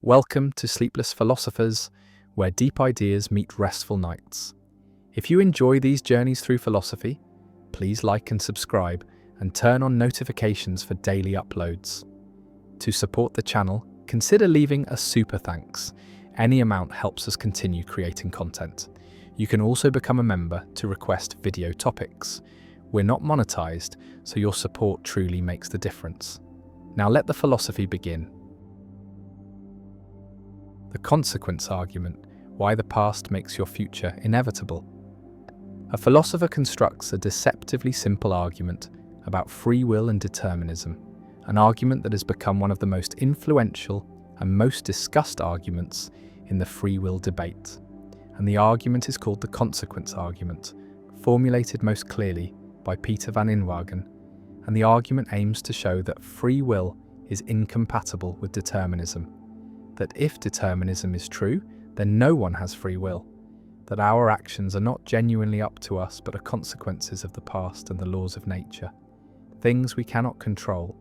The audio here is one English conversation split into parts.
Welcome to Sleepless Philosophers, where deep ideas meet restful nights. If you enjoy these journeys through philosophy, please like and subscribe and turn on notifications for daily uploads. To support the channel, consider leaving a super thanks. Any amount helps us continue creating content. You can also become a member to request video topics. We're not monetized, so your support truly makes the difference. Now let the philosophy begin. The consequence argument, why the past makes your future inevitable. A philosopher constructs a deceptively simple argument about free will and determinism, an argument that has become one of the most influential and most discussed arguments in the free will debate. And the argument is called the consequence argument, formulated most clearly by Peter van Inwagen, and the argument aims to show that free will is incompatible with determinism. That if determinism is true, then no one has free will, that our actions are not genuinely up to us but are consequences of the past and the laws of nature, things we cannot control,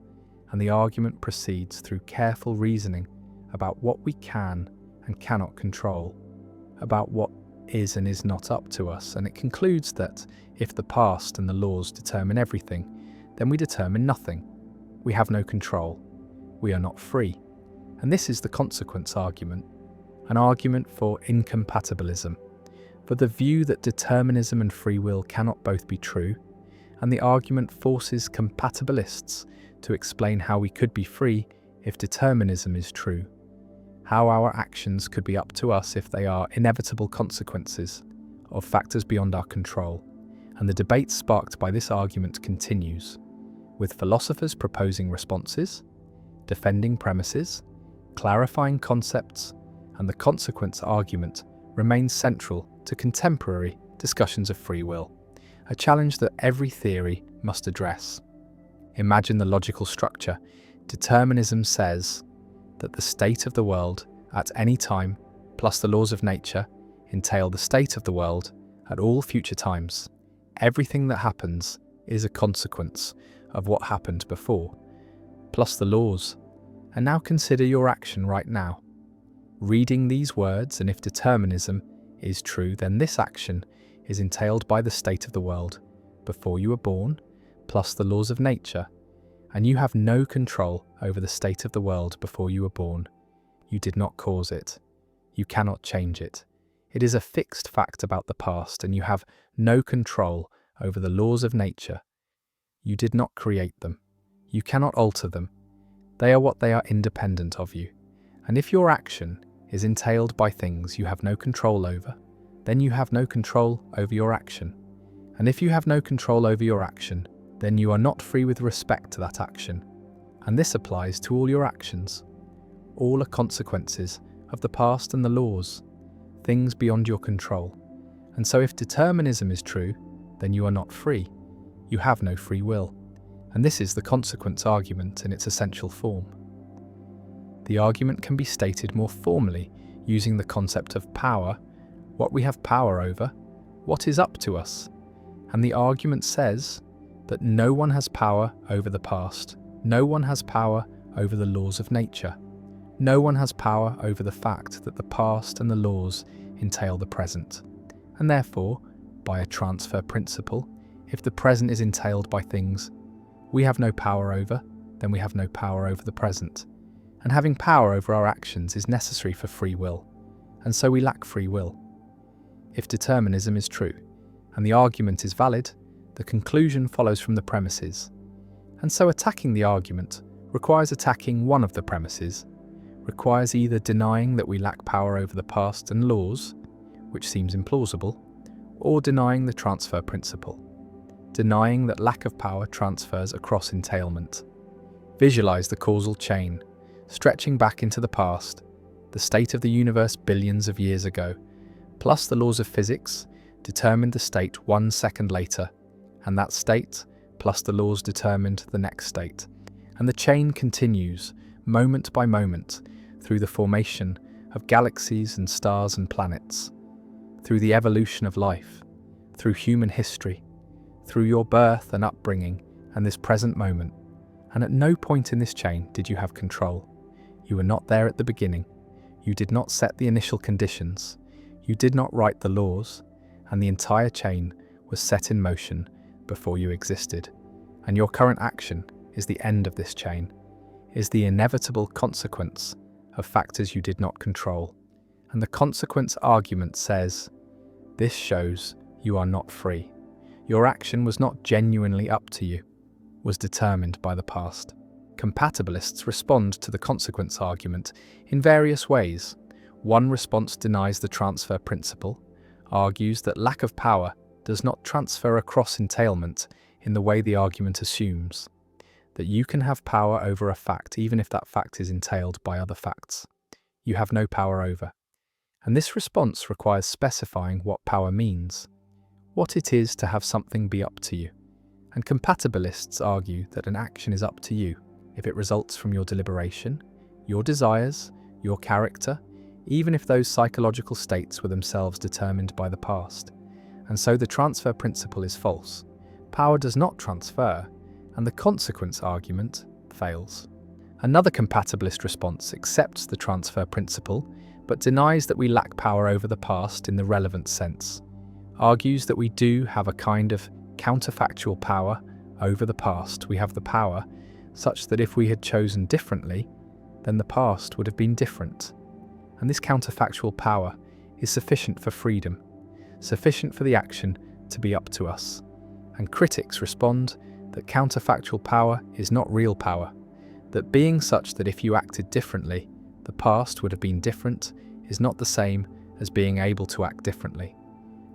and the argument proceeds through careful reasoning about what we can and cannot control, about what is and is not up to us, and it concludes that if the past and the laws determine everything, then we determine nothing. We have no control. We are not free. And this is the consequence argument, an argument for incompatibilism, for the view that determinism and free will cannot both be true, and the argument forces compatibilists to explain how we could be free if determinism is true, how our actions could be up to us if they are inevitable consequences of factors beyond our control, and the debate sparked by this argument continues, with philosophers proposing responses, defending premises, clarifying concepts, and the consequence argument remains central to contemporary discussions of free will, a challenge that every theory must address. Imagine the logical structure. Determinism says that the state of the world at any time, plus the laws of nature, entail the state of the world at all future times. Everything that happens is a consequence of what happened before, plus the laws. And now consider your action right now. Reading these words, and if determinism is true, then this action is entailed by the state of the world before you were born, plus the laws of nature, and you have no control over the state of the world before you were born. You did not cause it. You cannot change it. It is a fixed fact about the past, and you have no control over the laws of nature. You did not create them. You cannot alter them. They are what they are independent of you. And if your action is entailed by things you have no control over, then you have no control over your action. And if you have no control over your action, then you are not free with respect to that action. And this applies to all your actions. All are consequences of the past and the laws, things beyond your control. And so if determinism is true, then you are not free. You have no free will. And this is the consequence argument in its essential form. The argument can be stated more formally using the concept of power, what we have power over, what is up to us. And the argument says that no one has power over the past, no one has power over the laws of nature, no one has power over the fact that the past and the laws entail the present. And therefore, by a transfer principle, if the present is entailed by things we have no power over, then we have no power over the present. And having power over our actions is necessary for free will, and so we lack free will. If determinism is true, and the argument is valid, the conclusion follows from the premises. And so attacking the argument requires attacking one of the premises, requires either denying that we lack power over the past and laws, which seems implausible, or denying the transfer principle. Denying that lack of power transfers across entailment. Visualize the causal chain, stretching back into the past, the state of the universe billions of years ago, plus the laws of physics determined the state 1 second later, and that state, plus the laws determined the next state. And the chain continues, moment by moment, through the formation of galaxies and stars and planets, through the evolution of life, through human history, through your birth and upbringing and this present moment, and at no point in this chain did you have control. You were not there at the beginning, You did not set the initial conditions, you did not write the laws, and the entire chain was set in motion before you existed. And your current action is the end of this chain, is the inevitable consequence of factors you did not control. And the consequence argument says, this shows you are not free. Your action was not genuinely up to you, was determined by the past. Compatibilists respond to the consequence argument in various ways. One response denies the transfer principle, argues that lack of power does not transfer across entailment in the way the argument assumes, that you can have power over a fact even if that fact is entailed by other facts you have no power over. And this response requires specifying what power means, what it is to have something be up to you. And compatibilists argue that an action is up to you if it results from your deliberation, your desires, your character, even if those psychological states were themselves determined by the past. And so the transfer principle is false. Power does not transfer, and the consequence argument fails. Another compatibilist response accepts the transfer principle, but denies that we lack power over the past in the relevant sense, argues that we do have a kind of counterfactual power over the past. We have the power such that if we had chosen differently, then the past would have been different. And this counterfactual power is sufficient for freedom, sufficient for the action to be up to us. And critics respond that counterfactual power is not real power, that being such that if you acted differently, the past would have been different is not the same as being able to act differently.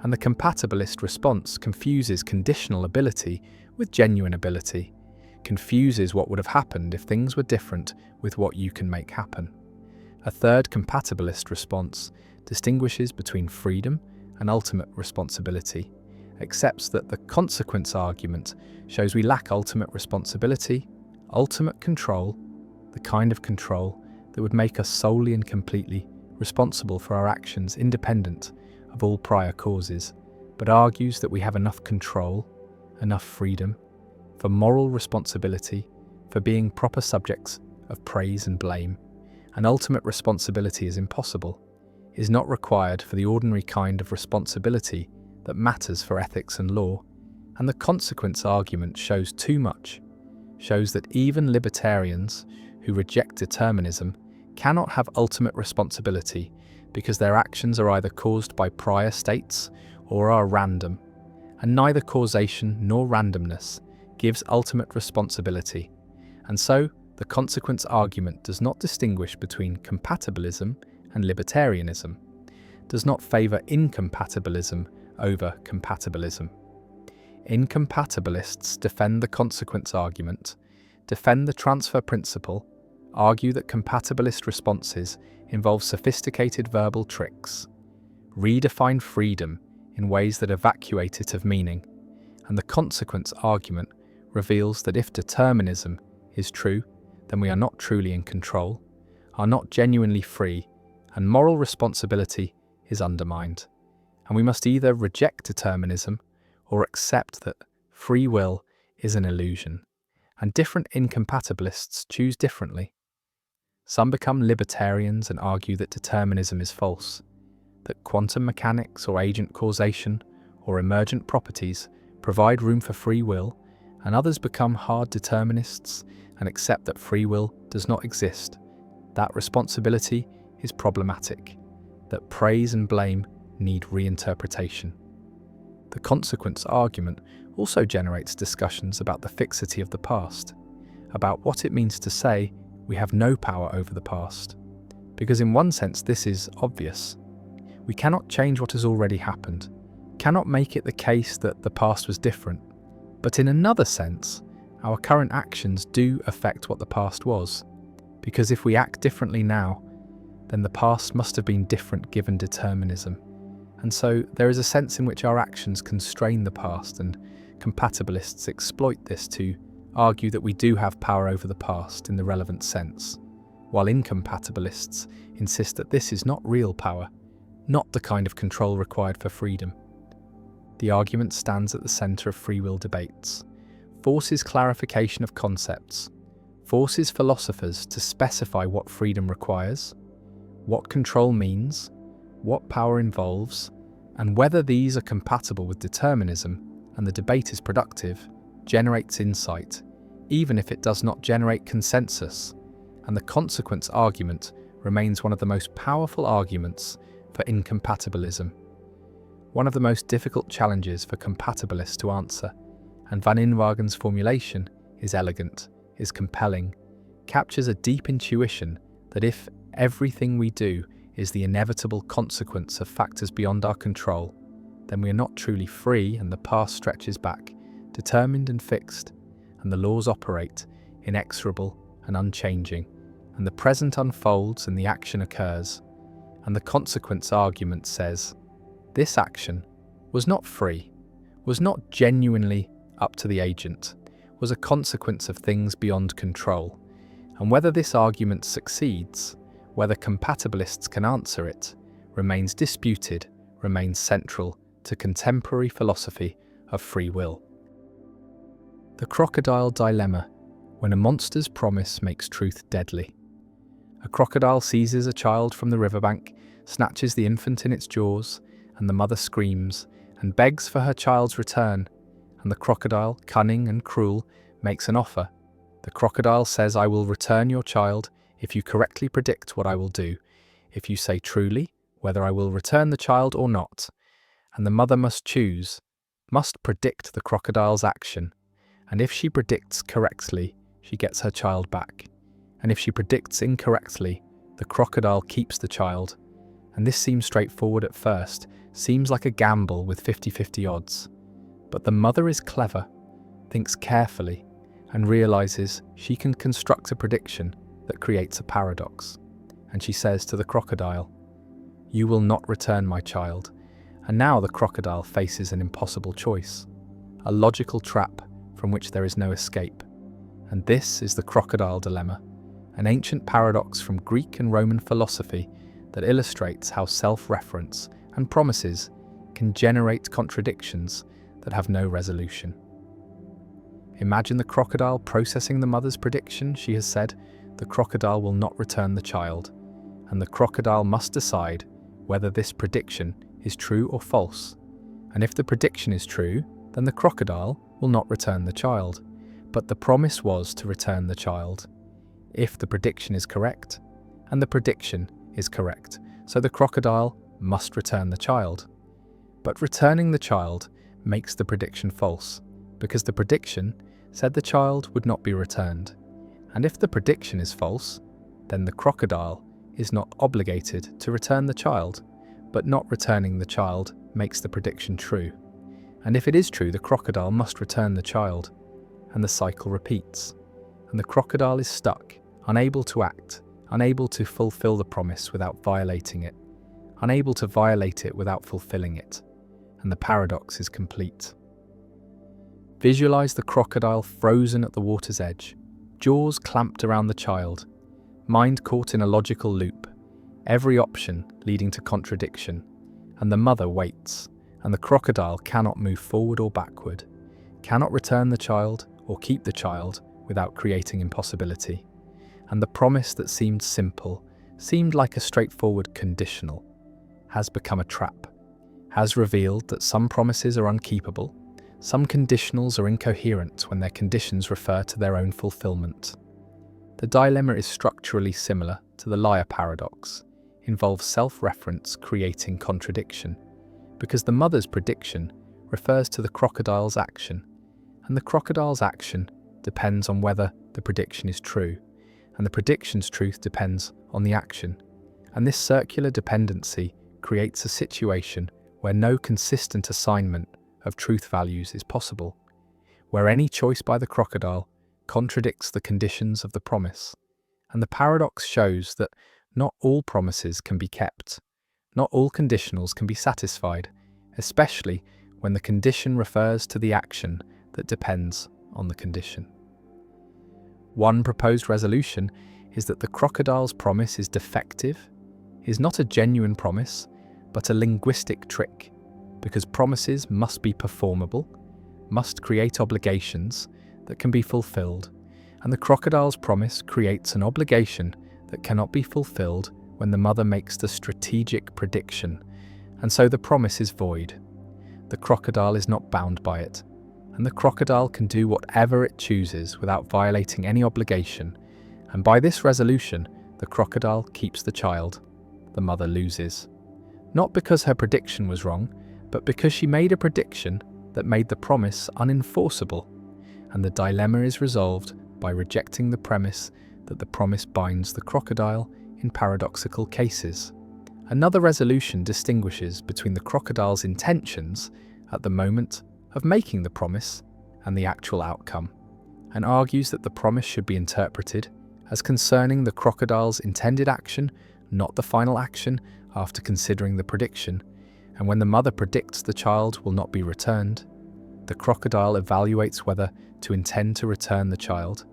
And the compatibilist response confuses conditional ability with genuine ability, confuses what would have happened if things were different with what you can make happen. A third compatibilist response distinguishes between freedom and ultimate responsibility, accepts that the consequence argument shows we lack ultimate responsibility, ultimate control, the kind of control that would make us solely and completely responsible for our actions independent of all prior causes, but argues that we have enough control, enough freedom, for moral responsibility, for being proper subjects of praise and blame. And ultimate responsibility is impossible, is not required for the ordinary kind of responsibility that matters for ethics and law. And the consequence argument shows too much, shows that even libertarians who reject determinism cannot have ultimate responsibility because their actions are either caused by prior states or are random, and neither causation nor randomness gives ultimate responsibility. And so, the consequence argument does not distinguish between compatibilism and libertarianism, does not favour incompatibilism over compatibilism. Incompatibilists defend the consequence argument, defend the transfer principle, argue that compatibilist responses involve sophisticated verbal tricks, redefine freedom in ways that evacuate it of meaning, and the consequence argument reveals that if determinism is true, then we are not truly in control, are not genuinely free, and moral responsibility is undermined. And we must either reject determinism or accept that free will is an illusion, and different incompatibilists choose differently. Some become libertarians and argue that determinism is false, that quantum mechanics or agent causation or emergent properties provide room for free will, and others become hard determinists and accept that free will does not exist, that responsibility is problematic, that praise and blame need reinterpretation. The consequence argument also generates discussions about the fixity of the past, about what it means to say we have no power over the past. Because in one sense this is obvious. We cannot change what has already happened, cannot make it the case that the past was different. But in another sense, our current actions do affect what the past was. Because if we act differently now, then the past must have been different given determinism. And so there is a sense in which our actions constrain the past, and compatibilists exploit this to argue that we do have power over the past in the relevant sense, while incompatibilists insist that this is not real power, not the kind of control required for freedom. The argument stands at the centre of free will debates, forces clarification of concepts, forces philosophers to specify what freedom requires, what control means, what power involves, and whether these are compatible with determinism, and the debate is productive, generates insight, even if it does not generate consensus, and the consequence argument remains one of the most powerful arguments for incompatibilism. One of the most difficult challenges for compatibilists to answer, and Van Inwagen's formulation is elegant, is compelling, captures a deep intuition that if everything we do is the inevitable consequence of factors beyond our control, then we are not truly free and the past stretches back, determined and fixed, and the laws operate, inexorable and unchanging, and the present unfolds and the action occurs, and the consequence argument says, this action was not free, was not genuinely up to the agent, was a consequence of things beyond control, and whether this argument succeeds, whether compatibilists can answer it, remains disputed, remains central to contemporary philosophy of free will. The crocodile dilemma, when a monster's promise makes truth deadly. A crocodile seizes a child from the riverbank, snatches the infant in its jaws, and the mother screams and begs for her child's return, and the crocodile, cunning and cruel, makes an offer. The crocodile says, I will return your child if you correctly predict what I will do, if you say truly whether I will return the child or not. And the mother must choose, must predict the crocodile's action, and if she predicts correctly, she gets her child back. And if she predicts incorrectly, the crocodile keeps the child. And this seems straightforward at first, seems like a gamble with 50-50 odds. But the mother is clever, thinks carefully, and realizes she can construct a prediction that creates a paradox. And she says to the crocodile, you will not return my child. And now the crocodile faces an impossible choice, a logical trap from which there is no escape. And this is the crocodile dilemma, an ancient paradox from Greek and Roman philosophy that illustrates how self-reference and promises can generate contradictions that have no resolution. Imagine the crocodile processing the mother's prediction. She has said, the crocodile will not return the child, and the crocodile must decide whether this prediction is true or false. And if the prediction is true, then the crocodile will not return the child, but the promise was to return the child. If the prediction is correct, and the prediction is correct, so the crocodile must return the child. But returning the child makes the prediction false, because the prediction said the child would not be returned. And if the prediction is false, then the crocodile is not obligated to return the child, but not returning the child makes the prediction true. And if it is true, the crocodile must return the child, and the cycle repeats. And the crocodile is stuck, unable to act, unable to fulfill the promise without violating it, unable to violate it without fulfilling it, and the paradox is complete. Visualize the crocodile frozen at the water's edge, jaws clamped around the child, mind caught in a logical loop, every option leading to contradiction, and the mother waits, and the crocodile cannot move forward or backward, cannot return the child or keep the child without creating impossibility. And the promise that seemed simple, seemed like a straightforward conditional, has become a trap, has revealed that some promises are unkeepable, some conditionals are incoherent when their conditions refer to their own fulfillment. The dilemma is structurally similar to the liar paradox, involves self-reference creating contradiction, because the mother's prediction refers to the crocodile's action, and the crocodile's action depends on whether the prediction is true, and the prediction's truth depends on the action. And this circular dependency creates a situation where no consistent assignment of truth values is possible, where any choice by the crocodile contradicts the conditions of the promise. And the paradox shows that not all promises can be kept, not all conditionals can be satisfied, especially when the condition refers to the action that depends on the condition. One proposed resolution is that the crocodile's promise is defective, is not a genuine promise, but a linguistic trick, because promises must be performable, must create obligations that can be fulfilled, and the crocodile's promise creates an obligation that cannot be fulfilled when the mother makes the strategic prediction, and so the promise is void. The crocodile is not bound by it, and the crocodile can do whatever it chooses without violating any obligation, and by this resolution, the crocodile keeps the child. The mother loses. Not because her prediction was wrong, but because she made a prediction that made the promise unenforceable, and the dilemma is resolved by rejecting the premise that the promise binds the crocodile in paradoxical cases. Another resolution distinguishes between the crocodile's intentions at the moment of making the promise and the actual outcome, and argues that the promise should be interpreted as concerning the crocodile's intended action, not the final action after considering the prediction, and when the mother predicts the child will not be returned, the crocodile evaluates whether to intend to return the child,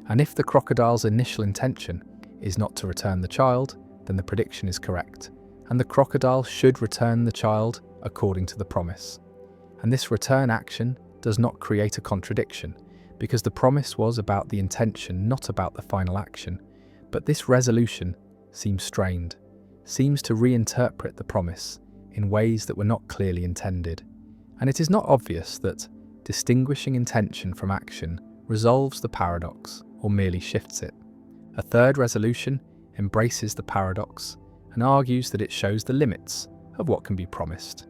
and if the crocodile's initial intention is not to return the child, then the prediction is correct, and the crocodile should return the child according to the promise. And this return action does not create a contradiction, because the promise was about the intention, not about the final action. But this resolution seems strained, seems to reinterpret the promise in ways that were not clearly intended. And it is not obvious that distinguishing intention from action resolves the paradox or merely shifts it. A third resolution embraces the paradox and argues that it shows the limits of what can be promised,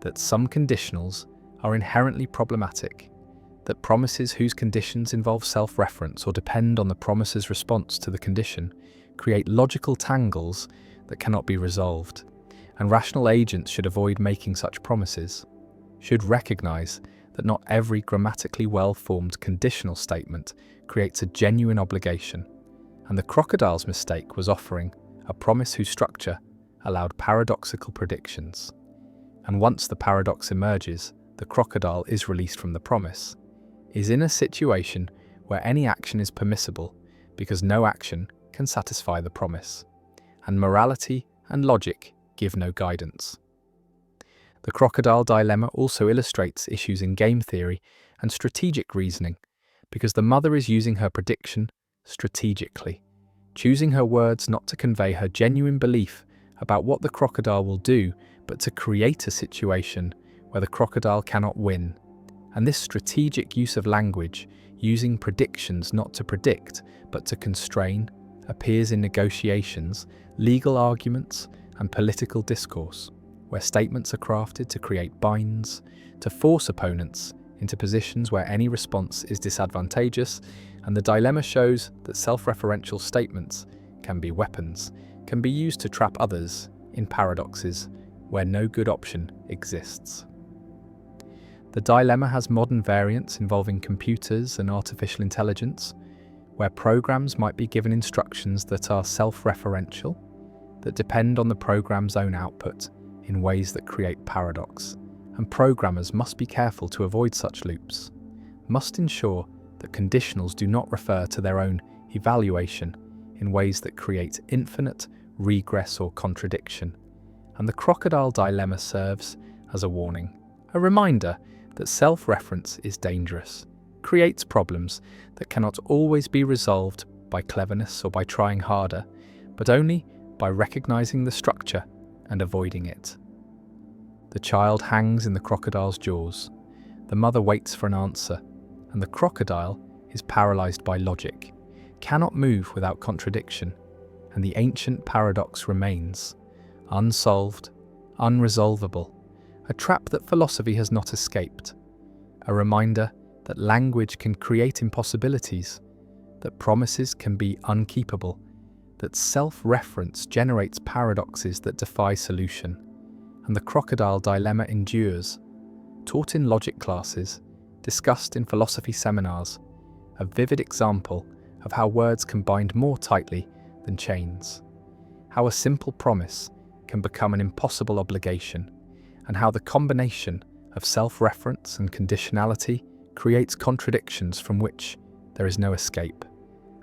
that some conditionals are inherently problematic, that promises whose conditions involve self-reference or depend on the promiser's response to the condition create logical tangles that cannot be resolved, and rational agents should avoid making such promises, should recognize that not every grammatically well-formed conditional statement creates a genuine obligation, and the crocodile's mistake was offering a promise whose structure allowed paradoxical predictions. And once the paradox emerges, the crocodile is released from the promise, is in a situation where any action is permissible because no action can satisfy the promise, and morality and logic give no guidance. The crocodile dilemma also illustrates issues in game theory and strategic reasoning, because the mother is using her prediction strategically, choosing her words not to convey her genuine belief about what the crocodile will do, but to create a situation where the crocodile cannot win. And this strategic use of language, using predictions not to predict, but to constrain, appears in negotiations, legal arguments, and political discourse, where statements are crafted to create binds, to force opponents into positions where any response is disadvantageous, and the dilemma shows that self-referential statements can be weapons, can be used to trap others in paradoxes where no good option exists. The dilemma has modern variants involving computers and artificial intelligence, where programs might be given instructions that are self-referential, that depend on the program's own output in ways that create paradox, and programmers must be careful to avoid such loops, must ensure that conditionals do not refer to their own evaluation in ways that create infinite regress or contradiction. And the crocodile dilemma serves as a warning, a reminder that self-reference is dangerous, creates problems that cannot always be resolved by cleverness or by trying harder, but only by recognizing the structure and avoiding it. The child hangs in the crocodile's jaws. The mother waits for an answer, and the crocodile is paralyzed by logic, cannot move without contradiction, and the ancient paradox remains, unsolved, unresolvable, a trap that philosophy has not escaped, a reminder that language can create impossibilities, that promises can be unkeepable, that self-reference generates paradoxes that defy solution, and the crocodile dilemma endures, taught in logic classes, discussed in philosophy seminars, a vivid example of how words can bind more tightly than chains, how a simple promise can become an impossible obligation, and how the combination of self-reference and conditionality creates contradictions from which there is no escape,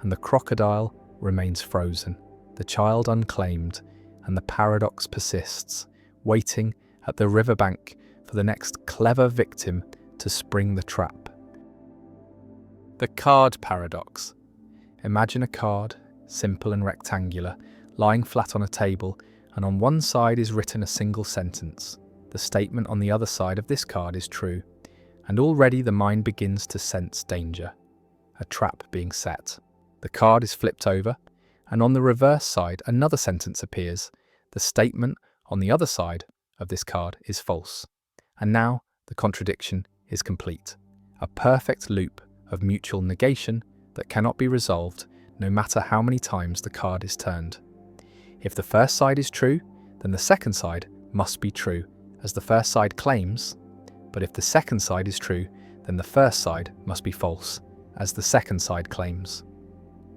and the crocodile remains frozen, the child unclaimed, and the paradox persists, waiting at the riverbank for the next clever victim to spring the trap. The card paradox. Imagine a card, simple and rectangular, lying flat on a table, and on one side is written a single sentence. The statement on the other side of this card is true, and already the mind begins to sense danger, a trap being set. The card is flipped over, and on the reverse side another sentence appears. The statement on the other side of this card is false. And now the contradiction is complete. A perfect loop of mutual negation that cannot be resolved no matter how many times the card is turned. If the first side is true, then the second side must be true, as the first side claims, but if the second side is true, then the first side must be false, as the second side claims,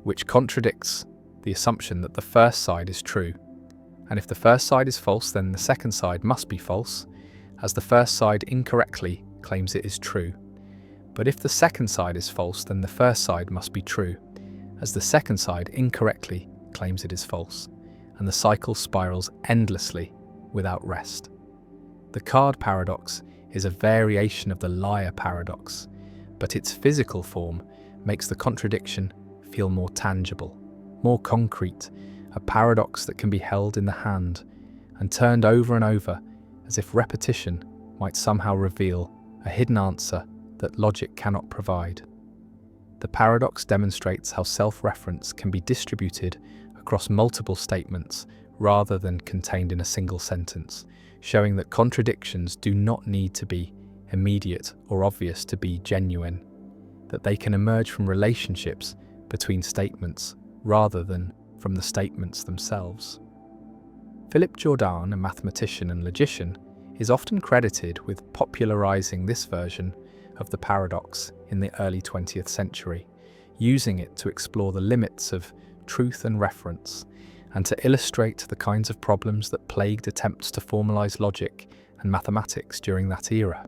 which contradicts the assumption that the first side is true. And if the first side is false, then the second side must be false, as the first side incorrectly claims it is true. But if the second side is false, then the first side must be true, as the second side incorrectly claims it is false, and the cycle spirals endlessly without rest. The card paradox is a variation of the liar paradox, but its physical form makes the contradiction feel more tangible, more concrete, a paradox that can be held in the hand and turned over and over as if repetition might somehow reveal a hidden answer that logic cannot provide. The paradox demonstrates how self-reference can be distributed across multiple statements rather than contained in a single sentence, showing that contradictions do not need to be immediate or obvious to be genuine, that they can emerge from relationships between statements rather than from the statements themselves. Philip Jourdan, a mathematician and logician, is often credited with popularizing this version of the paradox in the early 20th century, using it to explore the limits of truth and reference, and to illustrate the kinds of problems that plagued attempts to formalize logic and mathematics during that era.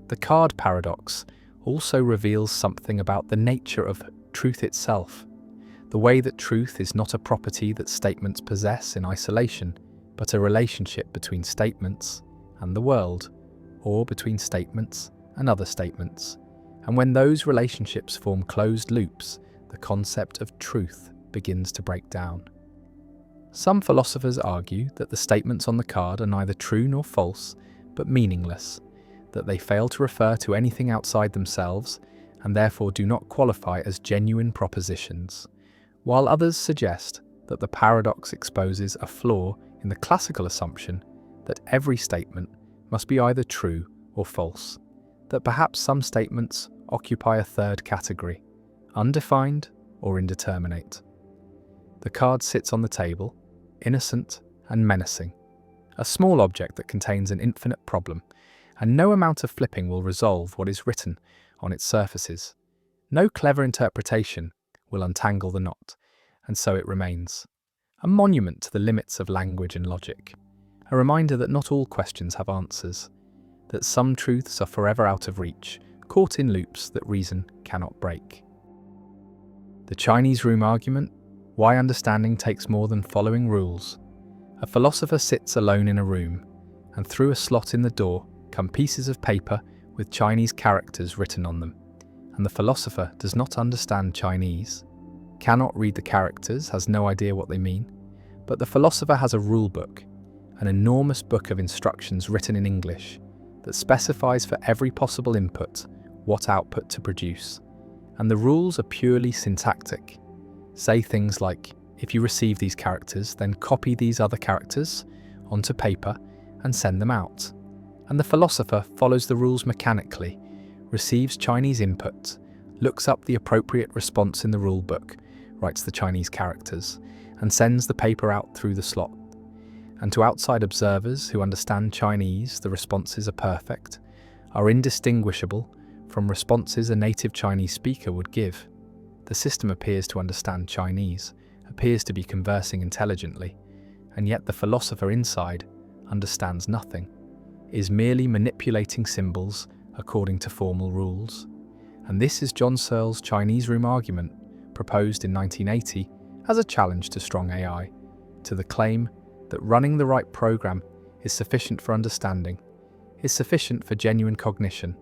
The card paradox also reveals something about the nature of truth itself, the way that truth is not a property that statements possess in isolation, but a relationship between statements and the world, or between statements and other statements. And when those relationships form closed loops, the concept of truth begins to break down. Some philosophers argue that the statements on the card are neither true nor false, but meaningless, that they fail to refer to anything outside themselves and therefore do not qualify as genuine propositions, while others suggest that the paradox exposes a flaw in the classical assumption that every statement must be either true or false, that perhaps some statements occupy a third category, undefined or indeterminate. The card sits on the table, innocent and menacing, a small object that contains an infinite problem, and no amount of flipping will resolve what is written on its surfaces. No clever interpretation will untangle the knot, and so it remains. A monument to the limits of language and logic, a reminder that not all questions have answers, that some truths are forever out of reach, caught in loops that reason cannot break. The Chinese room argument: why understanding takes more than following rules. A philosopher sits alone in a room, and through a slot in the door come pieces of paper with Chinese characters written on them, and the philosopher does not understand Chinese, cannot read the characters, has no idea what they mean, but the philosopher has a rule book, an enormous book of instructions written in English that specifies for every possible input what output to produce, and the rules are purely syntactic. Say things like, if you receive these characters, then copy these other characters onto paper and send them out. And the philosopher follows the rules mechanically, receives Chinese input, looks up the appropriate response in the rule book, writes the Chinese characters, and sends the paper out through the slot. And to outside observers who understand Chinese, the responses are perfect, are indistinguishable from responses a native Chinese speaker would give. The system appears to understand Chinese, appears to be conversing intelligently, and yet the philosopher inside understands nothing, is merely manipulating symbols according to formal rules. And this is John Searle's Chinese room argument, proposed in 1980 as a challenge to strong AI, to the claim that running the right program is sufficient for understanding, is sufficient for genuine cognition,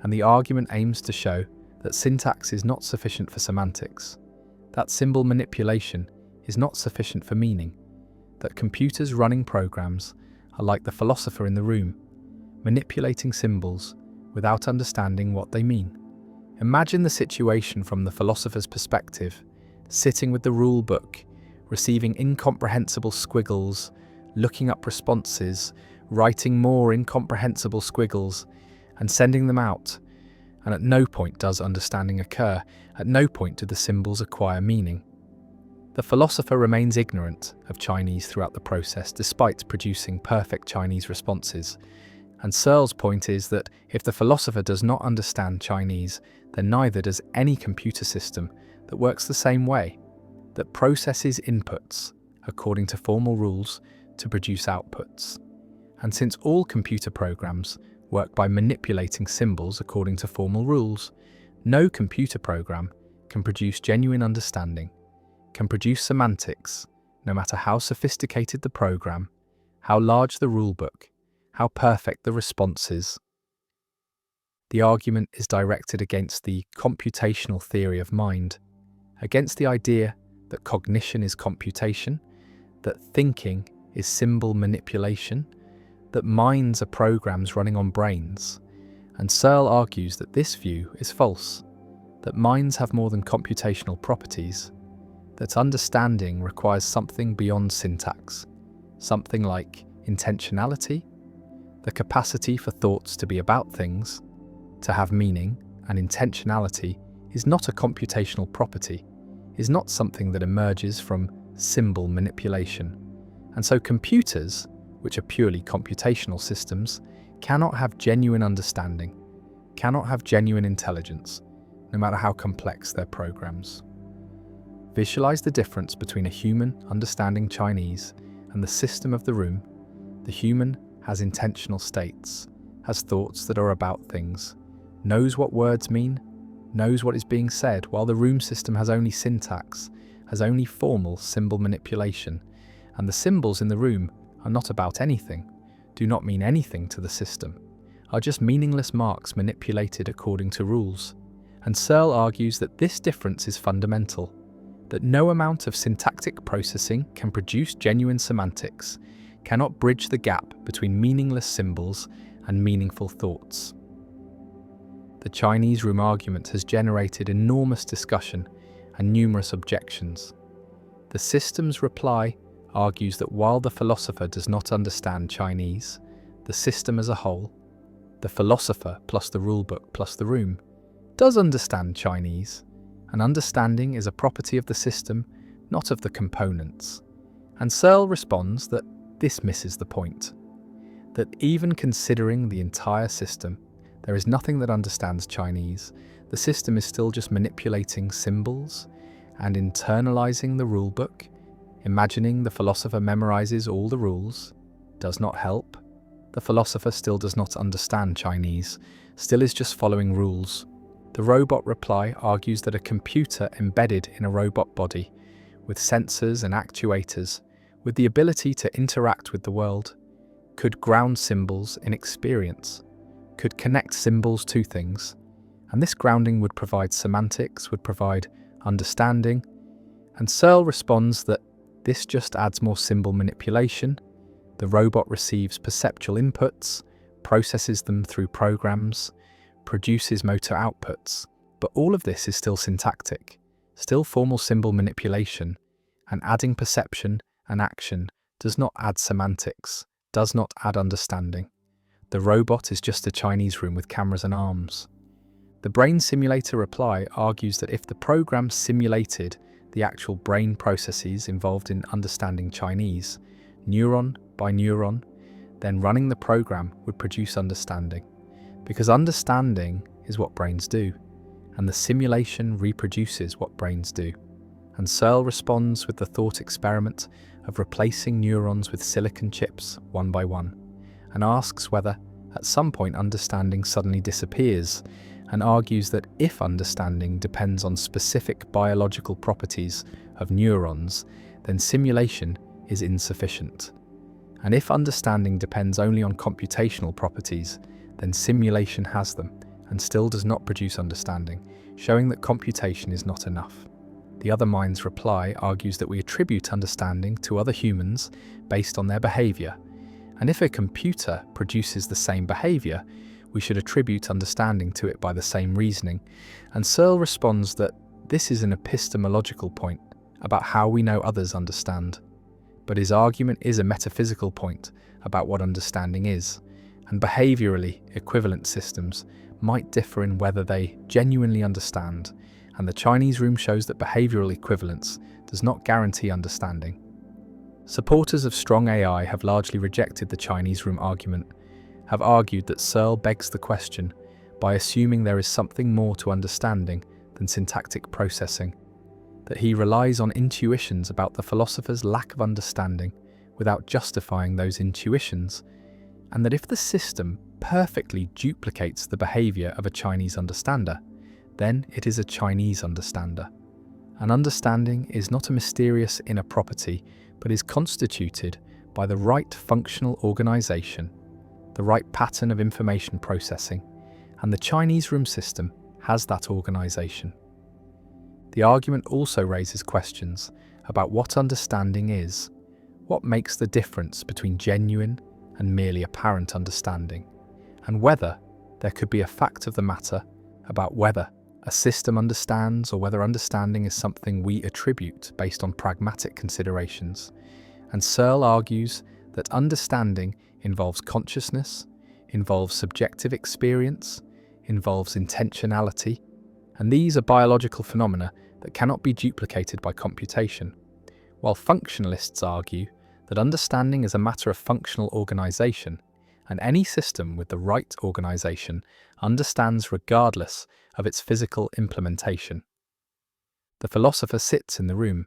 and the argument aims to show that syntax is not sufficient for semantics, that symbol manipulation is not sufficient for meaning, that computers running programs are like the philosopher in the room, manipulating symbols without understanding what they mean. Imagine the situation from the philosopher's perspective, sitting with the rule book, receiving incomprehensible squiggles, looking up responses, writing more incomprehensible squiggles, and sending them out. And at no point does understanding occur, at no point do the symbols acquire meaning. The philosopher remains ignorant of Chinese throughout the process, despite producing perfect Chinese responses. And Searle's point is that if the philosopher does not understand Chinese, then neither does any computer system that works the same way, that processes inputs according to formal rules to produce outputs. And since all computer programs work by manipulating symbols according to formal rules, no computer program can produce genuine understanding, can produce semantics, no matter how sophisticated the program, how large the rulebook, how perfect the responses. The argument is directed against the computational theory of mind, against the idea that cognition is computation, that thinking is symbol manipulation, that minds are programs running on brains. And Searle argues that this view is false, that minds have more than computational properties, that understanding requires something beyond syntax, something like intentionality, the capacity for thoughts to be about things, to have meaning, and intentionality is not a computational property, is not something that emerges from symbol manipulation. And so computers, which are purely computational systems, cannot have genuine understanding, cannot have genuine intelligence, no matter how complex their programs. Visualize the difference between a human understanding Chinese and the system of the room. The human has intentional states, has thoughts that are about things, knows what words mean, knows what is being said, while the room system has only syntax, has only formal symbol manipulation, and the symbols in the room are not about anything, do not mean anything to the system, are just meaningless marks manipulated according to rules. And Searle argues that this difference is fundamental, that no amount of syntactic processing can produce genuine semantics, cannot bridge the gap between meaningless symbols and meaningful thoughts. The Chinese room argument has generated enormous discussion and numerous objections. The system's reply argues that while the philosopher does not understand Chinese, the system as a whole, the philosopher plus the rulebook plus the room, does understand Chinese, and understanding is a property of the system, not of the components. And Searle responds that this misses the point, that even considering the entire system, there is nothing that understands Chinese. The system is still just manipulating symbols and internalizing the rulebook. Imagining the philosopher memorizes all the rules does not help. The philosopher still does not understand Chinese, still is just following rules. The robot reply argues that a computer embedded in a robot body, with sensors and actuators, with the ability to interact with the world, could ground symbols in experience, could connect symbols to things, and this grounding would provide semantics, would provide understanding. And Searle responds that this just adds more symbol manipulation. The robot receives perceptual inputs, processes them through programs, produces motor outputs, but all of this is still syntactic, still formal symbol manipulation, and adding perception and action does not add semantics, does not add understanding. The robot is just a Chinese room with cameras and arms. The brain simulator reply argues that if the program simulated the actual brain processes involved in understanding Chinese, neuron by neuron, then running the program would produce understanding. Because understanding is what brains do, and the simulation reproduces what brains do. And Searle responds with the thought experiment of replacing neurons with silicon chips one by one, and asks whether at some point understanding suddenly disappears, and argues that if understanding depends on specific biological properties of neurons, then simulation is insufficient. And if understanding depends only on computational properties, then simulation has them and still does not produce understanding, showing that computation is not enough. The other mind's reply argues that we attribute understanding to other humans based on their behavior, and if a computer produces the same behavior, we should attribute understanding to it by the same reasoning. And Searle responds that this is an epistemological point about how we know others understand, but his argument is a metaphysical point about what understanding is, and behaviorally equivalent systems might differ in whether they genuinely understand, and the Chinese room shows that behavioral equivalence does not guarantee understanding. Supporters of strong AI have largely rejected the Chinese room argument, have argued that Searle begs the question by assuming there is something more to understanding than syntactic processing, that he relies on intuitions about the philosopher's lack of understanding without justifying those intuitions, and that if the system perfectly duplicates the behavior of a Chinese understander, then it is a Chinese understander. An understanding is not a mysterious inner property, but is constituted by the right functional organization, the right pattern of information processing, and the Chinese room system has that organization. The argument also raises questions about what understanding is, what makes the difference between genuine and merely apparent understanding, and whether there could be a fact of the matter about whether a system understands or whether understanding is something we attribute based on pragmatic considerations. And Searle argues that understanding involves consciousness, involves subjective experience, involves intentionality, and these are biological phenomena that cannot be duplicated by computation, while functionalists argue that understanding is a matter of functional organization, and any system with the right organization understands regardless of its physical implementation. The philosopher sits in the room,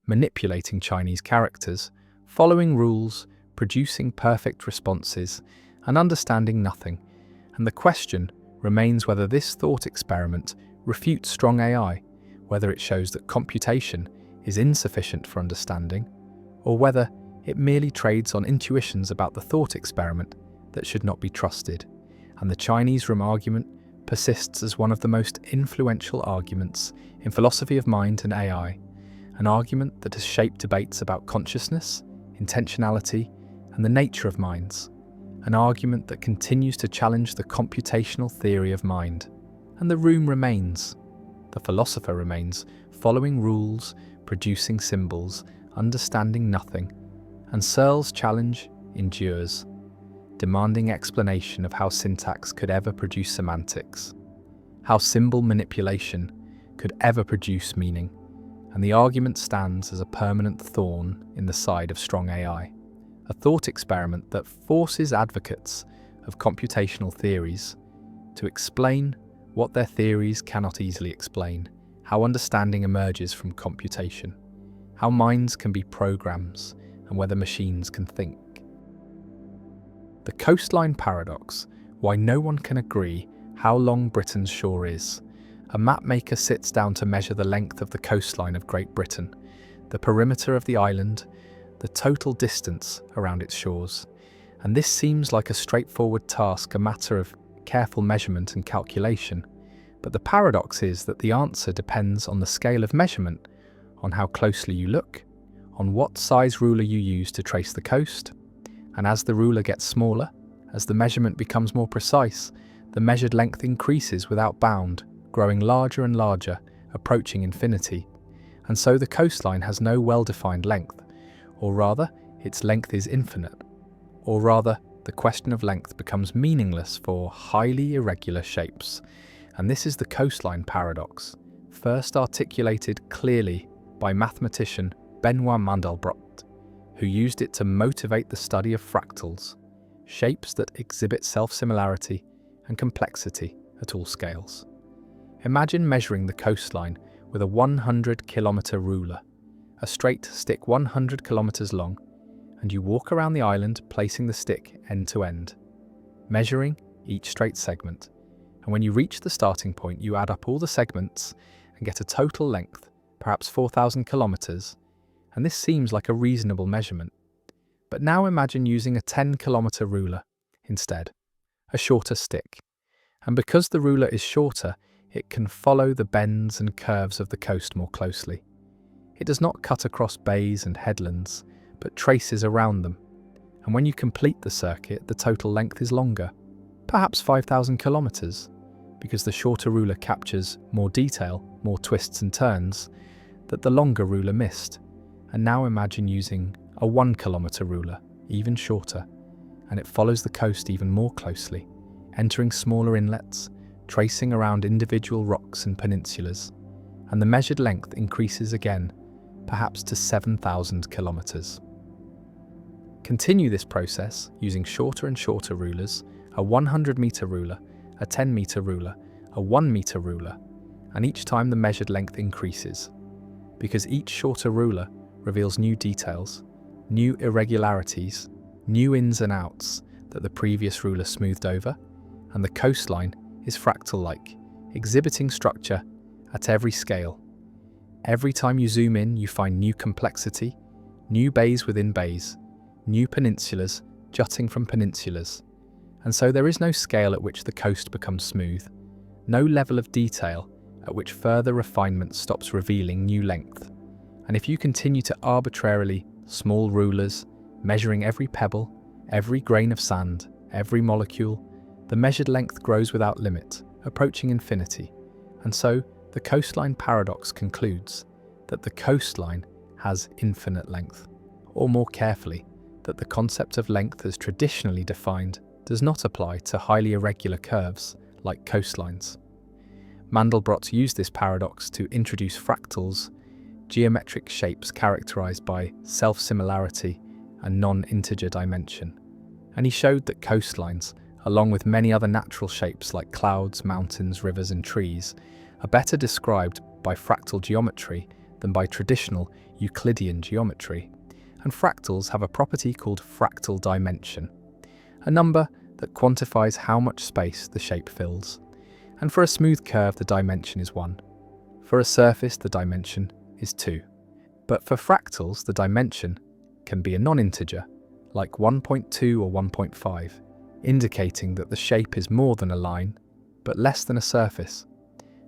manipulating Chinese characters, following rules, producing perfect responses, and understanding nothing, and the question remains whether this thought experiment refutes strong AI, whether it shows that computation is insufficient for understanding, or whether it merely trades on intuitions about the thought experiment that should not be trusted. And the Chinese room argument persists as one of the most influential arguments in philosophy of mind and AI, an argument that has shaped debates about consciousness, intentionality, and the nature of minds, an argument that continues to challenge the computational theory of mind. And the room remains. The philosopher remains, following rules, producing symbols, understanding nothing, and Searle's challenge endures, demanding explanation of how syntax could ever produce semantics, how symbol manipulation could ever produce meaning, and the argument stands as a permanent thorn in the side of strong AI, a thought experiment that forces advocates of computational theories to explain what their theories cannot easily explain, how understanding emerges from computation, how minds can be programs, and whether machines can think. The coastline paradox, why no one can agree how long Britain's shore is. A mapmaker sits down to measure the length of the coastline of Great Britain, the perimeter of the island, the total distance around its shores. And this seems like a straightforward task, a matter of careful measurement and calculation. But the paradox is that the answer depends on the scale of measurement, on how closely you look, on what size ruler you use to trace the coast. And as the ruler gets smaller, as the measurement becomes more precise, the measured length increases without bound, growing larger and larger, approaching infinity. And so the coastline has no well-defined length, or rather, its length is infinite. Or rather, the question of length becomes meaningless for highly irregular shapes. And this is the coastline paradox, first articulated clearly by mathematician Benoit Mandelbrot, who used it to motivate the study of fractals, shapes that exhibit self-similarity and complexity at all scales. Imagine measuring the coastline with a 100-kilometer ruler, a straight stick 100 kilometers long, and you walk around the island placing the stick end to end, measuring each straight segment. And when you reach the starting point, you add up all the segments and get a total length, perhaps 4,000 kilometers, and this seems like a reasonable measurement. But now imagine using a 10-kilometer ruler instead, a shorter stick. And because the ruler is shorter, it can follow the bends and curves of the coast more closely. It does not cut across bays and headlands, but traces around them. And when you complete the circuit, the total length is longer, perhaps 5,000 kilometers, because the shorter ruler captures more detail, more twists and turns, that the longer ruler missed. And now imagine using a 1 kilometer ruler, even shorter, and it follows the coast even more closely, entering smaller inlets, tracing around individual rocks and peninsulas, and the measured length increases again, perhaps to 7,000 kilometers. Continue this process using shorter and shorter rulers, a 100-meter ruler, a 10-meter ruler, a 1-meter ruler, and each time the measured length increases, because each shorter ruler reveals new details, new irregularities, new ins and outs that the previous ruler smoothed over, and the coastline is fractal-like, exhibiting structure at every scale. Every time you zoom in, you find new complexity, new bays within bays, new peninsulas jutting from peninsulas. And so there is no scale at which the coast becomes smooth, no level of detail at which further refinement stops revealing new length. And if you continue to arbitrarily, small rulers, measuring every pebble, every grain of sand, every molecule, the measured length grows without limit, approaching infinity. And so the coastline paradox concludes that the coastline has infinite length, or more carefully, that the concept of length as traditionally defined does not apply to highly irregular curves like coastlines. Mandelbrot used this paradox to introduce fractals, geometric shapes characterized by self-similarity and non-integer dimension. And he showed that coastlines, along with many other natural shapes like clouds, mountains, rivers, and trees, are better described by fractal geometry than by traditional Euclidean geometry. And fractals have a property called fractal dimension, a number that quantifies how much space the shape fills. And for a smooth curve, the dimension is 1. For a surface, the dimension is 2. But for fractals, the dimension can be a non-integer, like 1.2 or 1.5, indicating that the shape is more than a line, but less than a surface.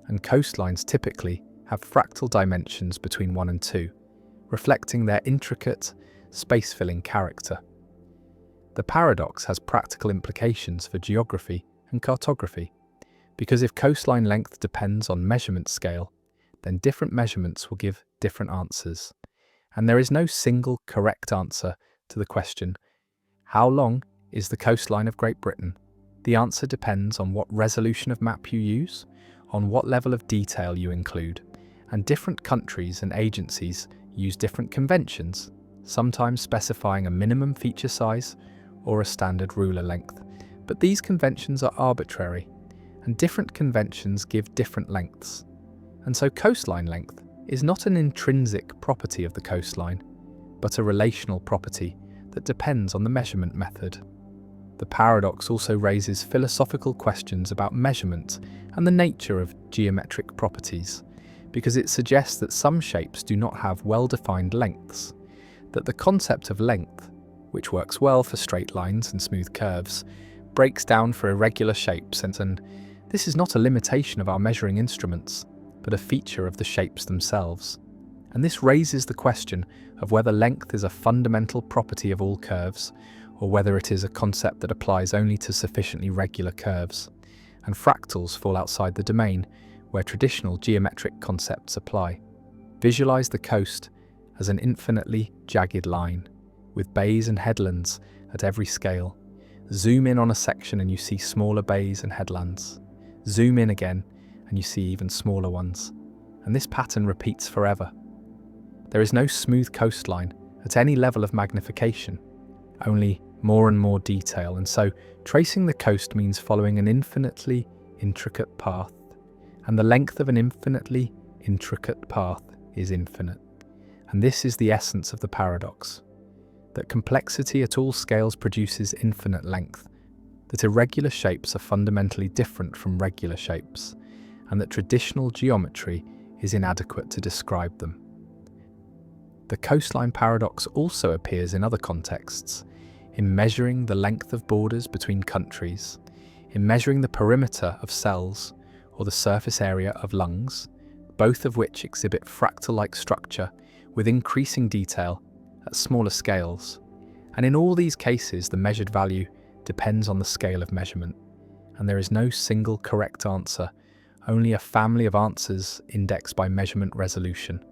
And coastlines typically have fractal dimensions between 1 and 2, reflecting their intricate, space-filling character. The paradox has practical implications for geography and cartography, because if coastline length depends on measurement scale, then different measurements will give different answers. And there is no single correct answer to the question, how long is the coastline of Great Britain? The answer depends on what resolution of map you use, on what level of detail you include, and different countries and agencies use different conventions, sometimes specifying a minimum feature size or a standard ruler length. But these conventions are arbitrary, and different conventions give different lengths. And so coastline length is not an intrinsic property of the coastline, but a relational property that depends on the measurement method. The paradox also raises philosophical questions about measurement and the nature of geometric properties, because it suggests that some shapes do not have well-defined lengths, that the concept of length, which works well for straight lines and smooth curves, breaks down for irregular shapes, and this is not a limitation of our measuring instruments, but a feature of the shapes themselves. And this raises the question of whether length is a fundamental property of all curves, or whether it is a concept that applies only to sufficiently regular curves. And fractals fall outside the domain where traditional geometric concepts apply. Visualize the coast as an infinitely jagged line, with bays and headlands at every scale. Zoom in on a section and you see smaller bays and headlands. Zoom in again and you see even smaller ones. And this pattern repeats forever. There is no smooth coastline at any level of magnification, only more and more detail, and so tracing the coast means following an infinitely intricate path, and the length of an infinitely intricate path is infinite. And this is the essence of the paradox, that complexity at all scales produces infinite length, that irregular shapes are fundamentally different from regular shapes, and that traditional geometry is inadequate to describe them. The coastline paradox also appears in other contexts, in measuring the length of borders between countries, in measuring the perimeter of cells or the surface area of lungs, both of which exhibit fractal-like structure with increasing detail at smaller scales. And in all these cases, the measured value depends on the scale of measurement. And there is no single correct answer, only a family of answers indexed by measurement resolution.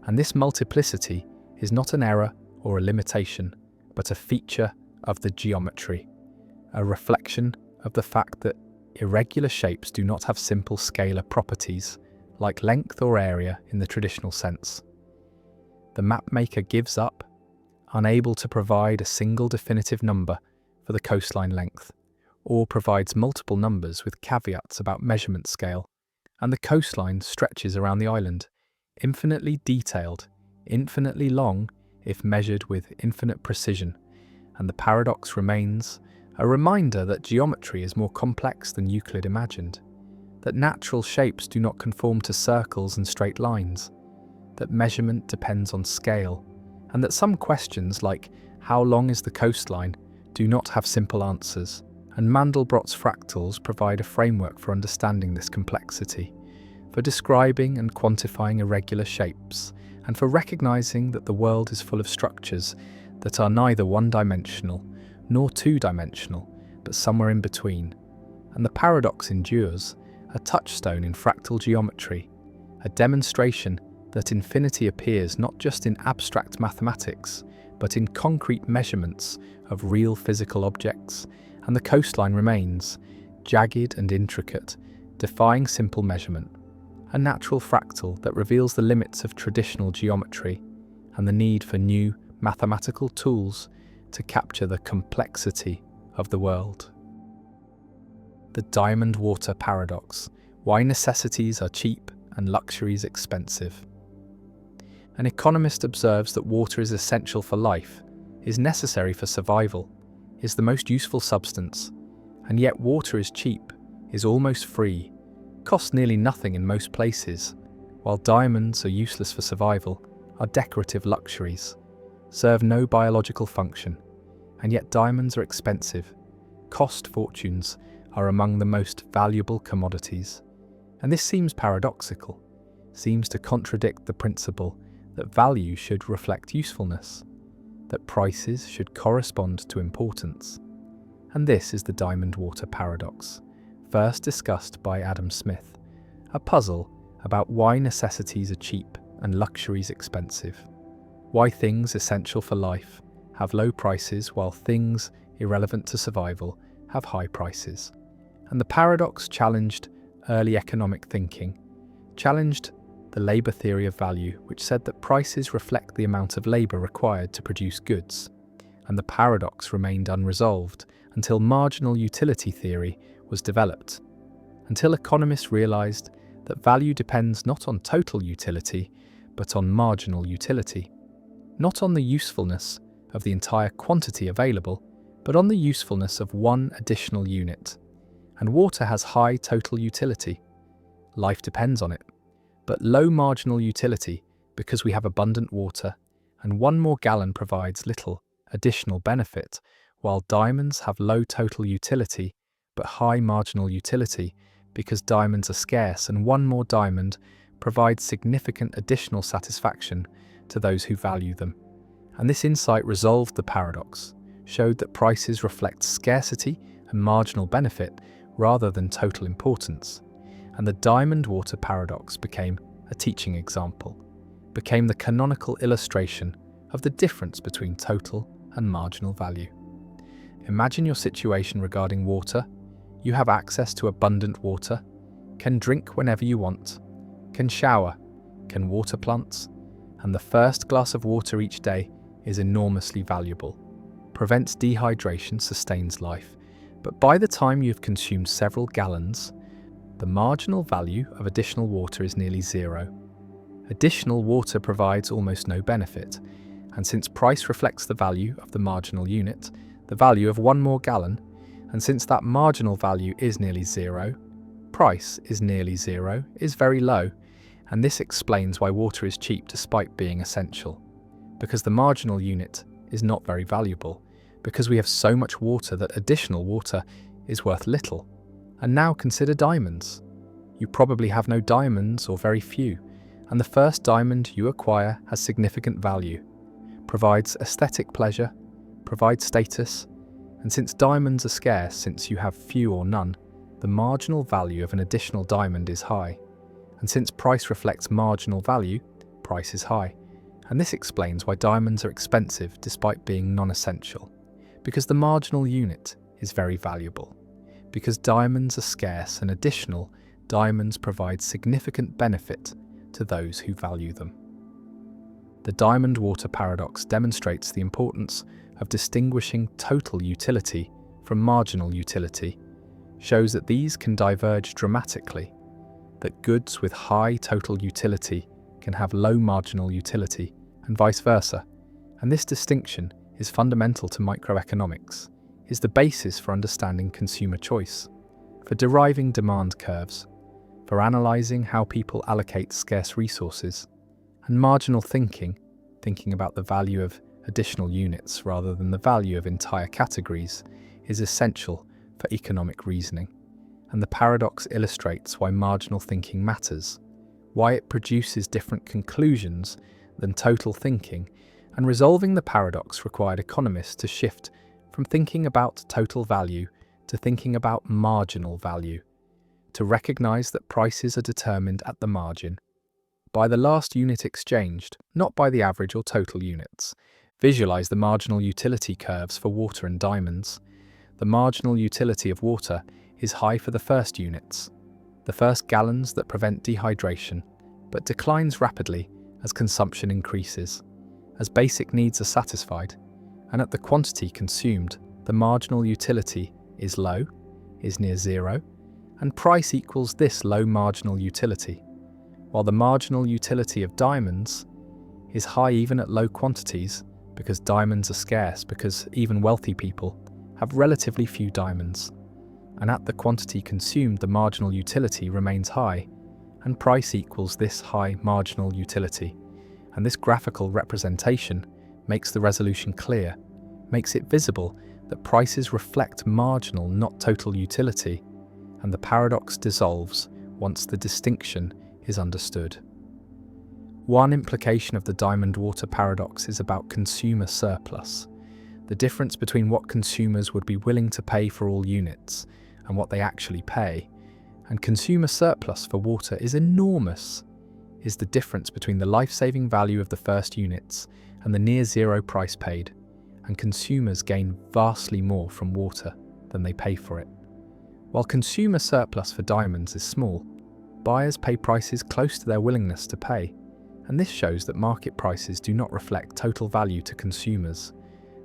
And this multiplicity is not an error or a limitation, but a feature of the geometry, a reflection of the fact that irregular shapes do not have simple scalar properties like length or area in the traditional sense. The mapmaker gives up, unable to provide a single definitive number for the coastline length, or provides multiple numbers with caveats about measurement scale, and the coastline stretches around the island, infinitely detailed, infinitely long if measured with infinite precision, and the paradox remains a reminder that geometry is more complex than Euclid imagined, that natural shapes do not conform to circles and straight lines, that measurement depends on scale, and that some questions like how long is the coastline do not have simple answers, and Mandelbrot's fractals provide a framework for understanding this complexity, for describing and quantifying irregular shapes, and for recognizing that the world is full of structures that are neither one-dimensional nor two-dimensional, but somewhere in between. And the paradox endures, a touchstone in fractal geometry, a demonstration that infinity appears not just in abstract mathematics, but in concrete measurements of real physical objects, and the coastline remains, jagged and intricate, defying simple measurement, a natural fractal that reveals the limits of traditional geometry and the need for new mathematical tools to capture the complexity of the world. The diamond water paradox: why necessities are cheap and luxuries expensive. An economist observes that water is essential for life, is necessary for survival, is the most useful substance, and yet water is cheap, is almost free, costs nearly nothing in most places, while diamonds are useless for survival, are decorative luxuries, serve no biological function, and yet diamonds are expensive, cost fortunes, are among the most valuable commodities. And this seems paradoxical, seems to contradict the principle that value should reflect usefulness, that prices should correspond to importance. And this is the diamond water paradox, first discussed by Adam Smith, a puzzle about why necessities are cheap and luxuries expensive, why things essential for life have low prices while things irrelevant to survival have high prices. And the paradox challenged early economic thinking, challenged the labour theory of value, which said that prices reflect the amount of labour required to produce goods, and the paradox remained unresolved until marginal utility theory was developed, until economists realised that value depends not on total utility, but on marginal utility, not on the usefulness of the entire quantity available, but on the usefulness of one additional unit. And water has high total utility. Life depends on it, but low marginal utility because we have abundant water, and one more gallon provides little additional benefit, while diamonds have low total utility but high marginal utility because diamonds are scarce, and one more diamond provides significant additional satisfaction to those who value them. And this insight resolved the paradox, showed that prices reflect scarcity and marginal benefit rather than total importance. And the diamond water paradox became a teaching example, became the canonical illustration of the difference between total and marginal value. Imagine your situation regarding water. You have access to abundant water, can drink whenever you want, can shower, can water plants, and the first glass of water each day is enormously valuable, prevents dehydration, sustains life. But by the time you've consumed several gallons, the marginal value of additional water is nearly zero. Additional water provides almost no benefit, and since price reflects the value of the marginal unit, the value of one more gallon, and since that marginal value is nearly zero, price is nearly zero, is very low, and this explains why water is cheap despite being essential. Because the marginal unit is not very valuable, because we have so much water that additional water is worth little. And now consider diamonds. You probably have no diamonds or very few, and the first diamond you acquire has significant value, provides aesthetic pleasure, provides status, and since diamonds are scarce since you have few or none, the marginal value of an additional diamond is high. And since price reflects marginal value, price is high. And this explains why diamonds are expensive despite being non-essential. Because the marginal unit is very valuable. Because diamonds are scarce and additional, diamonds provide significant benefit to those who value them. The diamond-water paradox demonstrates the importance of distinguishing total utility from marginal utility, shows that these can diverge dramatically, that goods with high total utility can have low marginal utility, and vice versa. And this distinction is fundamental to microeconomics, is the basis for understanding consumer choice, for deriving demand curves, for analysing how people allocate scarce resources, and marginal thinking about the value of additional units rather than the value of entire categories, is essential for economic reasoning. And the paradox illustrates why marginal thinking matters, why it produces different conclusions than total thinking, and resolving the paradox required economists to shift from thinking about total value to thinking about marginal value, to recognise that prices are determined at the margin, by the last unit exchanged, not by the average or total units. Visualise the marginal utility curves for water and diamonds. The marginal utility of water is high for the first units, the first gallons that prevent dehydration, but declines rapidly as consumption increases, as basic needs are satisfied, and at the quantity consumed, the marginal utility is low, is near zero, and price equals this low marginal utility, while the marginal utility of diamonds is high even at low quantities because diamonds are scarce, because even wealthy people have relatively few diamonds, and at the quantity consumed the marginal utility remains high, and price equals this high marginal utility. And this graphical representation makes the resolution clear, makes it visible that prices reflect marginal, not total utility, and the paradox dissolves once the distinction is understood. One implication of the diamond-water paradox is about consumer surplus, the difference between what consumers would be willing to pay for all units and what they actually pay. And consumer surplus for water is enormous, is the difference between the life-saving value of the first units and the near-zero price paid, and consumers gain vastly more from water than they pay for it. While consumer surplus for diamonds is small, buyers pay prices close to their willingness to pay, and this shows that market prices do not reflect total value to consumers,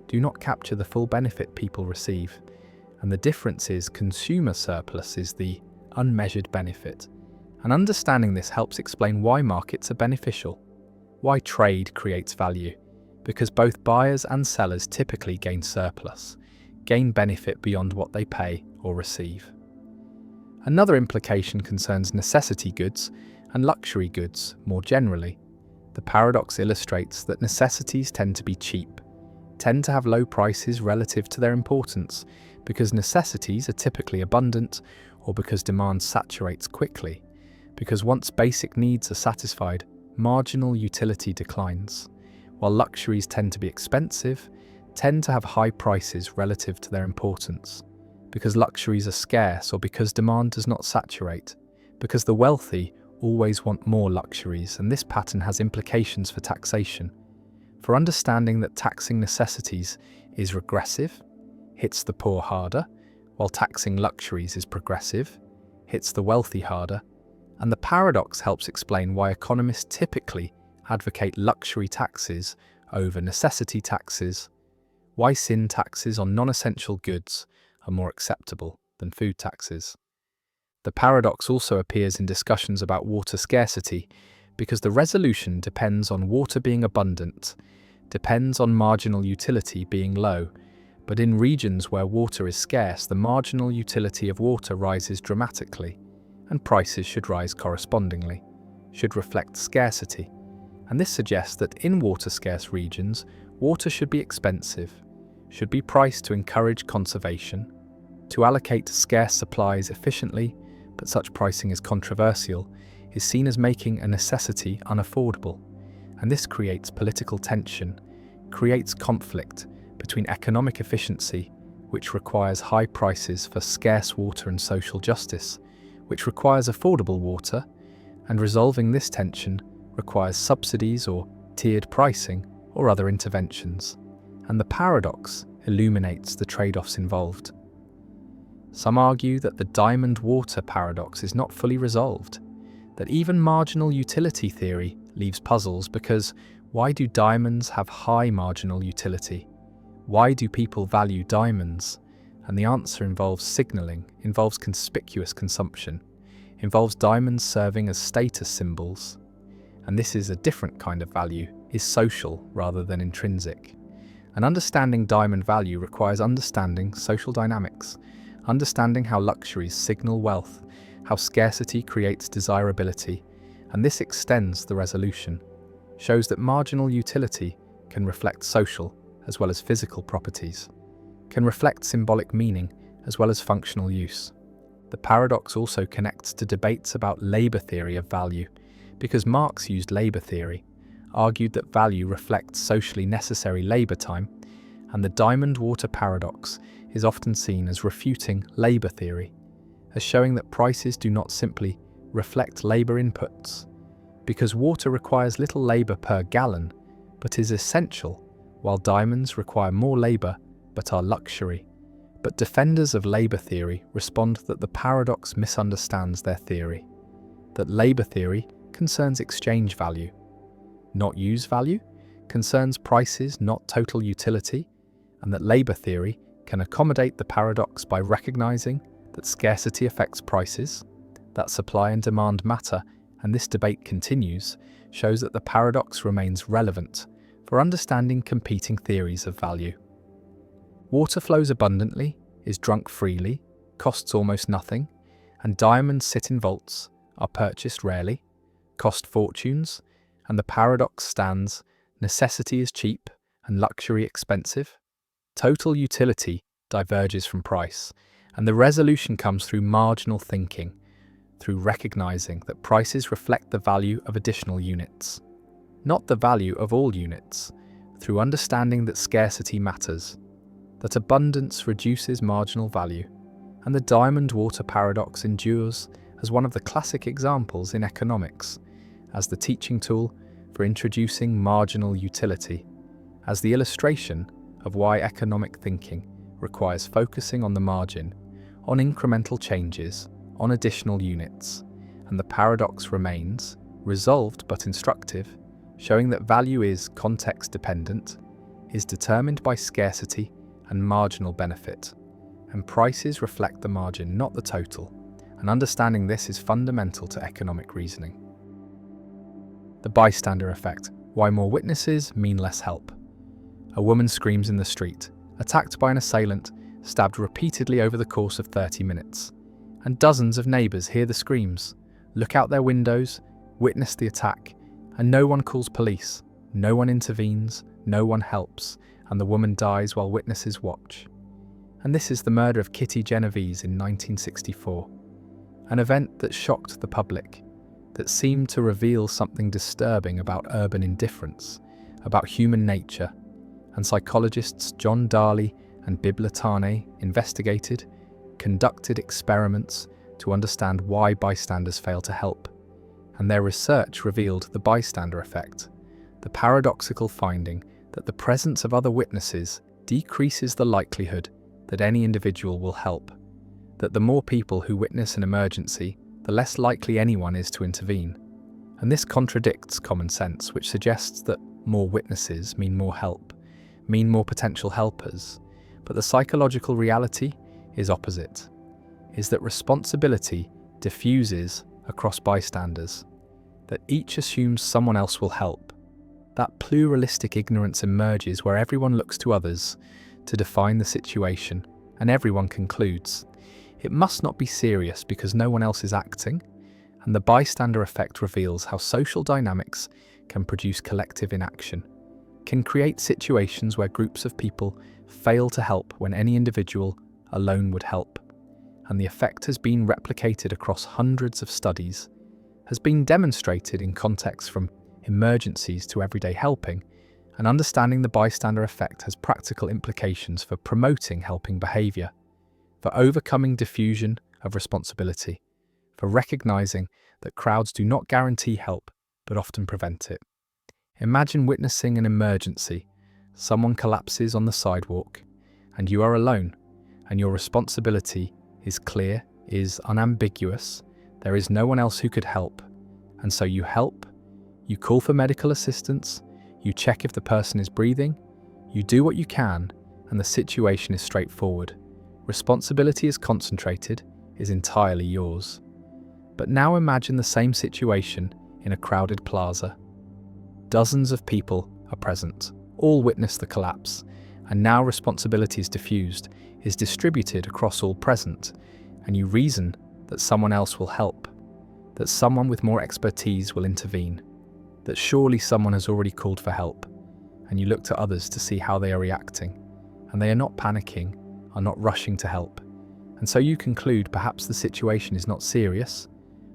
do not capture the full benefit people receive, and the difference is consumer surplus is the unmeasured benefit. And understanding this helps explain why markets are beneficial, why trade creates value, because both buyers and sellers typically gain surplus, gain benefit beyond what they pay or receive. Another implication concerns necessity goods and luxury goods more generally. The paradox illustrates that necessities tend to be cheap, tend to have low prices relative to their importance, because necessities are typically abundant or because demand saturates quickly, because once basic needs are satisfied, marginal utility declines, while luxuries tend to be expensive, tend to have high prices relative to their importance, because luxuries are scarce or because demand does not saturate, because the wealthy always want more luxuries, and this pattern has implications for taxation. For understanding that taxing necessities is regressive, hits the poor harder, while taxing luxuries is progressive, hits the wealthy harder, and the paradox helps explain why economists typically advocate luxury taxes over necessity taxes, why sin taxes on non-essential goods are more acceptable than food taxes. The paradox also appears in discussions about water scarcity because the resolution depends on water being abundant, depends on marginal utility being low, but in regions where water is scarce, the marginal utility of water rises dramatically, and prices should rise correspondingly, should reflect scarcity. And this suggests that in water-scarce regions, water should be expensive, should be priced to encourage conservation, to allocate scarce supplies efficiently, but such pricing is controversial is seen as making a necessity unaffordable, and this creates political tension, creates conflict between economic efficiency, which requires high prices for scarce water, and social justice, which requires affordable water, and resolving this tension requires subsidies or tiered pricing or other interventions, and the paradox illuminates the trade-offs involved. Some argue that the diamond water paradox is not fully resolved, that even marginal utility theory leaves puzzles because why do diamonds have high marginal utility? Why do people value diamonds? And the answer involves signaling, involves conspicuous consumption, involves diamonds serving as status symbols. And this is a different kind of value, is social rather than intrinsic. And understanding diamond value requires understanding social dynamics, understanding how luxuries signal wealth, how scarcity creates desirability, and this extends the resolution, shows that marginal utility can reflect social as well as physical properties, can reflect symbolic meaning as well as functional use. The paradox also connects to debates about labor theory of value, because Marx used labor theory, argued that value reflects socially necessary labor time, and the diamond water paradox is often seen as refuting labor theory, as showing that prices do not simply reflect labor inputs, because water requires little labor per gallon, but is essential, while diamonds require more labor but are luxury. But defenders of labor theory respond that the paradox misunderstands their theory, that labor theory concerns exchange value, not use value, concerns prices, not total utility, and that labor theory can accommodate the paradox by recognizing that scarcity affects prices, that supply and demand matter, and this debate continues, shows that the paradox remains relevant for understanding competing theories of value. Water flows abundantly, is drunk freely, costs almost nothing, and diamonds sit in vaults, are purchased rarely, cost fortunes, and the paradox stands, necessity is cheap and luxury expensive. Total utility diverges from price, and the resolution comes through marginal thinking, through recognizing that prices reflect the value of additional units, not the value of all units, through understanding that scarcity matters, that abundance reduces marginal value, and the diamond water paradox endures as one of the classic examples in economics, as the teaching tool for introducing marginal utility, as the illustration of why economic thinking requires focusing on the margin, on incremental changes, on additional units, and the paradox remains, resolved but instructive, showing that value is context-dependent, is determined by scarcity and marginal benefit, and prices reflect the margin, not the total, and understanding this is fundamental to economic reasoning. The bystander effect, why more witnesses mean less help. A woman screams in the street, attacked by an assailant, stabbed repeatedly over the course of 30 minutes, and dozens of neighbours hear the screams, look out their windows, witness the attack, and no one calls police, no one intervenes, no one helps, and the woman dies while witnesses watch. And this is the murder of Kitty Genovese in 1964, an event that shocked the public, that seemed to reveal something disturbing about urban indifference, about human nature, and psychologists John Darley and Bib Latane investigated, conducted experiments to understand why bystanders fail to help, and their research revealed the bystander effect, the paradoxical finding that the presence of other witnesses decreases the likelihood that any individual will help, that the more people who witness an emergency, the less likely anyone is to intervene. And this contradicts common sense, which suggests that more witnesses mean more help, mean more potential helpers. But the psychological reality is opposite, is that responsibility diffuses across bystanders, that each assumes someone else will help. That pluralistic ignorance emerges where everyone looks to others to define the situation, and everyone concludes it must not be serious because no one else is acting, and the bystander effect reveals how social dynamics can produce collective inaction, can create situations where groups of people fail to help when any individual alone would help. And the effect has been replicated across hundreds of studies, has been demonstrated in contexts from emergencies to everyday helping, and understanding the bystander effect has practical implications for promoting helping behaviour, for overcoming diffusion of responsibility, for recognising that crowds do not guarantee help but often prevent it. Imagine witnessing an emergency. Someone collapses on the sidewalk, and you are alone, and your responsibility is clear, is unambiguous. There is no one else who could help, and so you help. You call for medical assistance, you check if the person is breathing, you do what you can, and the situation is straightforward. Responsibility is concentrated, is entirely yours. But now imagine the same situation in a crowded plaza. Dozens of people are present, all witness the collapse, and now responsibility is diffused, is distributed across all present, and you reason that someone else will help, that someone with more expertise will intervene, that surely someone has already called for help, and you look to others to see how they are reacting, and they are not panicking, are not rushing to help, and so you conclude perhaps the situation is not serious,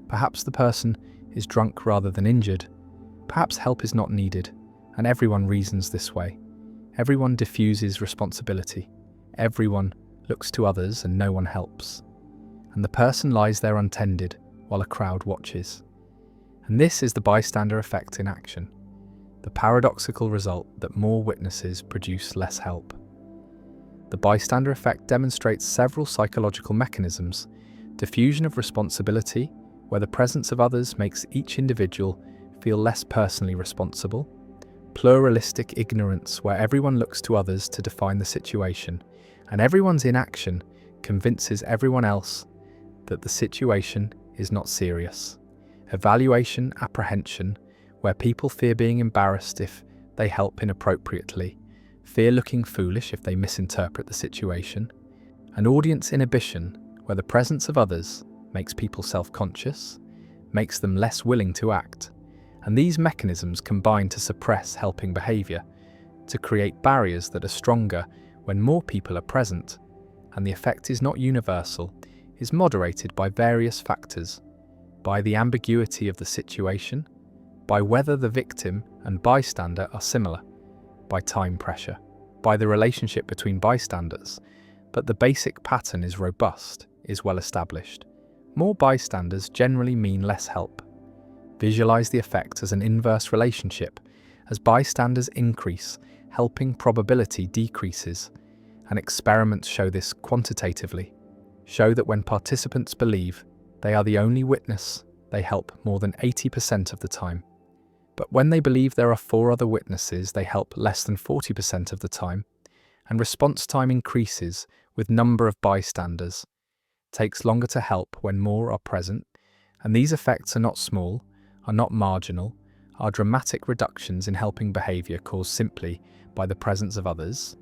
perhaps the person is drunk rather than injured, perhaps help is not needed, and everyone reasons this way. Everyone diffuses responsibility, everyone looks to others and no one helps, and the person lies there untended while a crowd watches. And this is the bystander effect in action, the paradoxical result that more witnesses produce less help. The bystander effect demonstrates several psychological mechanisms: diffusion of responsibility, where the presence of others makes each individual feel less personally responsible; pluralistic ignorance, where everyone looks to others to define the situation, and everyone's inaction convinces everyone else that the situation is not serious; evaluation apprehension, where people fear being embarrassed if they help inappropriately, fear looking foolish if they misinterpret the situation; and audience inhibition, where the presence of others makes people self-conscious, makes them less willing to act. And these mechanisms combine to suppress helping behaviour, to create barriers that are stronger when more people are present, and the effect is not universal, is moderated by various factors, by the ambiguity of the situation, by whether the victim and bystander are similar, by time pressure, by the relationship between bystanders, but the basic pattern is robust, is well established. More bystanders generally mean less help. Visualize the effect as an inverse relationship. As bystanders increase, helping probability decreases, and experiments show this quantitatively, show that when participants believe they are the only witness, they help more than 80% of the time. But when they believe there are 4 other witnesses, they help less than 40% of the time, and response time increases with number of bystanders. It takes longer to help when more are present, and these effects are not small, are not marginal, are dramatic reductions in helping behaviour caused simply by the presence of others,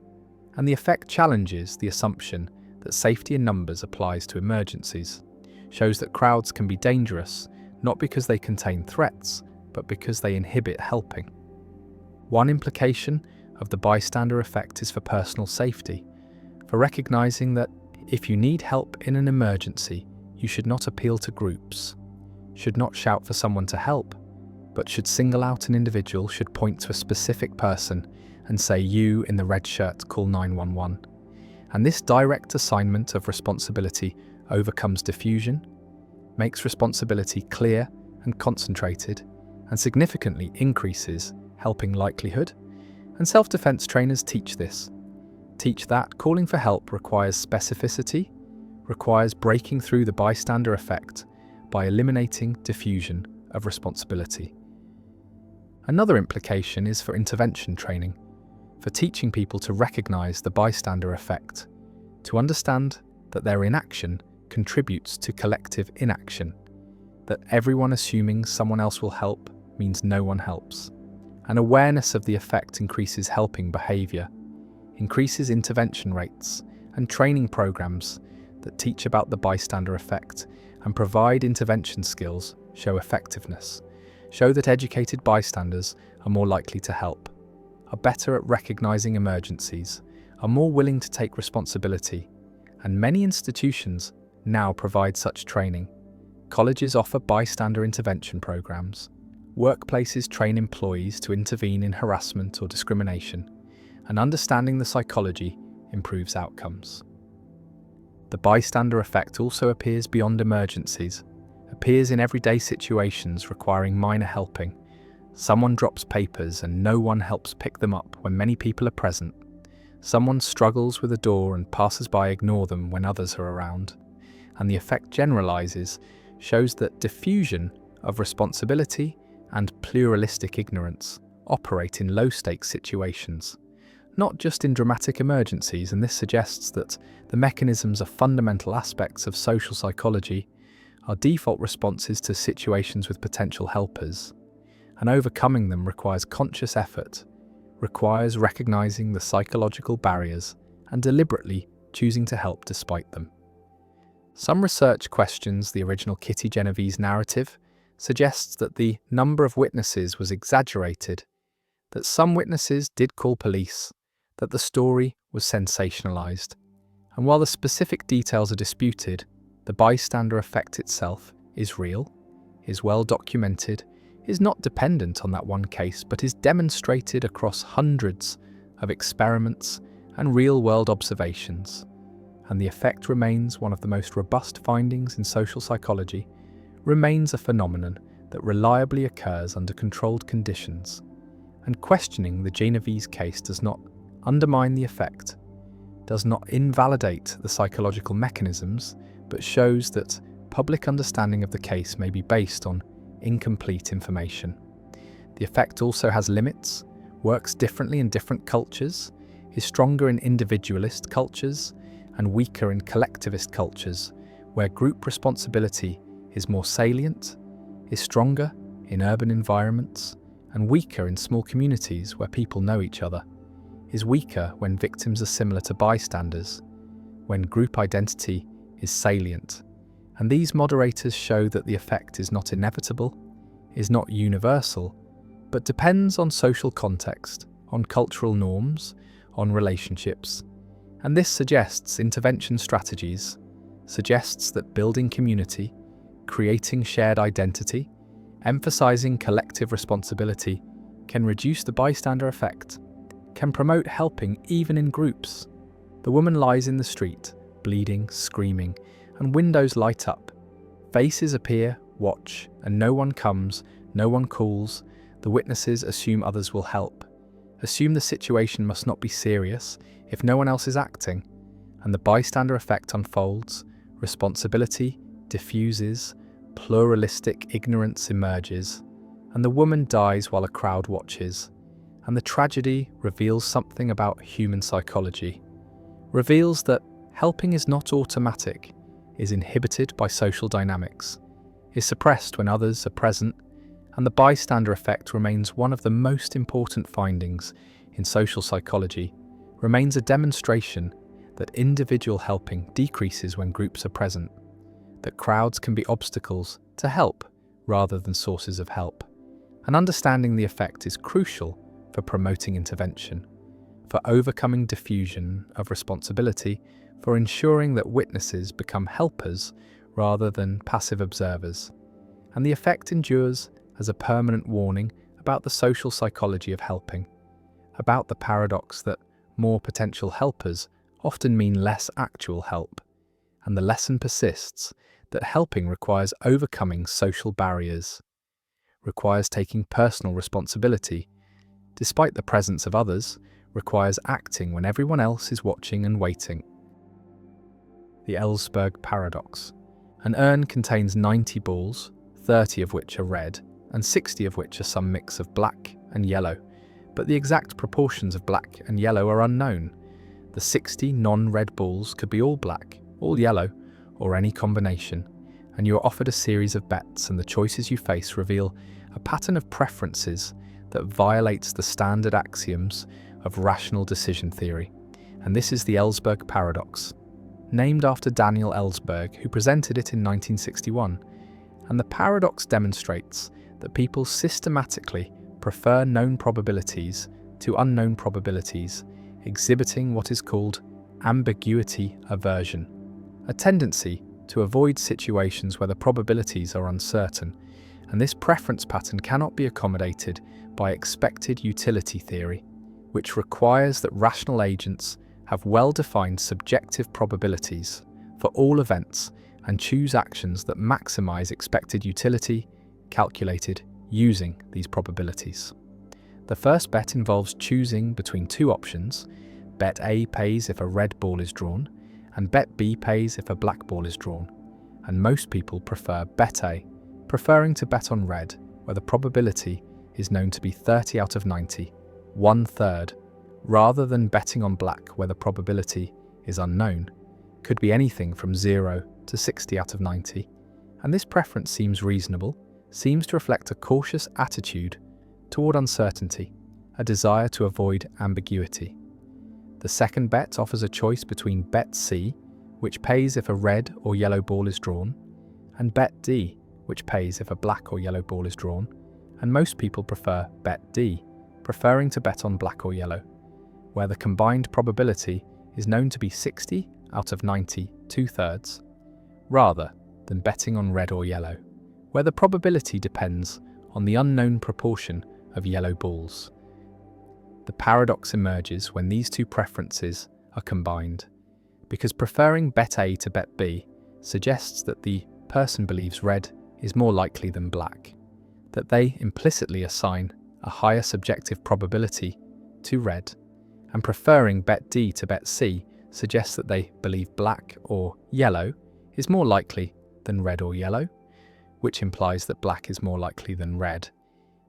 and the effect challenges the assumption that safety in numbers applies to emergencies, shows that crowds can be dangerous not because they contain threats, but because they inhibit helping. One implication of the bystander effect is for personal safety, for recognising that if you need help in an emergency, you should not appeal to groups, should not shout for someone to help, but should single out an individual, should point to a specific person and say, "You in the red shirt, call 911. And this direct assignment of responsibility overcomes diffusion, makes responsibility clear and concentrated, and significantly increases helping likelihood. And self-defense trainers teach this. Teach that calling for help requires specificity, requires breaking through the bystander effect by eliminating diffusion of responsibility. Another implication is for intervention training, for teaching people to recognize the bystander effect, to understand that their inaction contributes to collective inaction, that everyone assuming someone else will help means no one helps. An awareness of the effect increases helping behaviour, increases intervention rates, and training programs that teach about the bystander effect and provide intervention skills show effectiveness, show that educated bystanders are more likely to help, are better at recognising emergencies, are more willing to take responsibility, and many institutions now provide such training. Colleges offer bystander intervention programs. Workplaces train employees to intervene in harassment or discrimination, and understanding the psychology improves outcomes. The bystander effect also appears beyond emergencies, appears in everyday situations requiring minor helping. Someone drops papers and no one helps pick them up when many people are present. Someone struggles with a door and passers-by ignore them when others are around. And the effect generalizes, shows that diffusion of responsibility and pluralistic ignorance operate in low-stakes situations, not just in dramatic emergencies, and this suggests that the mechanisms are fundamental aspects of social psychology, are default responses to situations with potential helpers, and overcoming them requires conscious effort, requires recognizing the psychological barriers and deliberately choosing to help despite them. Some research questions the original Kitty Genovese narrative, suggests that the number of witnesses was exaggerated, that some witnesses did call police, that the story was sensationalized. And while the specific details are disputed, the bystander effect itself is real, is well documented, is not dependent on that one case, but is demonstrated across hundreds of experiments and real-world observations. And the effect remains one of the most robust findings in social psychology, remains a phenomenon that reliably occurs under controlled conditions. And questioning the Genovese case does not undermine the effect, does not invalidate the psychological mechanisms, but shows that public understanding of the case may be based on incomplete information. The effect also has limits, works differently in different cultures, is stronger in individualist cultures, and weaker in collectivist cultures, where group responsibility is more salient, is stronger in urban environments, and weaker in small communities where people know each other, is weaker when victims are similar to bystanders, when group identity is salient. And these moderators show that the effect is not inevitable, is not universal, but depends on social context, on cultural norms, on relationships. And this suggests intervention strategies, suggests that building community, creating shared identity, emphasizing collective responsibility can reduce the bystander effect, can promote helping even in groups. The woman lies in the street, bleeding, screaming, and windows light up. Faces appear, watch, and no one comes, no one calls. The witnesses assume others will help, assume the situation must not be serious if no one else is acting, and the bystander effect unfolds, responsibility diffuses, pluralistic ignorance emerges, and the woman dies while a crowd watches. And the tragedy reveals something about human psychology, reveals that helping is not automatic, is inhibited by social dynamics, is suppressed when others are present, and the bystander effect remains one of the most important findings in social psychology, remains a demonstration that individual helping decreases when groups are present, that crowds can be obstacles to help rather than sources of help. And understanding the effect is crucial for promoting intervention, for overcoming diffusion of responsibility, for ensuring that witnesses become helpers rather than passive observers. And the effect endures as a permanent warning about the social psychology of helping, about the paradox that more potential helpers often mean less actual help. And the lesson persists that helping requires overcoming social barriers, requires taking personal responsibility, despite the presence of others, requires acting when everyone else is watching and waiting. The Ellsberg paradox. An urn contains 90 balls, 30 of which are red, and 60 of which are some mix of black and yellow, but the exact proportions of black and yellow are unknown. The 60 non-red balls could be all black, all yellow, or any combination, and you are offered a series of bets, and the choices you face reveal a pattern of preferences that violates the standard axioms of rational decision theory. And this is the Ellsberg paradox, named after Daniel Ellsberg, who presented it in 1961. And the paradox demonstrates that people systematically prefer known probabilities to unknown probabilities, exhibiting what is called ambiguity aversion, a tendency to avoid situations where the probabilities are uncertain, and this preference pattern cannot be accommodated by expected utility theory, which requires that rational agents have well-defined subjective probabilities for all events and choose actions that maximize expected utility, calculated using these probabilities. The first bet involves choosing between two options. Bet A pays if a red ball is drawn, and bet B pays if a black ball is drawn. And most people prefer bet A, preferring to bet on red, where the probability is known to be 30 out of 90, 1/3, rather than betting on black, where the probability is unknown, could be anything from 0 to 60 out of 90. And this preference seems reasonable, seems to reflect a cautious attitude toward uncertainty, a desire to avoid ambiguity. The second bet offers a choice between bet C, which pays if a red or yellow ball is drawn, and bet D, which pays if a black or yellow ball is drawn, and most people prefer bet D, preferring to bet on black or yellow, where the combined probability is known to be 60 out of 90, 2/3, rather than betting on red or yellow, where the probability depends on the unknown proportion of yellow balls. The paradox emerges when these two preferences are combined, because preferring bet A to bet B suggests that the person believes red is more likely than black, that they implicitly assign a higher subjective probability to red, and preferring bet D to bet C suggests that they believe black or yellow is more likely than red or yellow, which implies that black is more likely than red.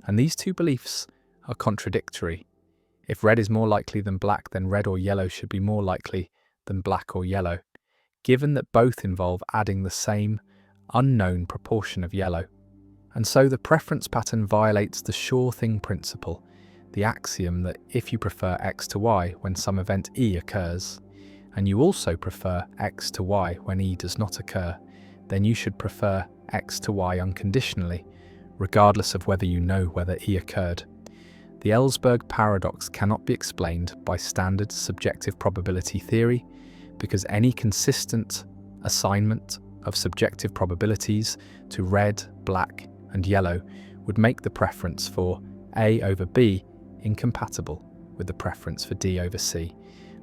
And these two beliefs are contradictory. If red is more likely than black, then red or yellow should be more likely than black or yellow, given that both involve adding the same unknown proportion of yellow. And so the preference pattern violates the sure thing principle, the axiom that if you prefer X to Y when some event E occurs, and you also prefer X to Y when E does not occur, then you should prefer X to Y unconditionally, regardless of whether you know whether E occurred. The Ellsberg paradox cannot be explained by standard subjective probability theory, because any consistent assignment of subjective probabilities to red, black, and yellow would make the preference for A over B incompatible with the preference for D over C.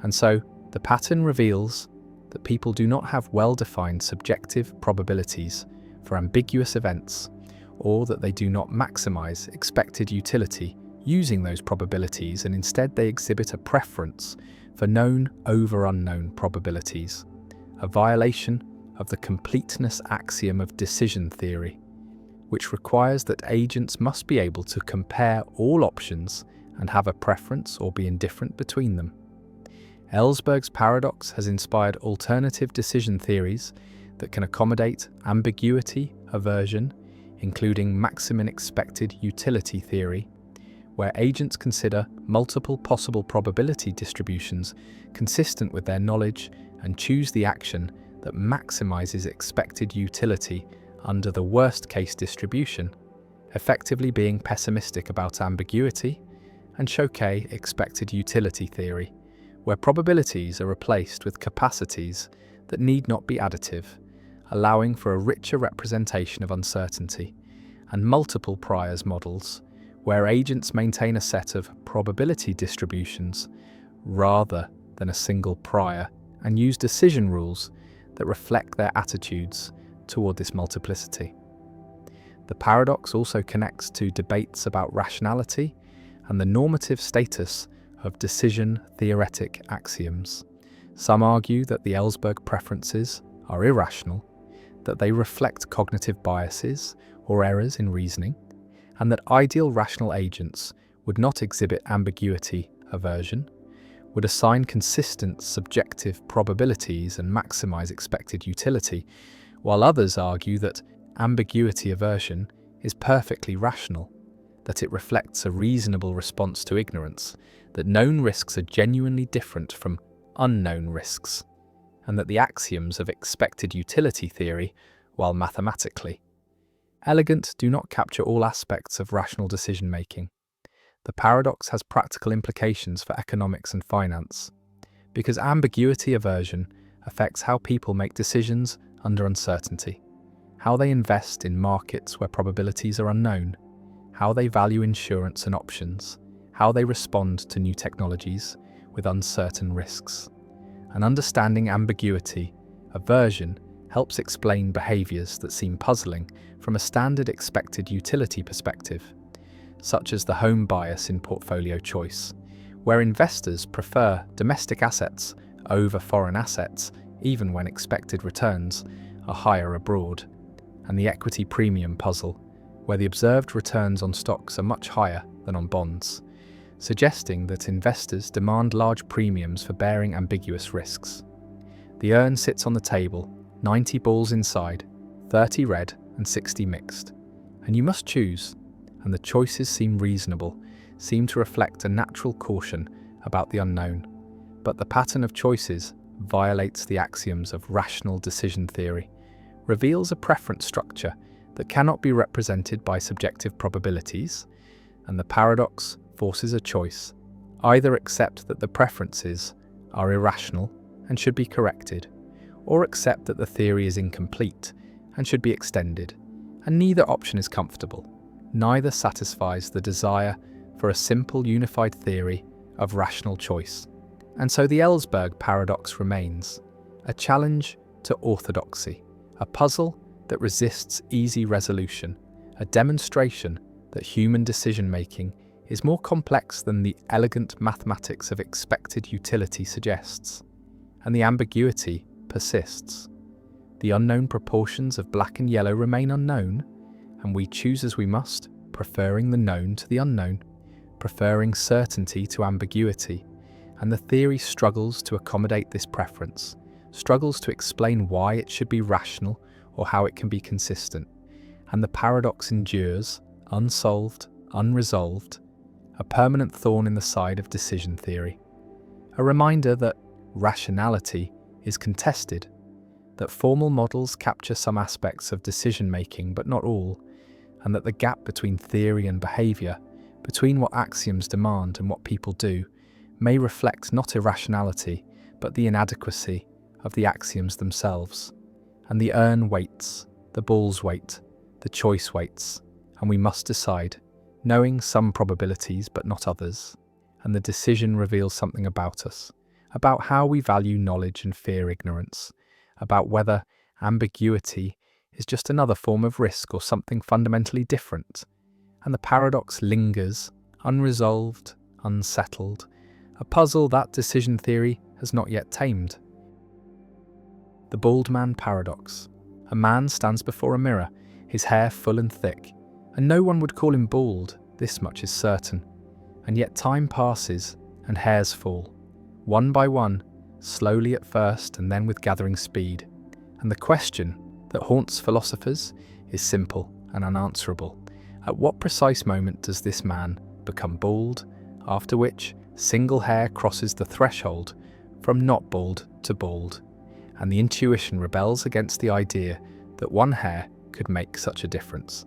And so the pattern reveals that people do not have well-defined subjective probabilities for ambiguous events, or that they do not maximize expected utility using those probabilities, and instead they exhibit a preference for known over unknown probabilities, a violation of the completeness axiom of decision theory, which requires that agents must be able to compare all options and have a preference or be indifferent between them. Ellsberg's paradox has inspired alternative decision theories that can accommodate ambiguity aversion, including maximum expected utility theory, where agents consider multiple possible probability distributions consistent with their knowledge and choose the action that maximizes expected utility under the worst-case distribution, effectively being pessimistic about ambiguity, and Choquet expected utility theory, where probabilities are replaced with capacities that need not be additive, allowing for a richer representation of uncertainty, and multiple priors models, where agents maintain a set of probability distributions rather than a single prior, and use decision rules that reflect their attitudes toward this multiplicity. The paradox also connects to debates about rationality and the normative status of decision-theoretic axioms. Some argue that the Ellsberg preferences are irrational, that they reflect cognitive biases or errors in reasoning, and that ideal rational agents would not exhibit ambiguity aversion, would assign consistent subjective probabilities and maximize expected utility, while others argue that ambiguity aversion is perfectly rational, that it reflects a reasonable response to ignorance, that known risks are genuinely different from unknown risks, and that the axioms of expected utility theory, while mathematically elegant, do not capture all aspects of rational decision-making. The paradox has practical implications for economics and finance, because ambiguity aversion affects how people make decisions under uncertainty, how they invest in markets where probabilities are unknown, how they value insurance and options, how they respond to new technologies with uncertain risks. And understanding ambiguity, aversion, helps explain behaviours that seem puzzling from a standard expected utility perspective, such as the home bias in portfolio choice, where investors prefer domestic assets over foreign assets even when expected returns are higher abroad, and the equity premium puzzle, where the observed returns on stocks are much higher than on bonds, suggesting that investors demand large premiums for bearing ambiguous risks. The urn sits on the table, 90 balls inside, 30 red and 60 mixed, and you must choose, and the choices seem reasonable, seem to reflect a natural caution about the unknown, but the pattern of choices violates the axioms of rational decision theory, reveals a preference structure that cannot be represented by subjective probabilities, and the paradox forces a choice: either accept that the preferences are irrational and should be corrected, or accept that the theory is incomplete and should be extended, and neither option is comfortable. Neither satisfies the desire for a simple unified theory of rational choice. And so the Ellsberg paradox remains, a challenge to orthodoxy, a puzzle that resists easy resolution, a demonstration that human decision-making is more complex than the elegant mathematics of expected utility suggests. And the ambiguity persists. The unknown proportions of black and yellow remain unknown, and we choose as we must, preferring the known to the unknown, preferring certainty to ambiguity, and the theory struggles to accommodate this preference, struggles to explain why it should be rational or how it can be consistent, and the paradox endures, unsolved, unresolved, a permanent thorn in the side of decision theory. A reminder that rationality is contested, that formal models capture some aspects of decision-making but not all, and that the gap between theory and behaviour, between what axioms demand and what people do, may reflect not irrationality but the inadequacy of the axioms themselves. And the urn waits, the balls wait, the choice waits, and we must decide, knowing some probabilities but not others, and the decision reveals something about us, about how we value knowledge and fear ignorance, about whether ambiguity is just another form of risk or something fundamentally different. And the paradox lingers, unresolved, unsettled, a puzzle that decision theory has not yet tamed. The bald man paradox. A man stands before a mirror, his hair full and thick, and no one would call him bald, this much is certain. And yet time passes, and hairs fall, one by one, slowly at first and then with gathering speed. And the question that haunts philosophers is simple and unanswerable. At what precise moment does this man become bald, after which single hair crosses the threshold from not bald to bald? And the intuition rebels against the idea that one hair could make such a difference,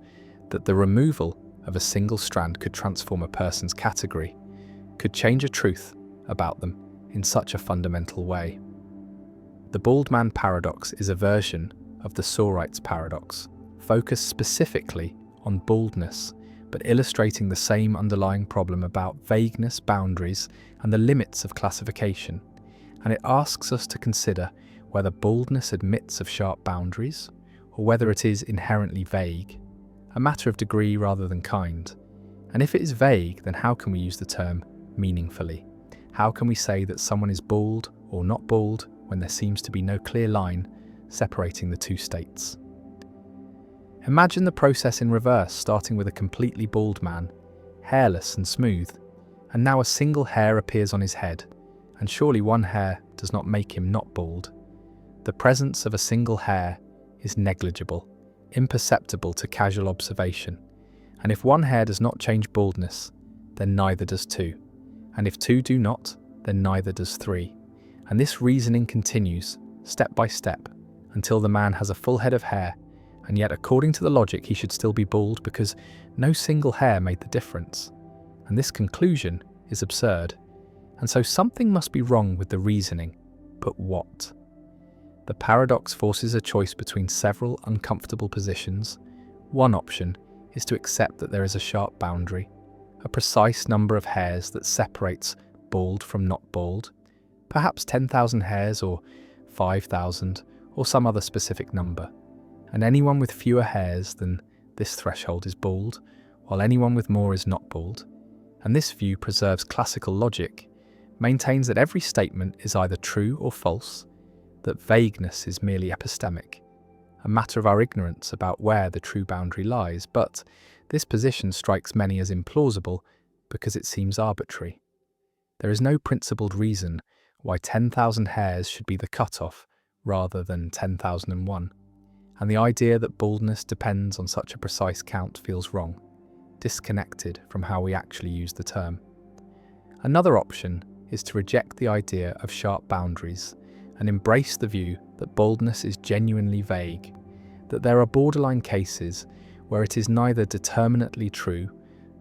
that the removal of a single strand could transform a person's category, could change a truth about them in such a fundamental way. The bald man paradox is a version of the Sorites paradox, focused specifically on baldness, but illustrating the same underlying problem about vagueness, boundaries, and the limits of classification. And it asks us to consider whether baldness admits of sharp boundaries, or whether it is inherently vague, a matter of degree rather than kind. And if it is vague, then how can we use the term meaningfully? How can we say that someone is bald or not bald when there seems to be no clear line separating the two states? Imagine the process in reverse, starting with a completely bald man, hairless and smooth, and now a single hair appears on his head, and surely one hair does not make him not bald. The presence of a single hair is negligible, imperceptible to casual observation, and if one hair does not change baldness, then neither does two, and if two do not, then neither does three, and this reasoning continues, step by step, until the man has a full head of hair, and yet according to the logic he should still be bald because no single hair made the difference. And this conclusion is absurd, and so something must be wrong with the reasoning, but what? The paradox forces a choice between several uncomfortable positions. One option is to accept that there is a sharp boundary, a precise number of hairs that separates bald from not bald, perhaps 10,000 hairs or 5,000 or some other specific number, and anyone with fewer hairs than this threshold is bald, while anyone with more is not bald. And this view preserves classical logic, maintains that every statement is either true or false, that vagueness is merely epistemic, a matter of our ignorance about where the true boundary lies, but this position strikes many as implausible because it seems arbitrary. There is no principled reason why 10,000 hairs should be the cutoff rather than 10,001, and the idea that baldness depends on such a precise count feels wrong, disconnected from how we actually use the term. Another option is to reject the idea of sharp boundaries and embrace the view that baldness is genuinely vague, that there are borderline cases where it is neither determinately true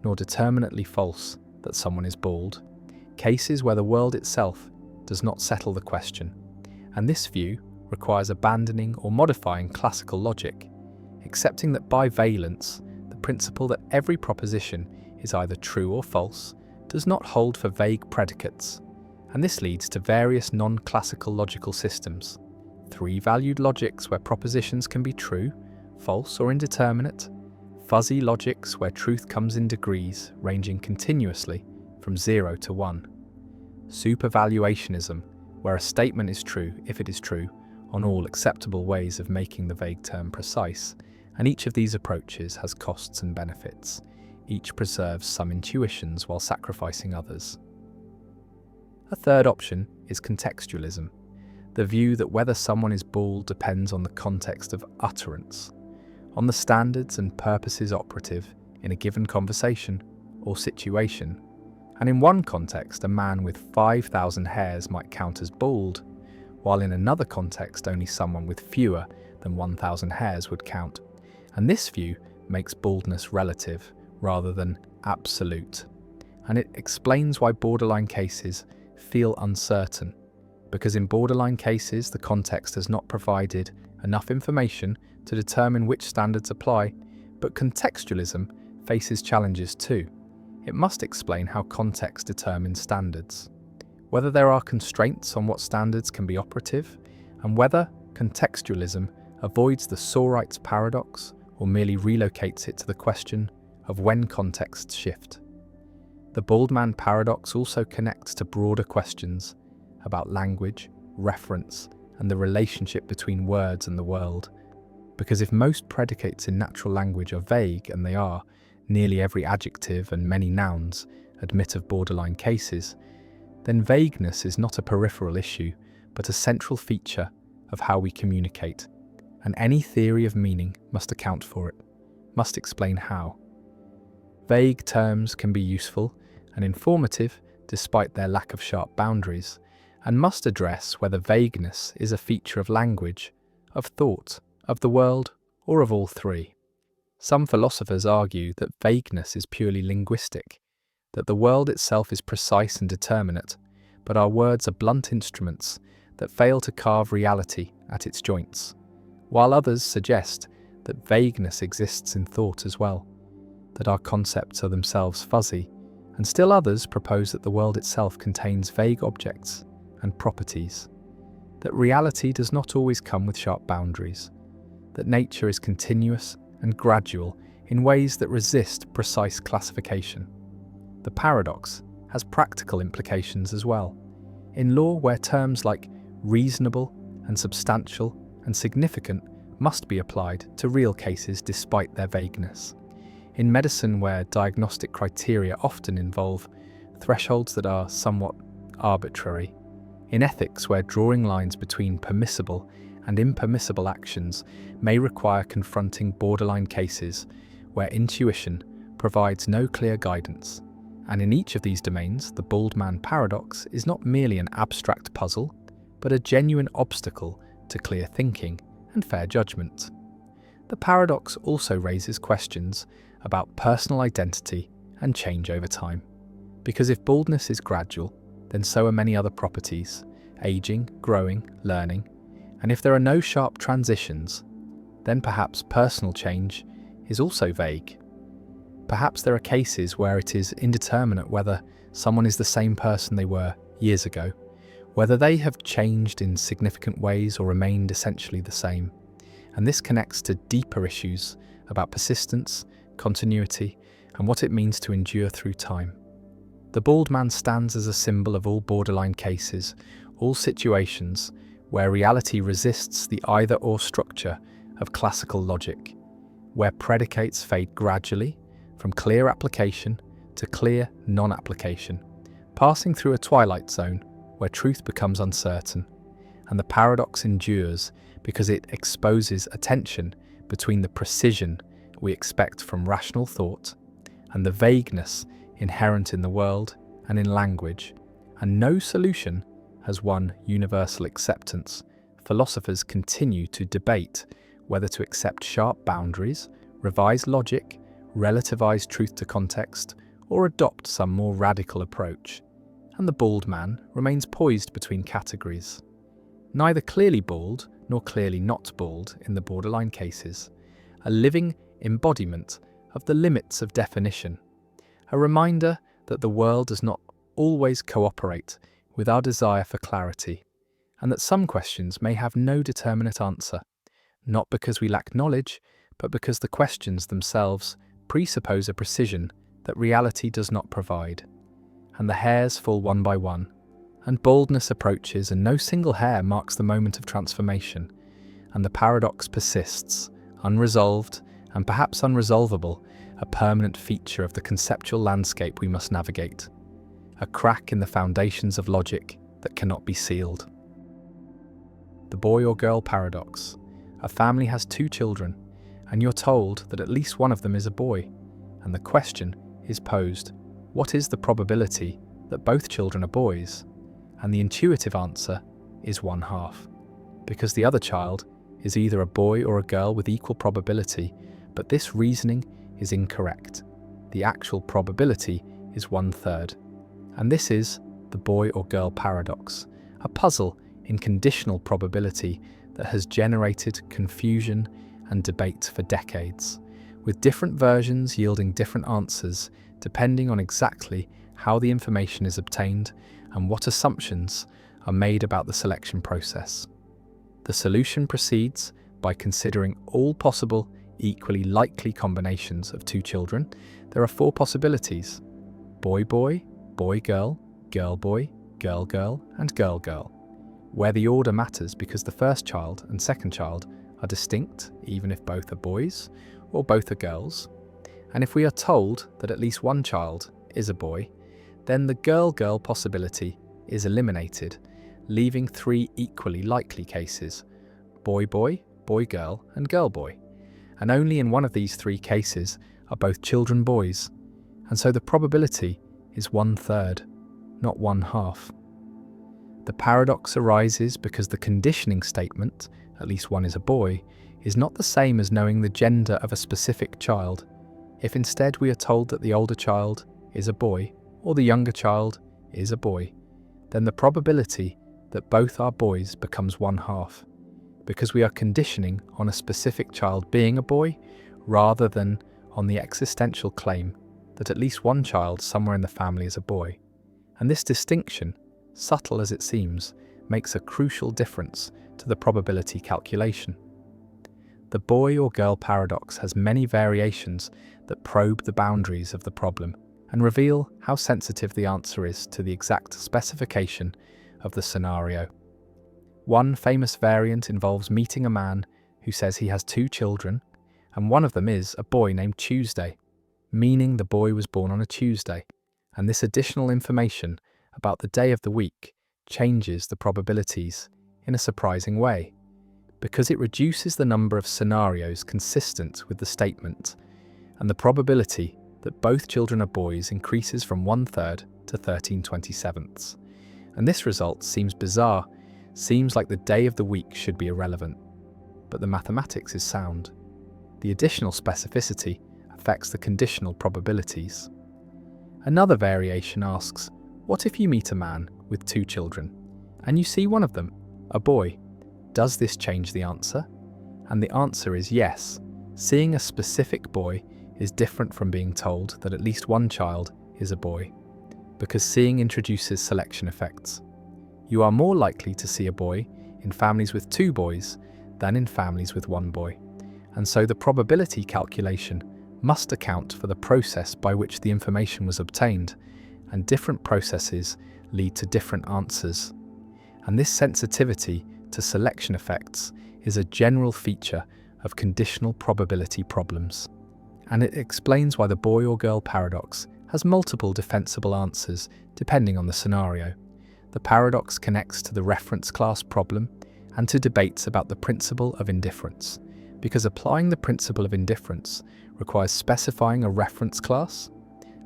nor determinately false that someone is bald, cases where the world itself does not settle the question, and this view requires abandoning or modifying classical logic, accepting that by valence, the principle that every proposition is either true or false does not hold for vague predicates, and this leads to various non-classical logical systems, three-valued logics where propositions can be true, false or indeterminate, fuzzy logics where truth comes in degrees ranging continuously from 0 to 1, supervaluationism where a statement is true if it is true on all acceptable ways of making the vague term precise, and each of these approaches has costs and benefits. Each preserves some intuitions while sacrificing others. A third option is contextualism, the view that whether someone is bald depends on the context of utterance, on the standards and purposes operative in a given conversation or situation. And in one context, a man with 5,000 hairs might count as bald, while in another context only someone with fewer than 1,000 hairs would count. And this view makes baldness relative rather than absolute. And it explains why borderline cases feel uncertain, because in borderline cases the context has not provided enough information to determine which standards apply, but contextualism faces challenges too. It must explain how context determines standards, whether there are constraints on what standards can be operative, and whether contextualism avoids the Sorites paradox or merely relocates it to the question of when contexts shift. The bald man paradox also connects to broader questions about language, reference, and the relationship between words and the world. Because if most predicates in natural language are vague, and they are, nearly every adjective and many nouns admit of borderline cases, then vagueness is not a peripheral issue, but a central feature of how we communicate, and any theory of meaning must account for it, must explain how. Vague terms can be useful and informative despite their lack of sharp boundaries, and must address whether vagueness is a feature of language, of thought, of the world, or of all three. Some philosophers argue that vagueness is purely linguistic, that the world itself is precise and determinate, but our words are blunt instruments that fail to carve reality at its joints, while others suggest that vagueness exists in thought as well, that our concepts are themselves fuzzy, and still others propose that the world itself contains vague objects and properties, that reality does not always come with sharp boundaries, that nature is continuous and gradual in ways that resist precise classification. The paradox has practical implications as well. In law, where terms like reasonable and substantial and significant must be applied to real cases despite their vagueness. In medicine, where diagnostic criteria often involve thresholds that are somewhat arbitrary. In ethics, where drawing lines between permissible and impermissible actions may require confronting borderline cases where intuition provides no clear guidance. And in each of these domains, the bald man paradox is not merely an abstract puzzle, but a genuine obstacle to clear thinking and fair judgment. The paradox also raises questions about personal identity and change over time. Because if baldness is gradual, then so are many other properties, aging, growing, learning, And if there are no sharp transitions, then perhaps personal change is also vague. Perhaps there are cases where it is indeterminate whether someone is the same person they were years ago, whether they have changed in significant ways or remained essentially the same. And this connects to deeper issues about persistence, continuity, and what it means to endure through time. The bald man stands as a symbol of all borderline cases, all situations where reality resists the either-or structure of classical logic, where predicates fade gradually from clear application to clear non-application, passing through a twilight zone where truth becomes uncertain, and the paradox endures because it exposes a tension between the precision we expect from rational thought and the vagueness inherent in the world and in language, and no solution has won universal acceptance. Philosophers continue to debate whether to accept sharp boundaries, revise logic, relativize truth to context, or adopt some more radical approach. And the bald man remains poised between categories. Neither clearly bald nor clearly not bald in the borderline cases, a living embodiment of the limits of definition, a reminder that the world does not always cooperate with our desire for clarity, and that some questions may have no determinate answer, not because we lack knowledge, but because the questions themselves presuppose a precision that reality does not provide. And the hairs fall one by one, and baldness approaches, and no single hair marks the moment of transformation, and the paradox persists, unresolved and perhaps unresolvable, a permanent feature of the conceptual landscape we must navigate, a crack in the foundations of logic that cannot be sealed. The boy or girl paradox. A family has 2 children, and you're told that at least one of them is a boy, and the question is posed, what is the probability that both children are boys? And the intuitive answer is 1/2, because the other child is either a boy or a girl with equal probability, but this reasoning is incorrect. The actual probability is 1/3. And this is the boy or girl paradox, a puzzle in conditional probability that has generated confusion and debate for decades, with different versions yielding different answers depending on exactly how the information is obtained and what assumptions are made about the selection process. The solution proceeds by considering all possible, equally likely combinations of 2 children. There are 4 possibilities: boy-boy, boy-girl, girl-boy, girl-girl, and girl-girl, where the order matters because the first child and second child are distinct, even if both are boys or both are girls. And if we are told that at least one child is a boy, then the girl-girl possibility is eliminated, leaving 3 equally likely cases: boy-boy, boy-girl, and girl-boy. And only in one of these 3 cases are both children boys, and so the probability is 1/3, not 1/2. The paradox arises because the conditioning statement, at least one is a boy, is not the same as knowing the gender of a specific child. If instead we are told that the older child is a boy, or the younger child is a boy, then the probability that both are boys becomes 1/2, because we are conditioning on a specific child being a boy rather than on the existential claim that at least one child somewhere in the family is a boy. And this distinction, subtle as it seems, makes a crucial difference to the probability calculation. The boy or girl paradox has many variations that probe the boundaries of the problem and reveal how sensitive the answer is to the exact specification of the scenario. One famous variant involves meeting a man who says he has 2 children, and one of them is a boy named Tuesday, meaning the boy was born on a Tuesday, and this additional information about the day of the week changes the probabilities in a surprising way, because it reduces the number of scenarios consistent with the statement, and the probability that both children are boys increases from 1/3 to 13/27. And this result seems bizarre, seems like the day of the week should be irrelevant, but the mathematics is sound. The additional specificity affects the conditional probabilities. Another variation asks, what if you meet a man with 2 children, and you see one of them, a boy, Does this change the answer? And the answer is yes. Seeing a specific boy is different from being told that at least one child is a boy, because seeing introduces selection effects. You are more likely to see a boy in families with 2 boys than in families with 1 boy, and so the probability calculation must account for the process by which the information was obtained, and different processes lead to different answers. And this sensitivity to selection effects is a general feature of conditional probability problems. And it explains why the boy or girl paradox has multiple defensible answers depending on the scenario. The paradox connects to the reference class problem and to debates about the principle of indifference, because applying the principle of indifference requires specifying a reference class,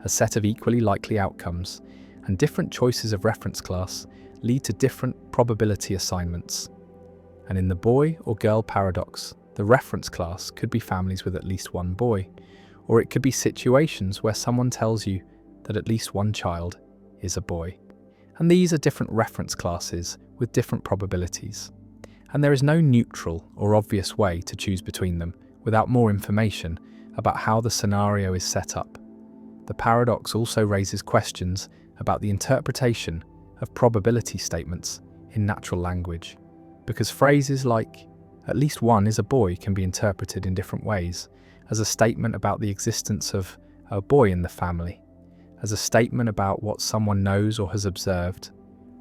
a set of equally likely outcomes, and different choices of reference class lead to different probability assignments. And in the boy or girl paradox, the reference class could be families with at least 1 boy, or it could be situations where someone tells you that at least 1 child is a boy. And these are different reference classes with different probabilities. And there is no neutral or obvious way to choose between them without more information about how the scenario is set up. The paradox also raises questions about the interpretation of probability statements in natural language, because phrases like "at least one is a boy" can be interpreted in different ways, as a statement about the existence of a boy in the family, as a statement about what someone knows or has observed,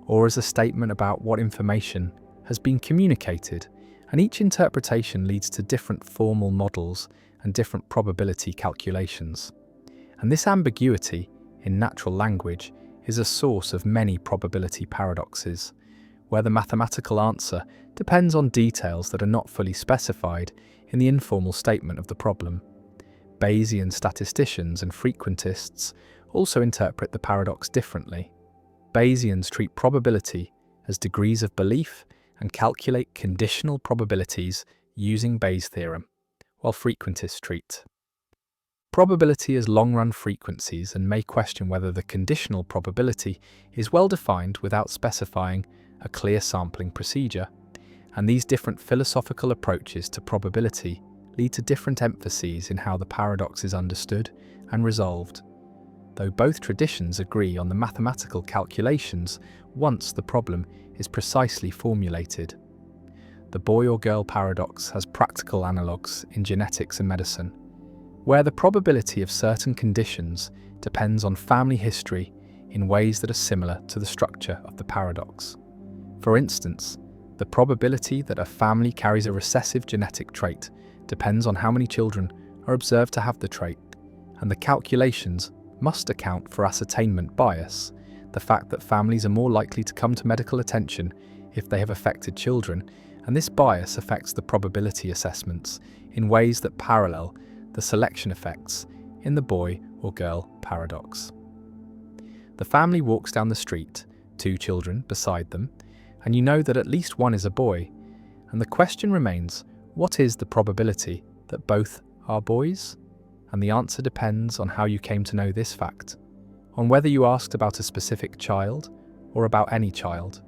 or as a statement about what information has been communicated, and each interpretation leads to different formal models and different probability calculations. And this ambiguity in natural language is a source of many probability paradoxes, where the mathematical answer depends on details that are not fully specified in the informal statement of the problem. Bayesian statisticians and frequentists also interpret the paradox differently. Bayesians treat probability as degrees of belief and calculate conditional probabilities using Bayes' theorem, while frequentists treat probability as long-run frequencies and may question whether the conditional probability is well defined without specifying a clear sampling procedure. And these different philosophical approaches to probability lead to different emphases in how the paradox is understood and resolved, though both traditions agree on the mathematical calculations once the problem is precisely formulated. The boy or girl paradox has practical analogues in genetics and medicine, where the probability of certain conditions depends on family history in ways that are similar to the structure of the paradox. For instance, the probability that a family carries a recessive genetic trait depends on how many children are observed to have the trait, and the calculations must account for ascertainment bias, the fact that families are more likely to come to medical attention if they have affected children, and this bias affects the probability assessments in ways that parallel the selection effects in the boy or girl paradox. The family walks down the street, 2 children beside them, and you know that at least one is a boy, and the question remains, what is the probability that both are boys? And the answer depends on how you came to know this fact, on whether you asked about a specific child or about any child,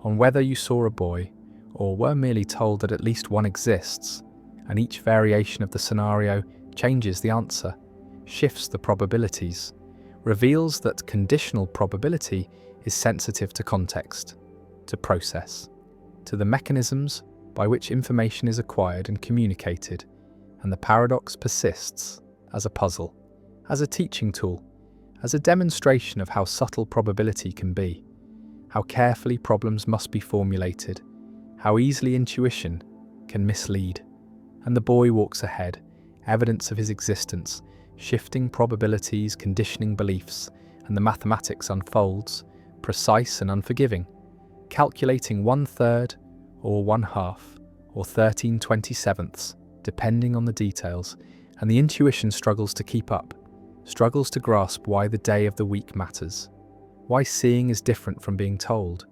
on whether you saw a boy or were merely told that at least one exists, and each variation of the scenario changes the answer, shifts the probabilities, reveals that conditional probability is sensitive to context, to process, to the mechanisms by which information is acquired and communicated, and the paradox persists as a puzzle, as a teaching tool, as a demonstration of how subtle probability can be, how carefully problems must be formulated, how easily intuition can mislead. And the boy walks ahead, evidence of his existence, shifting probabilities, conditioning beliefs, and the mathematics unfolds, precise and unforgiving, calculating 1/3 or 1/2 or 13/27, depending on the details, and the intuition struggles to keep up, struggles to grasp why the day of the week matters, why seeing is different from being told,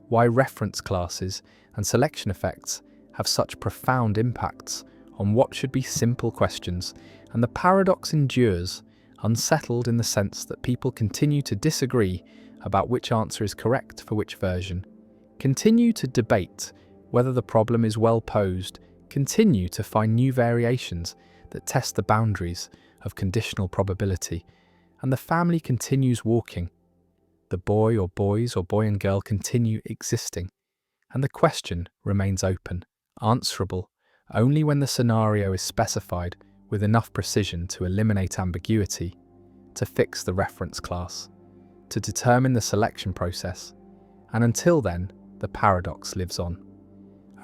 why reference classes and selection effects have such profound impacts on what should be simple questions, and the paradox endures, unsettled in the sense that people continue to disagree about which answer is correct for which version, continue to debate whether the problem is well posed, continue to find new variations that test the boundaries of conditional probability, and the family continues walking. The boy or boys or boy and girl continue existing, and the question remains open, answerable only when the scenario is specified with enough precision to eliminate ambiguity, to fix the reference class, to determine the selection process, and until then, the paradox lives on.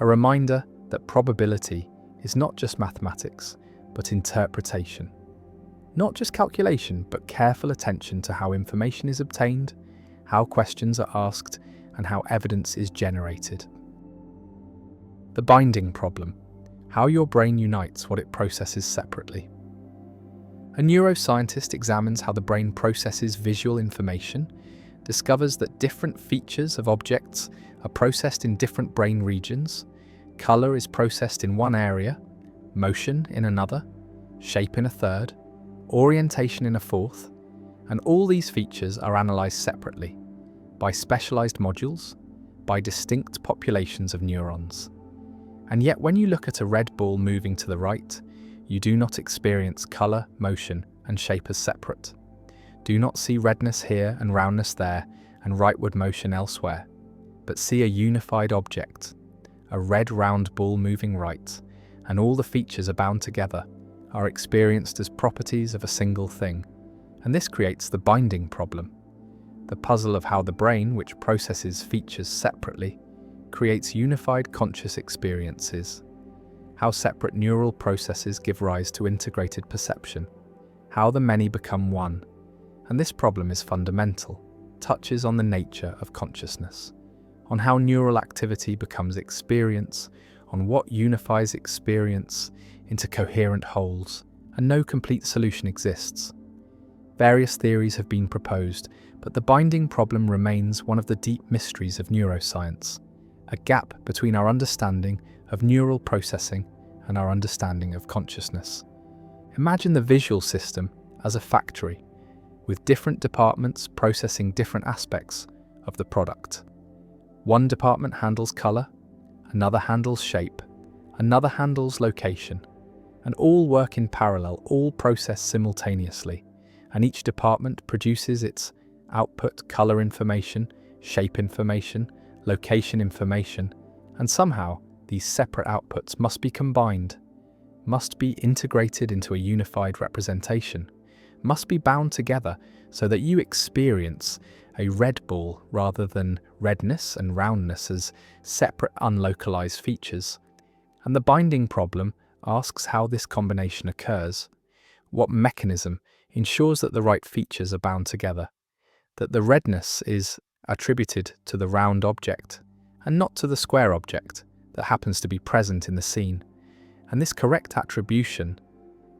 A reminder that probability is not just mathematics, but interpretation. Not just calculation, but careful attention to how information is obtained, how questions are asked, and how evidence is generated. The binding problem: how your brain unites what it processes separately. A neuroscientist examines how the brain processes visual information, discovers that different features of objects are processed in different brain regions. Color is processed in one area, motion in another, shape in a third, orientation in a fourth, and all these features are analyzed separately, by specialized modules, by distinct populations of neurons. And yet when you look at a red ball moving to the right, you do not experience color, motion, and shape as separate. Do not see redness here and roundness there and rightward motion elsewhere, but see a unified object, a red round ball moving right, and all the features are bound together, are experienced as properties of a single thing. And this creates the binding problem. The puzzle of how the brain, which processes features separately, creates unified conscious experiences. How separate neural processes give rise to integrated perception. How the many become one. And this problem is fundamental, touches on the nature of consciousness, on how neural activity becomes experience, on what unifies experience into coherent wholes, and no complete solution exists. Various theories have been proposed, but the binding problem remains one of the deep mysteries of neuroscience, a gap between our understanding of neural processing and our understanding of consciousness. Imagine the visual system as a factory, with different departments processing different aspects of the product. One department handles color, another handles shape, another handles location, and all work in parallel, all process simultaneously, and each department produces its output color information, shape information, location information, and somehow these separate outputs must be combined, must be integrated into a unified representation, must be bound together so that you experience a red ball rather than redness and roundness as separate unlocalized features. And the binding problem asks how this combination occurs, what mechanism ensures that the right features are bound together, that the redness is attributed to the round object and not to the square object that happens to be present in the scene. And this correct attribution,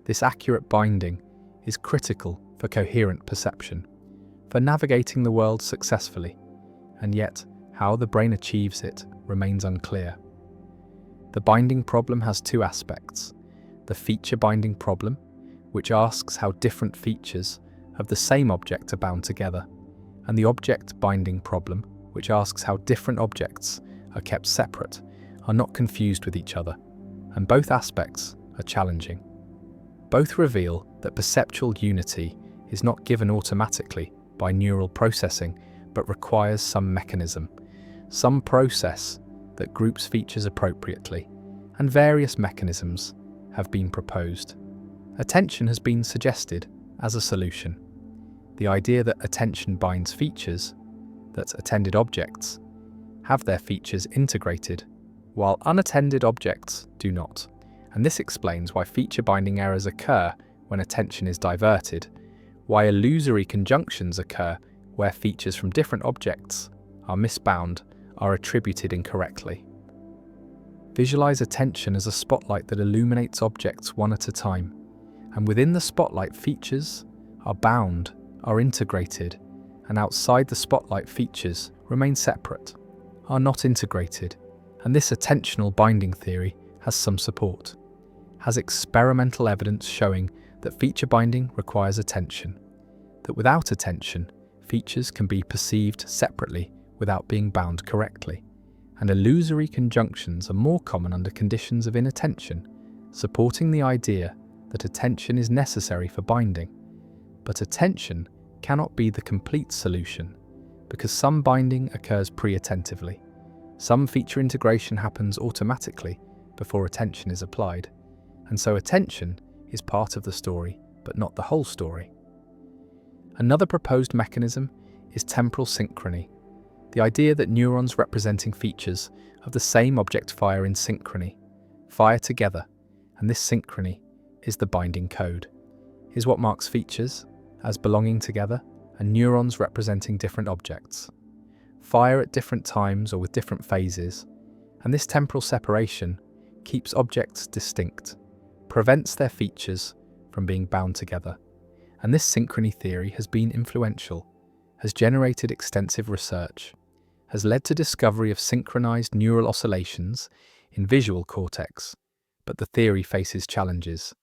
this accurate binding, is critical for coherent perception, for navigating the world successfully, and yet how the brain achieves it remains unclear. The binding problem has two aspects: the feature binding problem, which asks how different features of the same object are bound together, and the object binding problem, which asks how different objects are kept separate, are not confused with each other, and both aspects are challenging. Both reveal that perceptual unity is not given automatically by neural processing, but requires some mechanism, some process that groups features appropriately, and various mechanisms have been proposed. Attention has been suggested as a solution. The idea that attention binds features, that attended objects have their features integrated, while unattended objects do not. And this explains why feature binding errors occur when attention is diverted, why illusory conjunctions occur where features from different objects are misbound, are attributed incorrectly. Visualize attention as a spotlight that illuminates objects one at a time, and within the spotlight features are bound, are integrated, and outside the spotlight features remain separate, are not integrated. And this attentional binding theory has some support, has experimental evidence showing that feature binding requires attention, that without attention, features can be perceived separately without being bound correctly, and illusory conjunctions are more common under conditions of inattention, supporting the idea that attention is necessary for binding. But attention cannot be the complete solution, because some binding occurs pre-attentively. Some feature integration happens automatically before attention is applied, and so attention is part of the story, but not the whole story. Another proposed mechanism is temporal synchrony, the idea that neurons representing features of the same object fire in synchrony, fire together, and this synchrony is the binding code, is what marks features as belonging together and neurons representing different objects, fire at different times or with different phases, and this temporal separation keeps objects distinct, prevents their features from being bound together. And this synchrony theory has been influential, has generated extensive research, has led to discovery of synchronized neural oscillations in visual cortex, but the theory faces challenges.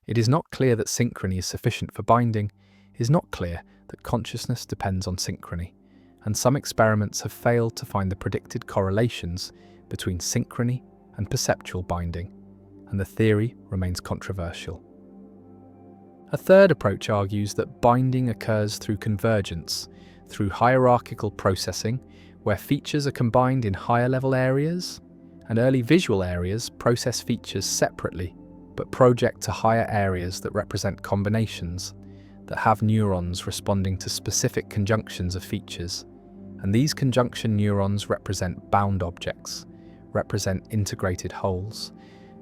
It is not clear that synchrony is sufficient for binding, it is not clear that consciousness depends on synchrony, and some experiments have failed to find the predicted correlations between synchrony and perceptual binding, and the theory remains controversial. A third approach argues that binding occurs through convergence, through hierarchical processing, where features are combined in higher-level areas, and early visual areas process features separately, but project to higher areas that represent combinations, that have neurons responding to specific conjunctions of features. And these conjunction neurons represent bound objects, represent integrated wholes,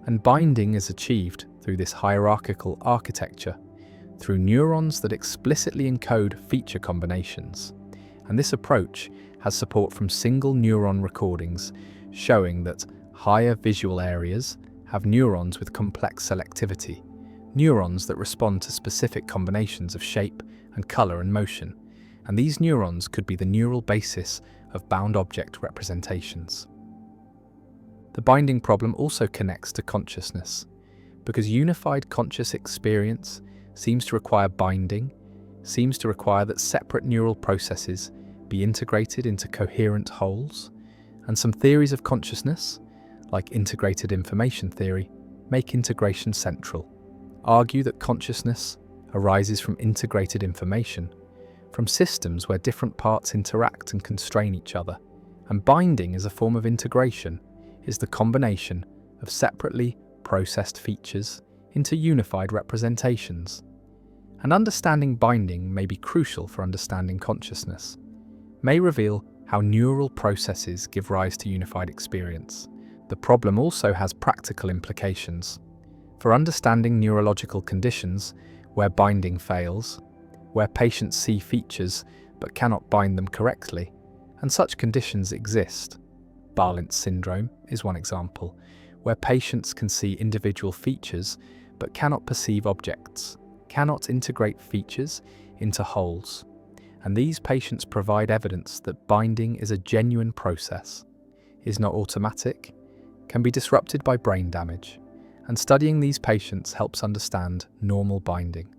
and binding is achieved through this hierarchical architecture, through neurons that explicitly encode feature combinations. And this approach has support from single neuron recordings showing that higher visual areas have neurons with complex selectivity, neurons that respond to specific combinations of shape and color and motion, and these neurons could be the neural basis of bound object representations. The binding problem also connects to consciousness, because unified conscious experience seems to require binding, seems to require that separate neural processes be integrated into coherent wholes, and some theories of consciousness, like integrated information theory, make integration central, argue that consciousness arises from integrated information, from systems where different parts interact and constrain each other, and binding as a form of integration is the combination of separately processed features into unified representations. And understanding binding may be crucial for understanding consciousness, may reveal how neural processes give rise to unified experience. The problem also has practical implications. For understanding neurological conditions where binding fails, where patients see features but cannot bind them correctly, and such conditions exist. Barlint's syndrome is one example, where patients can see individual features but cannot perceive objects, cannot integrate features into wholes. And these patients provide evidence that binding is a genuine process, is not automatic, can be disrupted by brain damage. And studying these patients helps understand normal binding,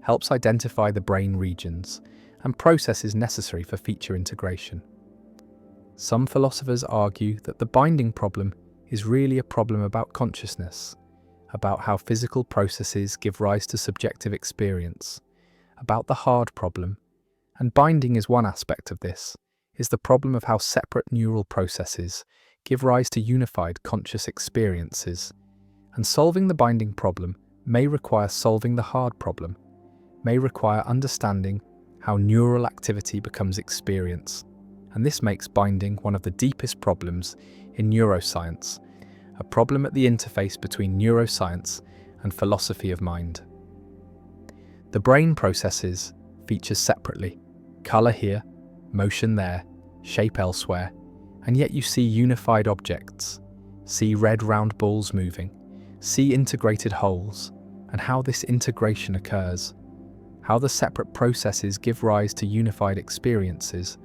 helps identify the brain regions and processes necessary for feature integration. Some philosophers argue that the binding problem is really a problem about consciousness, about how physical processes give rise to subjective experience, about the hard problem, and binding is one aspect of this, is the problem of how separate neural processes give rise to unified conscious experiences. And solving the binding problem may require solving the hard problem, may require understanding how neural activity becomes experience. And this makes binding one of the deepest problems in neuroscience, a problem at the interface between neuroscience and philosophy of mind. The brain processes features separately, color here, motion there, shape elsewhere, and yet you see unified objects, see red round balls moving, see integrated wholes, and how this integration occurs, how the separate processes give rise to unified experiences,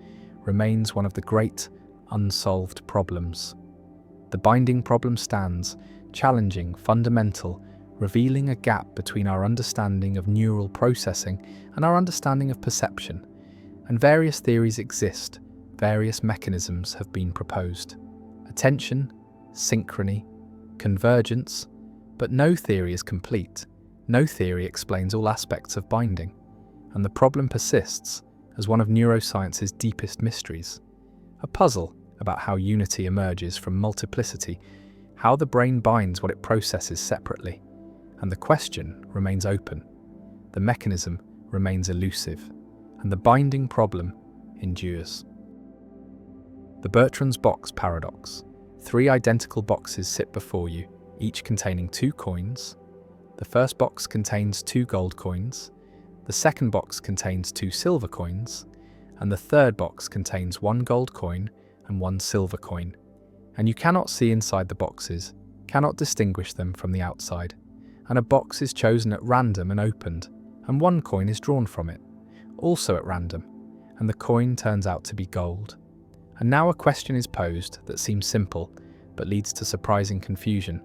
remains one of the great unsolved problems. The binding problem stands, challenging, fundamental, revealing a gap between our understanding of neural processing and our understanding of perception. And various theories exist, various mechanisms have been proposed. attention, synchrony, convergence, but no theory is complete. No theory explains all aspects of binding, and the problem persists as one of neuroscience's deepest mysteries. A puzzle about how unity emerges from multiplicity, how the brain binds what it processes separately, and the question remains open. The mechanism remains elusive, and the binding problem endures. The Bertrand's box paradox. 3 identical boxes sit before you, each containing 2 coins. The first box contains 2 gold coins, the second box contains 2 silver coins, and the third box contains 1 gold coin and 1 silver coin. And you cannot see inside the boxes, cannot distinguish them from the outside. And a box is chosen at random and opened, and 1 coin is drawn from it, also at random, and the coin turns out to be gold. And now a question is posed that seems simple, but leads to surprising confusion.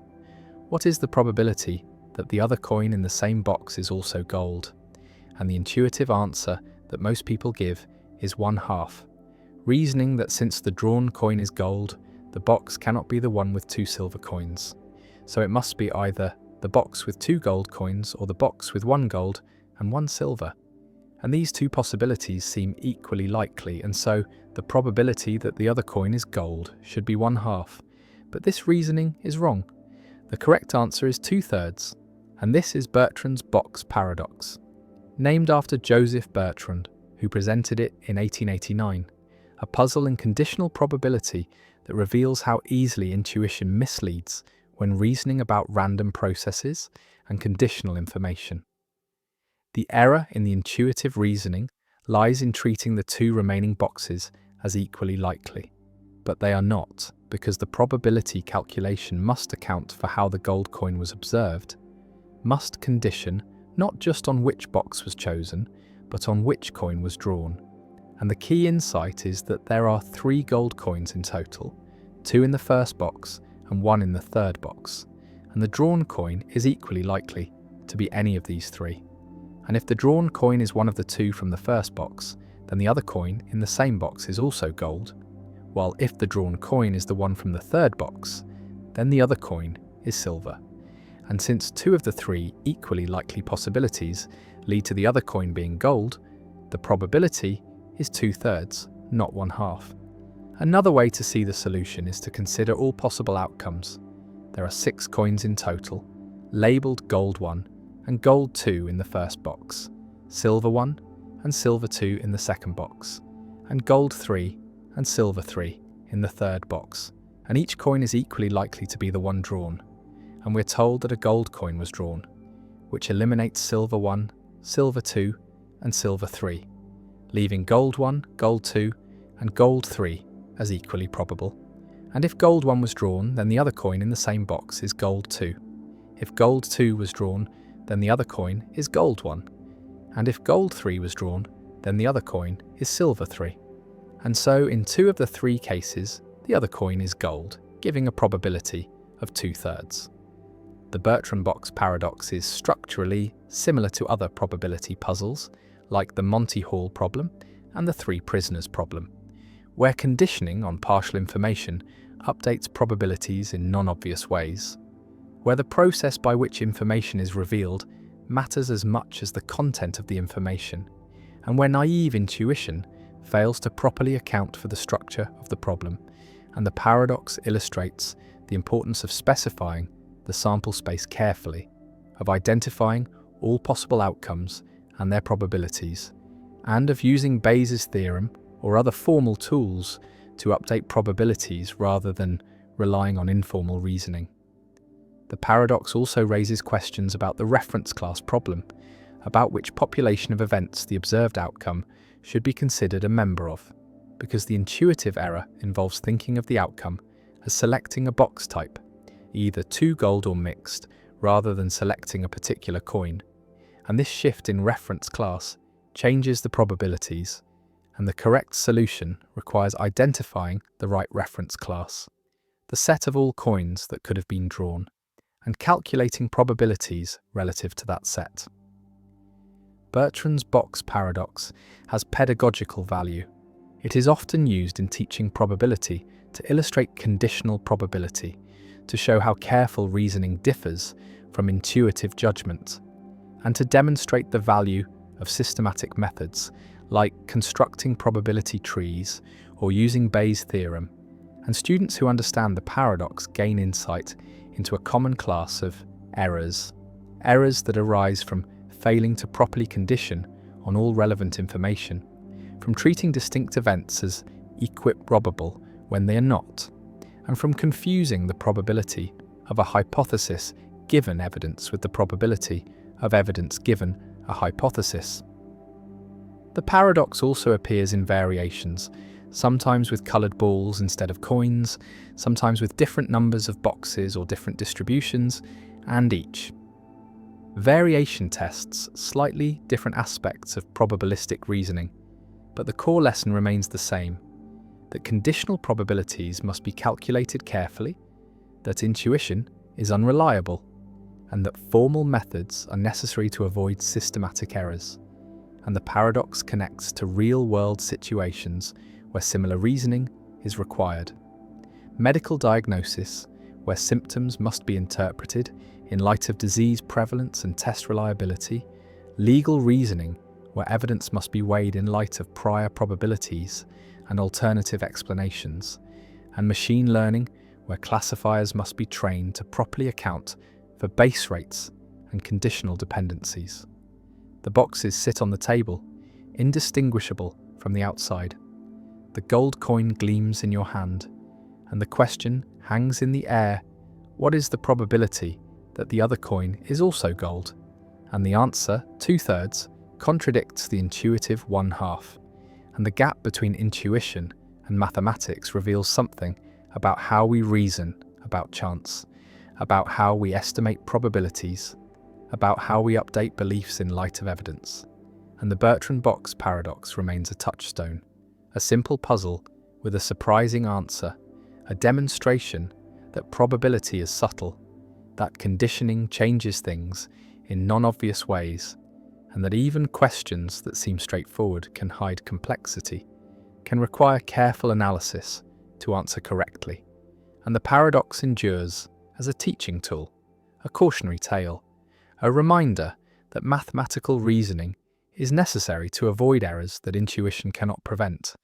What is the probability that the other coin in the same box is also gold? And the intuitive answer that most people give is 1/2, reasoning that since the drawn coin is gold, the box cannot be the one with 2 silver coins. So it must be either the box with 2 gold coins or the box with 1 gold and 1 silver. And these 2 possibilities seem equally likely, and so the probability that the other coin is gold should be 1/2. But this reasoning is wrong. The correct answer is 2/3, and this is Bertrand's box paradox, named after Joseph Bertrand, who presented it in 1889, a puzzle in conditional probability that reveals how easily intuition misleads when reasoning about random processes and conditional information. The error in the intuitive reasoning lies in treating the 2 remaining boxes as equally likely, but they are not, because the probability calculation must account for how the gold coin was observed, must condition not just on which box was chosen, but on which coin was drawn. And the key insight is that there are 3 gold coins in total, 2 in the first box and 1 in the third box, and the drawn coin is equally likely to be any of these 3. And if the drawn coin is one of the 2 from the first box, then the other coin in the same box is also gold, while if the drawn coin is the one from the third box, then the other coin is silver. And since 2 of the 3 equally likely possibilities lead to the other coin being gold, the probability is 2/3, not 1/2. Another way to see the solution is to consider all possible outcomes. There are 6 coins in total, labelled gold 1 and gold 2 in the first box, silver 1 and silver 2 in the second box, and gold 3 and silver 3 in the third box, and each coin is equally likely to be the one drawn. And we're told that a gold coin was drawn, which eliminates silver 1, silver 2 and silver 3, leaving gold 1, gold 2 and gold 3 as equally probable. And if gold 1 was drawn, then the other coin in the same box is gold 2. If gold 2 was drawn, then the other coin is gold 1. And if gold 3 was drawn, then the other coin is silver 3. And so in 2 of the 3 cases, the other coin is gold, giving a probability of 2/3. The Bertrand box paradox is structurally similar to other probability puzzles, like the Monty Hall problem and the 3 prisoners problem, where conditioning on partial information updates probabilities in non-obvious ways, where the process by which information is revealed matters as much as the content of the information, and where naive intuition fails to properly account for the structure of the problem, and the paradox illustrates the importance of specifying the sample space carefully, of identifying all possible outcomes and their probabilities, and of using Bayes' theorem or other formal tools to update probabilities rather than relying on informal reasoning. The paradox also raises questions about the reference class problem, about which population of events the observed outcome should be considered a member of, because the intuitive error involves thinking of the outcome as selecting a box type, either 2 gold or mixed, rather than selecting a particular coin. And this shift in reference class changes the probabilities, and the correct solution requires identifying the right reference class, the set of all coins that could have been drawn, and calculating probabilities relative to that set. Bertrand's box paradox has pedagogical value. It is often used in teaching probability to illustrate conditional probability, to show how careful reasoning differs from intuitive judgment, and to demonstrate the value of systematic methods like constructing probability trees or using Bayes' theorem. And students who understand the paradox gain insight into a common class of errors that arise from failing to properly condition on all relevant information, from treating distinct events as equiprobable when they are not, and from confusing the probability of a hypothesis given evidence with the probability of evidence given a hypothesis. The paradox also appears in variations, sometimes with coloured balls instead of coins, sometimes with different numbers of boxes or different distributions, and each. Variation tests slightly different aspects of probabilistic reasoning, but the core lesson remains the same, that conditional probabilities must be calculated carefully, that intuition is unreliable, and that formal methods are necessary to avoid systematic errors. And the paradox connects to real-world situations where similar reasoning is required. Medical diagnosis, where symptoms must be interpreted in light of disease prevalence and test reliability. Legal reasoning, where evidence must be weighed in light of prior probabilities and alternative explanations. And machine learning, where classifiers must be trained to properly account for base rates and conditional dependencies. The boxes sit on the table, indistinguishable from the outside. The gold coin gleams in your hand, and the question hangs in the air: what is the probability that the other coin is also gold? And the answer, 2/3, contradicts the intuitive 1/2. And the gap between intuition and mathematics reveals something about how we reason about chance, about how we estimate probabilities, about how we update beliefs in light of evidence. And the Bertrand box paradox remains a touchstone, a simple puzzle with a surprising answer, a demonstration that probability is subtle, that conditioning changes things in non-obvious ways, and that even questions that seem straightforward can hide complexity, can require careful analysis to answer correctly. And the paradox endures as a teaching tool, a cautionary tale, a reminder that mathematical reasoning is necessary to avoid errors that intuition cannot prevent.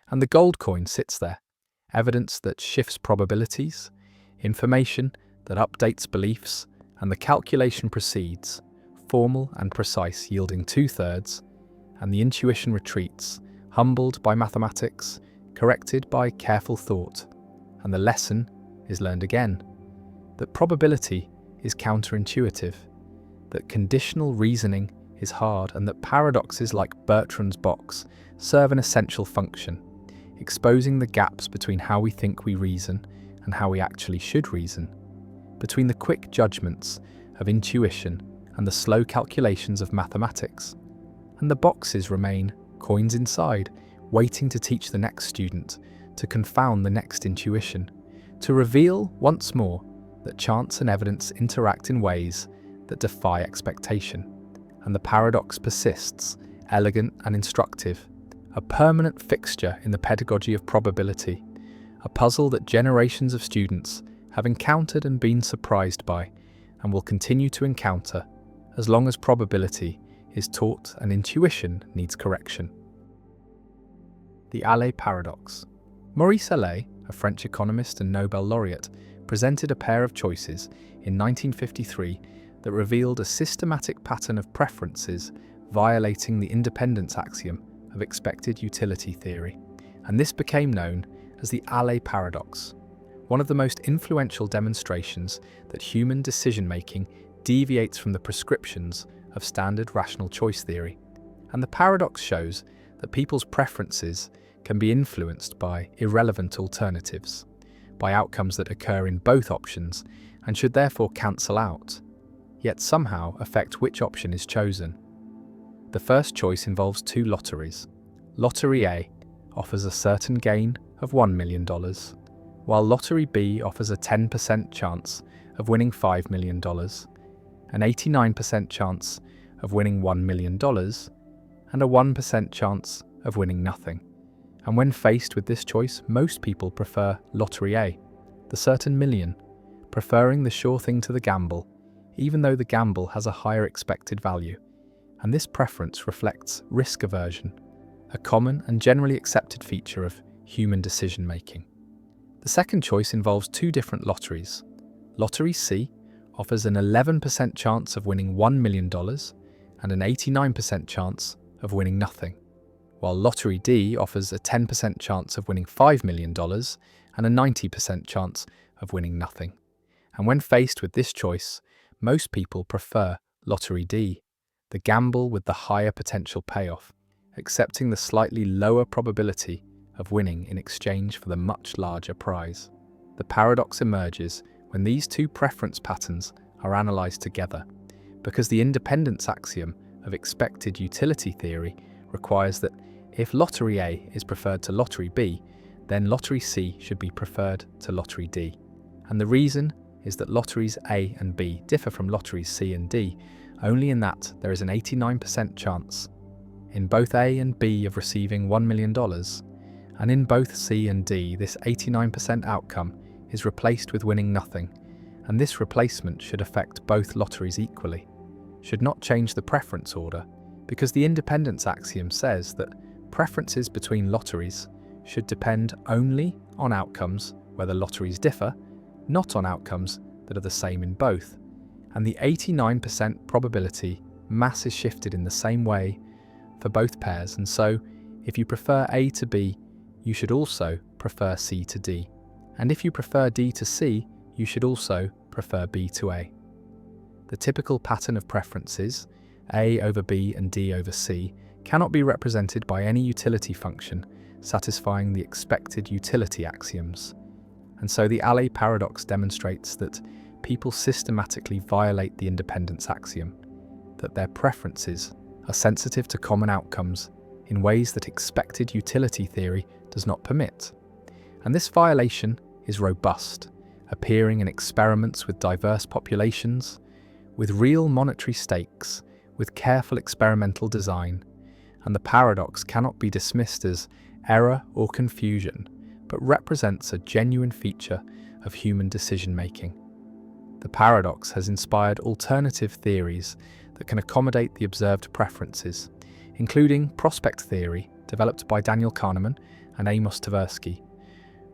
And the gold coin sits there, evidence that shifts probabilities, information that updates beliefs, and the calculation proceeds, formal and precise, yielding 2/3, and the intuition retreats, humbled by mathematics, corrected by careful thought. And the lesson is learned again, that probability is counterintuitive, that conditional reasoning is hard, and that paradoxes like Bertrand's box serve an essential function, exposing the gaps between how we think we reason and how we actually should reason, between the quick judgments of intuition and the slow calculations of mathematics. And the boxes remain coins inside, waiting to teach the next student, to confound the next intuition, to reveal once more that chance and evidence interact in ways that defy expectation. And the paradox persists, elegant and instructive, a permanent fixture in the pedagogy of probability, a puzzle that generations of students have encountered and been surprised by, and will continue to encounter as long as probability is taught and intuition needs correction. The Allais paradox. Maurice Allais, a French economist and Nobel laureate, presented a pair of choices in 1953 that revealed a systematic pattern of preferences violating the independence axiom of expected utility theory, and this became known as the Allais paradox, one of the most influential demonstrations that human decision-making deviates from the prescriptions of standard rational choice theory. And the paradox shows that people's preferences can be influenced by irrelevant alternatives, by outcomes that occur in both options and should therefore cancel out, yet somehow affect which option is chosen. The first choice involves two lotteries. Lottery A offers a certain gain of $1 million, while Lottery B offers a 10% chance of winning $5 million, an 89% chance of winning $1 million, and a 1% chance of winning nothing. And when faced with this choice, most people prefer lottery A, the certain million, preferring the sure thing to the gamble, even though the gamble has a higher expected value. And this preference reflects risk aversion, a common and generally accepted feature of human decision-making. The second choice involves two different lotteries. Lottery C offers an 11% chance of winning $1 million and an 89% chance of winning nothing, while Lottery D offers a 10% chance of winning $5 million and a 90% chance of winning nothing. And when faced with this choice, most people prefer Lottery D, the gamble with the higher potential payoff, accepting the slightly lower probability of winning in exchange for the much larger prize. The paradox emerges when these two preference patterns are analysed together, because the independence axiom of expected utility theory requires that if Lottery A is preferred to Lottery B, then Lottery C should be preferred to Lottery D. And the reason is that Lotteries A and B differ from Lotteries C and D only in that there is an 89% chance in both A and B of receiving $1 million, and in both C and D this 89% outcome is replaced with winning nothing, and this replacement should affect both lotteries equally, should not change the preference order, because the independence axiom says that preferences between lotteries should depend only on outcomes where the lotteries differ, not on outcomes that are the same in both. And the 89% probability mass is shifted in the same way for both pairs, and so if you prefer A to B, you should also prefer C to D. And if you prefer D to C, you should also prefer B to A. The typical pattern of preferences, A over B and D over C, cannot be represented by any utility function satisfying the expected utility axioms. And so the Allais paradox demonstrates that people systematically violate the independence axiom, that their preferences are sensitive to common outcomes in ways that expected utility theory does not permit. And this violation is robust, appearing in experiments with diverse populations, with real monetary stakes, with careful experimental design, and the paradox cannot be dismissed as error or confusion, but represents a genuine feature of human decision-making. The paradox has inspired alternative theories that can accommodate the observed preferences, including prospect theory, developed by Daniel Kahneman and Amos Tversky,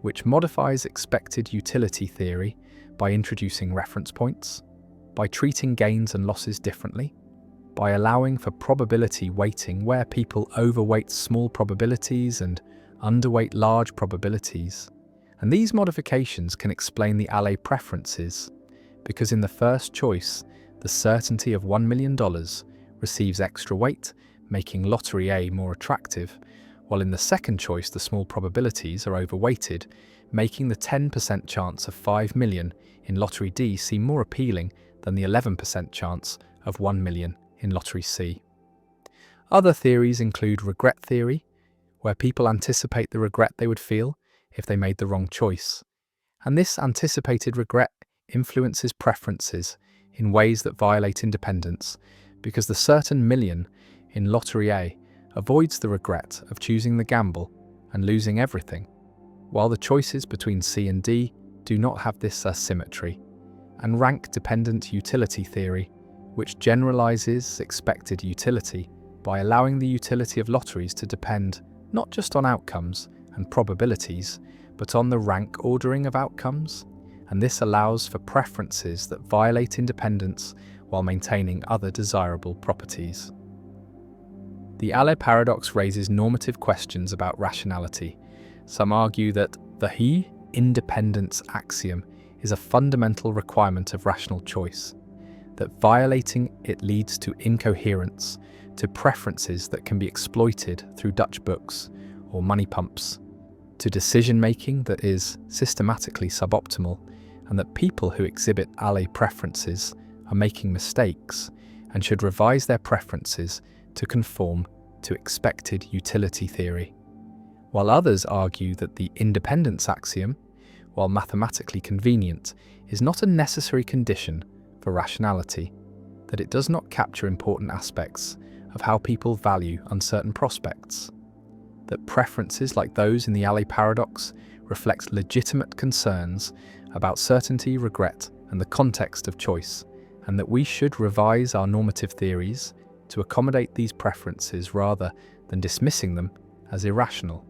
which modifies expected utility theory by introducing reference points, by treating gains and losses differently, by allowing for probability weighting where people overweight small probabilities and underweight large probabilities. And these modifications can explain the Allais preferences, because in the first choice, the certainty of $1 million receives extra weight, making Lottery A more attractive, while in the second choice the small probabilities are overweighted, making the 10% chance of $5 million in Lottery D seem more appealing than the 11% chance of $1 million in Lottery C. Other theories include regret theory, where people anticipate the regret they would feel if they made the wrong choice. And this anticipated regret influences preferences in ways that violate independence, because the certain million in Lottery A avoids the regret of choosing the gamble and losing everything, while the choices between C and D do not have this asymmetry. And rank-dependent utility theory, which generalizes expected utility by allowing the utility of lotteries to depend not just on outcomes and probabilities, but on the rank ordering of outcomes, and this allows for preferences that violate independence while maintaining other desirable properties. The Allais paradox raises normative questions about rationality. Some argue that the independence axiom is a fundamental requirement of rational choice, that violating it leads to incoherence, to preferences that can be exploited through Dutch books or money pumps, to decision-making that is systematically suboptimal, and that people who exhibit Allais preferences are making mistakes and should revise their preferences to conform to expected utility theory. While others argue that the independence axiom, while mathematically convenient, is not a necessary condition for rationality, that it does not capture important aspects of how people value uncertain prospects. that preferences like those in the alley paradox reflect legitimate concerns about certainty, regret, and the context of choice, and that we should revise our normative theories to accommodate these preferences rather than dismissing them as irrational.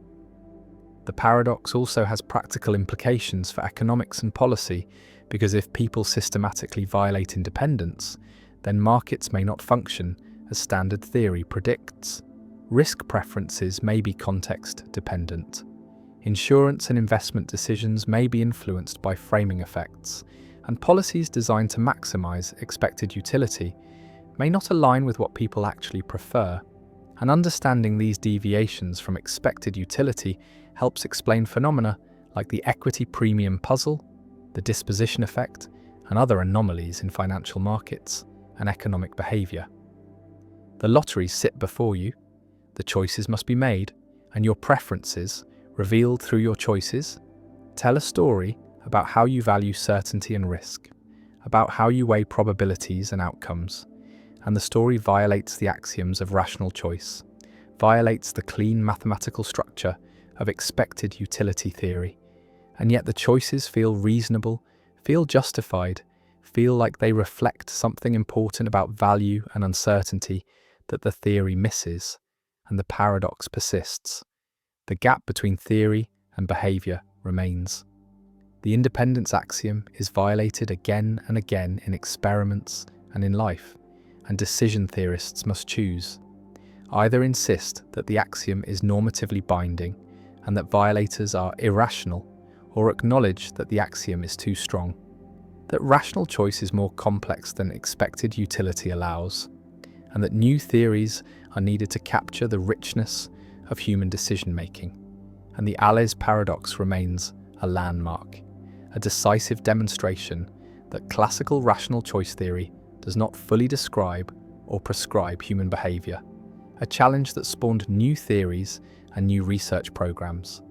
The paradox also has practical implications for economics and policy, because if people systematically violate independence, then markets may not function as standard theory predicts. Risk preferences may be context-dependent. Insurance and investment decisions may be influenced by framing effects, and policies designed to maximize expected utility may not align with what people actually prefer. And understanding these deviations from expected utility helps explain phenomena like the equity premium puzzle, the disposition effect, and other anomalies in financial markets and economic behavior. The lotteries sit before you, the choices must be made, and your preferences, revealed through your choices, tell a story about how you value certainty and risk, about how you weigh probabilities and outcomes, and the story violates the axioms of rational choice, violates the clean mathematical structure of expected utility theory, and yet the choices feel reasonable, feel justified, feel like they reflect something important about value and uncertainty that the theory misses, and the paradox persists. The gap between theory and behavior remains. The independence axiom is violated again and again in experiments and in life, and decision theorists must choose. Either insist that the axiom is normatively binding and that violators are irrational, or acknowledge that the axiom is too strong, that rational choice is more complex than expected utility allows, and that new theories are needed to capture the richness of human decision-making. And the Allais paradox remains a landmark, a decisive demonstration that classical rational choice theory does not fully describe or prescribe human behavior, a challenge that spawned new theories and new research programs,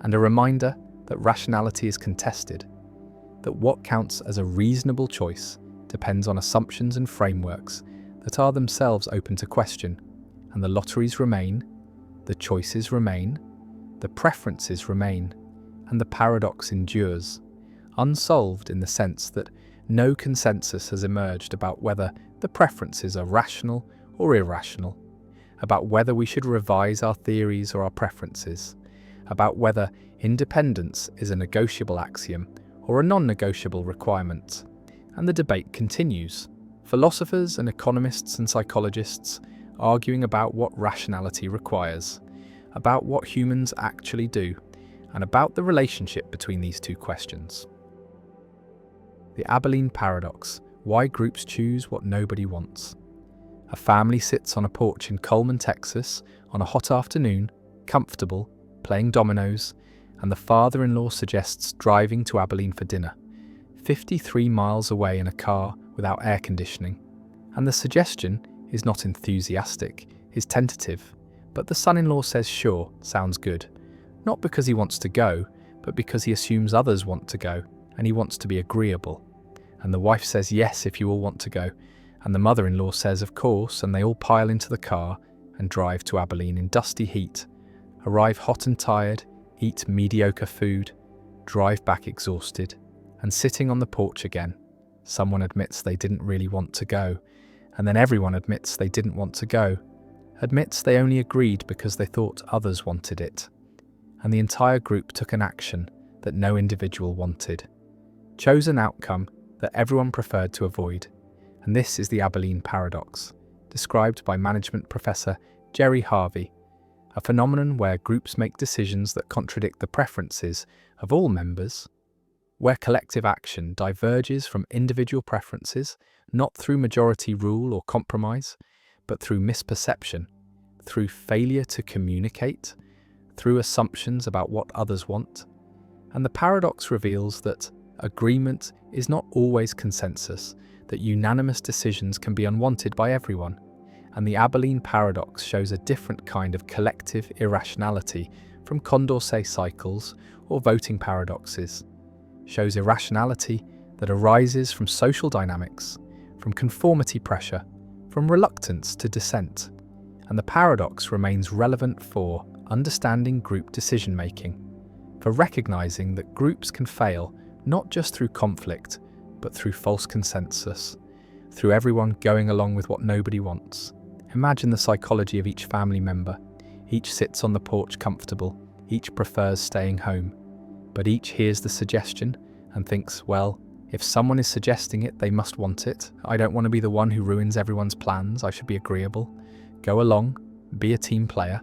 and a reminder that rationality is contested, that what counts as a reasonable choice depends on assumptions and frameworks that are themselves open to question, and the lotteries remain, the choices remain, the preferences remain, and the paradox endures, unsolved in the sense that no consensus has emerged about whether the preferences are rational or irrational, about whether we should revise our theories or our preferences, about whether independence is a negotiable axiom or a non-negotiable requirement. And the debate continues. Philosophers and economists and psychologists arguing about what rationality requires, about what humans actually do, and about the relationship between these two questions. The Abilene paradox: why groups choose what nobody wants. A family sits on a porch in Coleman, Texas, on a hot afternoon, comfortable, playing dominoes, and the father-in-law suggests driving to Abilene for dinner, 53 miles away in a car without air conditioning. And the suggestion is not enthusiastic, is tentative, but the son-in-law says sure, sounds good, not because he wants to go, but because he assumes others want to go, and he wants to be agreeable. And the wife says yes if you all want to go, and the mother-in-law says of course, and they all pile into the car and drive to Abilene in dusty heat, arrive hot and tired, eat mediocre food, drive back exhausted, and sitting on the porch again, someone admits they didn't really want to go, and then everyone admits they didn't want to go, admits they only agreed because they thought others wanted it, and the entire group took an action that no individual wanted, chose an outcome that everyone preferred to avoid. And this is the Abilene paradox, described by management professor Jerry Harvey, a phenomenon where groups make decisions that contradict the preferences of all members, where collective action diverges from individual preferences, not through majority rule or compromise, but through misperception, through failure to communicate, through assumptions about what others want. And the paradox reveals that agreement is not always consensus, that unanimous decisions can be unwanted by everyone. And the Abilene paradox shows a different kind of collective irrationality from Condorcet cycles or voting paradoxes, shows irrationality that arises from social dynamics, from conformity pressure, from reluctance to dissent. And the paradox remains relevant for understanding group decision-making, for recognizing that groups can fail not just through conflict, but through false consensus, through everyone going along with what nobody wants. Imagine the psychology of each family member. Each sits on the porch comfortable, each prefers staying home, but each hears the suggestion and thinks, well, if someone is suggesting it, they must want it. I don't want to be the one who ruins everyone's plans. I should be agreeable. Go along, be a team player.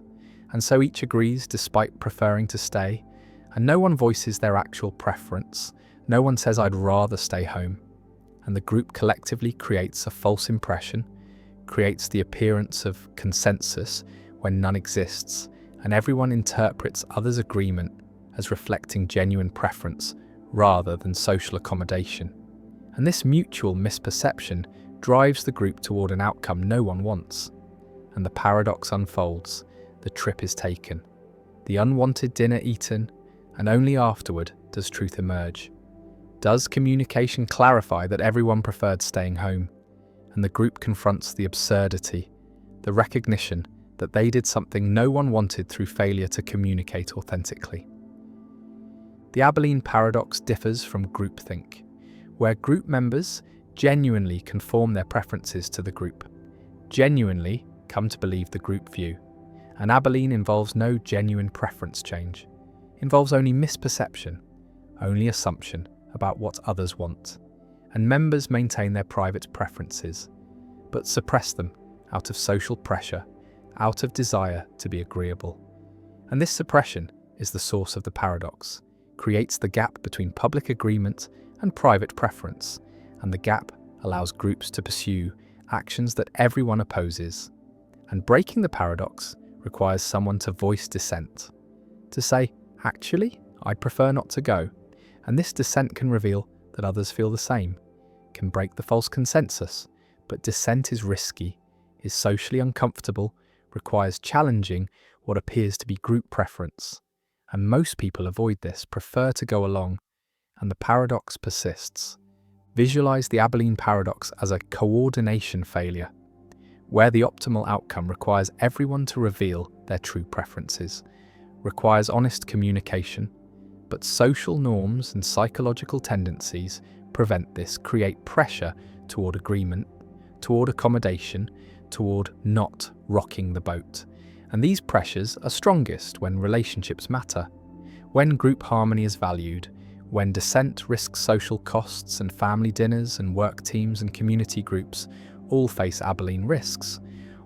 And so each agrees despite preferring to stay, and no one voices their actual preference. No one says, I'd rather stay home. And the group collectively creates a false impression, creates the appearance of consensus when none exists, and everyone interprets others' agreement as reflecting genuine preference rather than social accommodation. And this mutual misperception drives the group toward an outcome no one wants. And the paradox unfolds. The trip is taken, the unwanted dinner eaten, and only afterward does truth emerge. Does communication clarify that everyone preferred staying home? And the group confronts the absurdity, the recognition that they did something no one wanted through failure to communicate authentically. The Abilene paradox differs from groupthink, where group members genuinely conform their preferences to the group, genuinely come to believe the group view. And Abilene involves no genuine preference change, involves only misperception, only assumption about what others want. And members maintain their private preferences, but suppress them out of social pressure, out of desire to be agreeable. And this suppression is the source of the paradox, creates the gap between public agreement and private preference, and the gap allows groups to pursue actions that everyone opposes. And breaking the paradox requires someone to voice dissent, to say, actually, I'd prefer not to go. And this dissent can reveal that others feel the same, can break the false consensus, but dissent is risky, is socially uncomfortable, requires challenging what appears to be group preference. And most people avoid this, prefer to go along, and the paradox persists. Visualize the Abilene paradox as a coordination failure, where the optimal outcome requires everyone to reveal their true preferences, requires honest communication, but social norms and psychological tendencies prevent this, create pressure toward agreement, toward accommodation, toward not rocking the boat. And these pressures are strongest when relationships matter, when group harmony is valued, when dissent risks social costs and family dinners and work teams and community groups all face Abilene risks.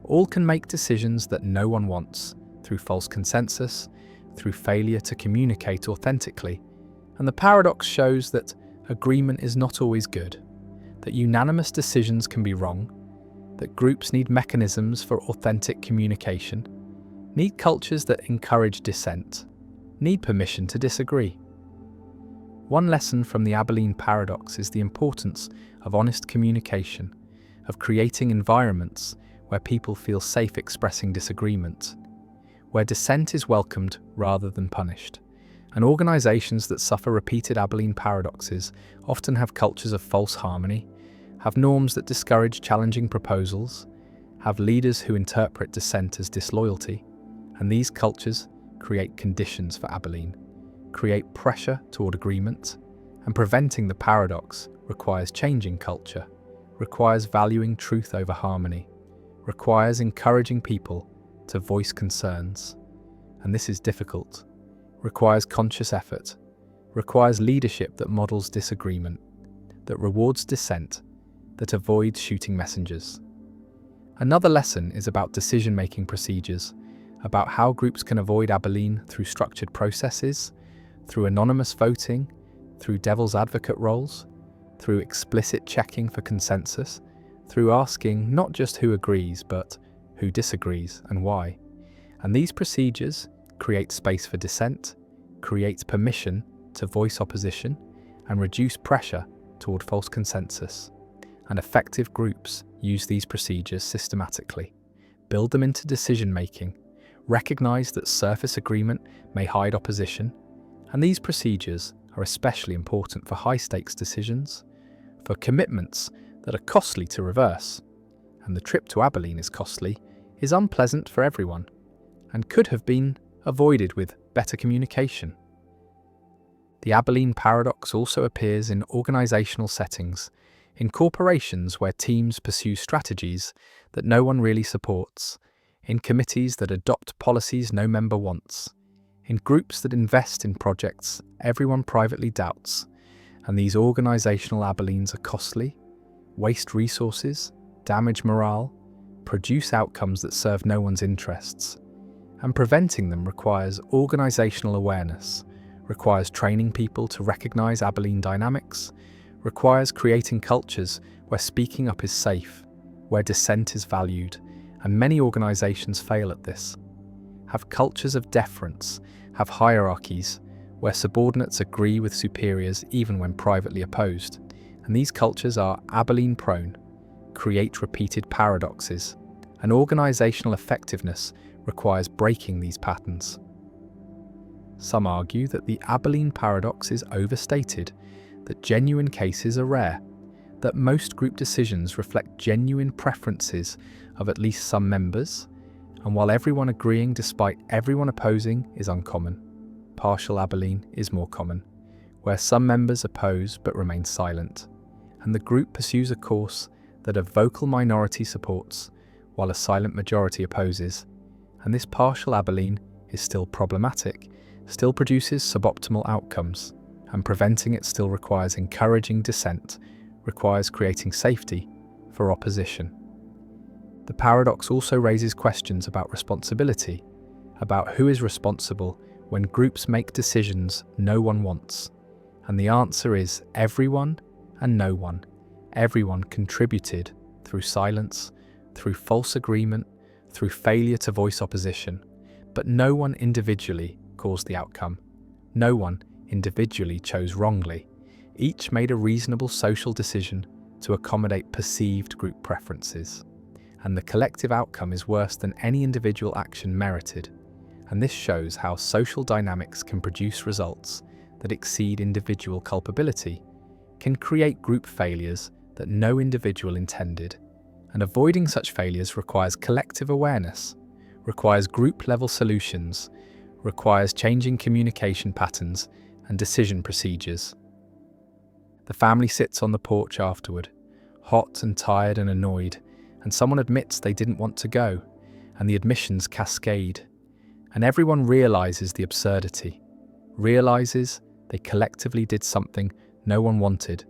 All can make decisions that no one wants through false consensus, through failure to communicate authentically. And the paradox shows that agreement is not always good, that unanimous decisions can be wrong, that groups need mechanisms for authentic communication, need cultures that encourage dissent, need permission to disagree. One lesson from the Abilene paradox is the importance of honest communication, of creating environments where people feel safe expressing disagreement, where dissent is welcomed rather than punished. And organizations that suffer repeated Abilene paradoxes often have cultures of false harmony, have norms that discourage challenging proposals, have leaders who interpret dissent as disloyalty, and these cultures create conditions for Abilene, create pressure toward agreement, and preventing the paradox requires changing culture, requires valuing truth over harmony, requires encouraging people to voice concerns. And this is difficult, requires conscious effort, requires leadership that models disagreement, that rewards dissent, that avoids shooting messengers. Another lesson is about decision-making procedures, about how groups can avoid Abilene through structured processes, through anonymous voting, through devil's advocate roles, through explicit checking for consensus, through asking not just who agrees, but who disagrees and why. And these procedures create space for dissent, create permission to voice opposition, and reduce pressure toward false consensus. And effective groups use these procedures systematically, build them into decision-making, recognize that surface agreement may hide opposition, and these procedures are especially important for high-stakes decisions, for commitments that are costly to reverse. And the trip to Abilene is costly, is unpleasant for everyone, and could have been avoided with better communication. The Abilene paradox also appears in organizational settings, in corporations where teams pursue strategies that no one really supports, in committees that adopt policies no member wants, in groups that invest in projects everyone privately doubts, and these organizational Abilenes are costly, waste resources, damage morale, produce outcomes that serve no one's interests, and preventing them requires organizational awareness, requires training people to recognize Abilene dynamics, requires creating cultures where speaking up is safe, where dissent is valued, and many organizations fail at this. Have cultures of deference, have hierarchies, where subordinates agree with superiors even when privately opposed, and these cultures are Abilene-prone, create repeated paradoxes, and organizational effectiveness requires breaking these patterns. Some argue that the Abilene paradox is overstated, that genuine cases are rare, that most group decisions reflect genuine preferences of at least some members, and while everyone agreeing despite everyone opposing is uncommon, partial Abilene is more common, where some members oppose but remain silent, and the group pursues a course that a vocal minority supports while a silent majority opposes, and this partial Abilene is still problematic, still produces suboptimal outcomes, and preventing it still requires encouraging dissent, requires creating safety for opposition. The paradox also raises questions about responsibility, about who is responsible when groups make decisions no one wants, and the answer is everyone and no one. Everyone contributed through silence, through false agreement, through failure to voice opposition, but no one individually caused the outcome. No one individually chose wrongly. Each made a reasonable social decision to accommodate perceived group preferences. And the collective outcome is worse than any individual action merited. And this shows how social dynamics can produce results that exceed individual culpability, can create group failures that no individual intended. And avoiding such failures requires collective awareness, requires group-level solutions, requires changing communication patterns and decision procedures. The family sits on the porch afterward, hot and tired and annoyed, and someone admits they didn't want to go, and the admissions cascade. And everyone realizes the absurdity, realizes they collectively did something no one wanted,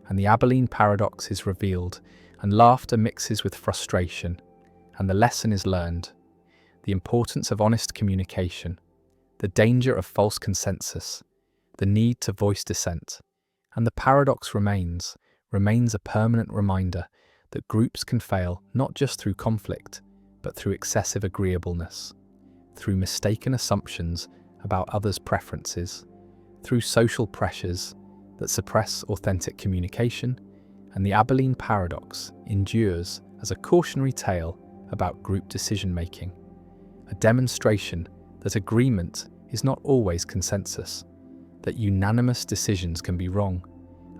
and the Abilene paradox is revealed, and laughter mixes with frustration, and the lesson is learned. The importance of honest communication, the danger of false consensus, the need to voice dissent, and the paradox remains a permanent reminder that groups can fail not just through conflict, but through excessive agreeableness, through mistaken assumptions about others' preferences, through social pressures that suppress authentic communication, and the Abilene paradox endures as a cautionary tale about group decision-making, a demonstration that agreement is not always consensus, that unanimous decisions can be wrong,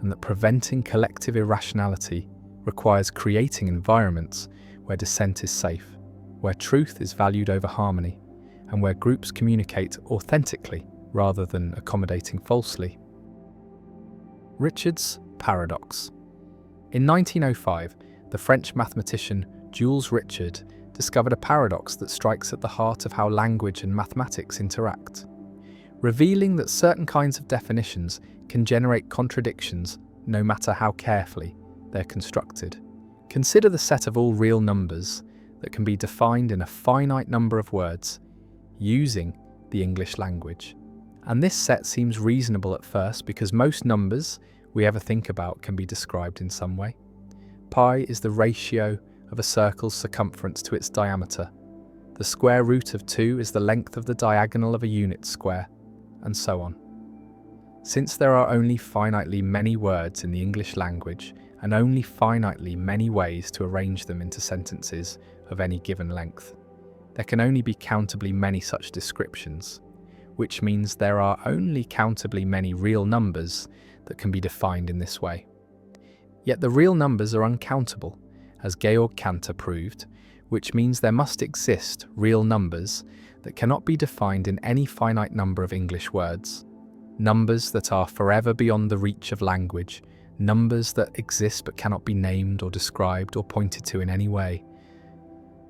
and that preventing collective irrationality requires creating environments where dissent is safe, where truth is valued over harmony, and where groups communicate authentically rather than accommodating falsely. Richard's paradox. In 1905, the French mathematician Jules Richard discovered a paradox that strikes at the heart of how language and mathematics interact, revealing that certain kinds of definitions can generate contradictions no matter how carefully they're constructed. Consider the set of all real numbers that can be defined in a finite number of words using the English language. And this set seems reasonable at first because most numbers we ever think about can be described in some way. Pi is the ratio of a circle's circumference to its diameter. The square root of 2 is the length of the diagonal of a unit square, and so on. Since there are only finitely many words in the English language and only finitely many ways to arrange them into sentences of any given length, there can only be countably many such descriptions, which means there are only countably many real numbers that can be defined in this way. Yet the real numbers are uncountable, as Georg Cantor proved, which means there must exist real numbers that cannot be defined in any finite number of English words. Numbers that are forever beyond the reach of language, numbers that exist but cannot be named or described or pointed to in any way.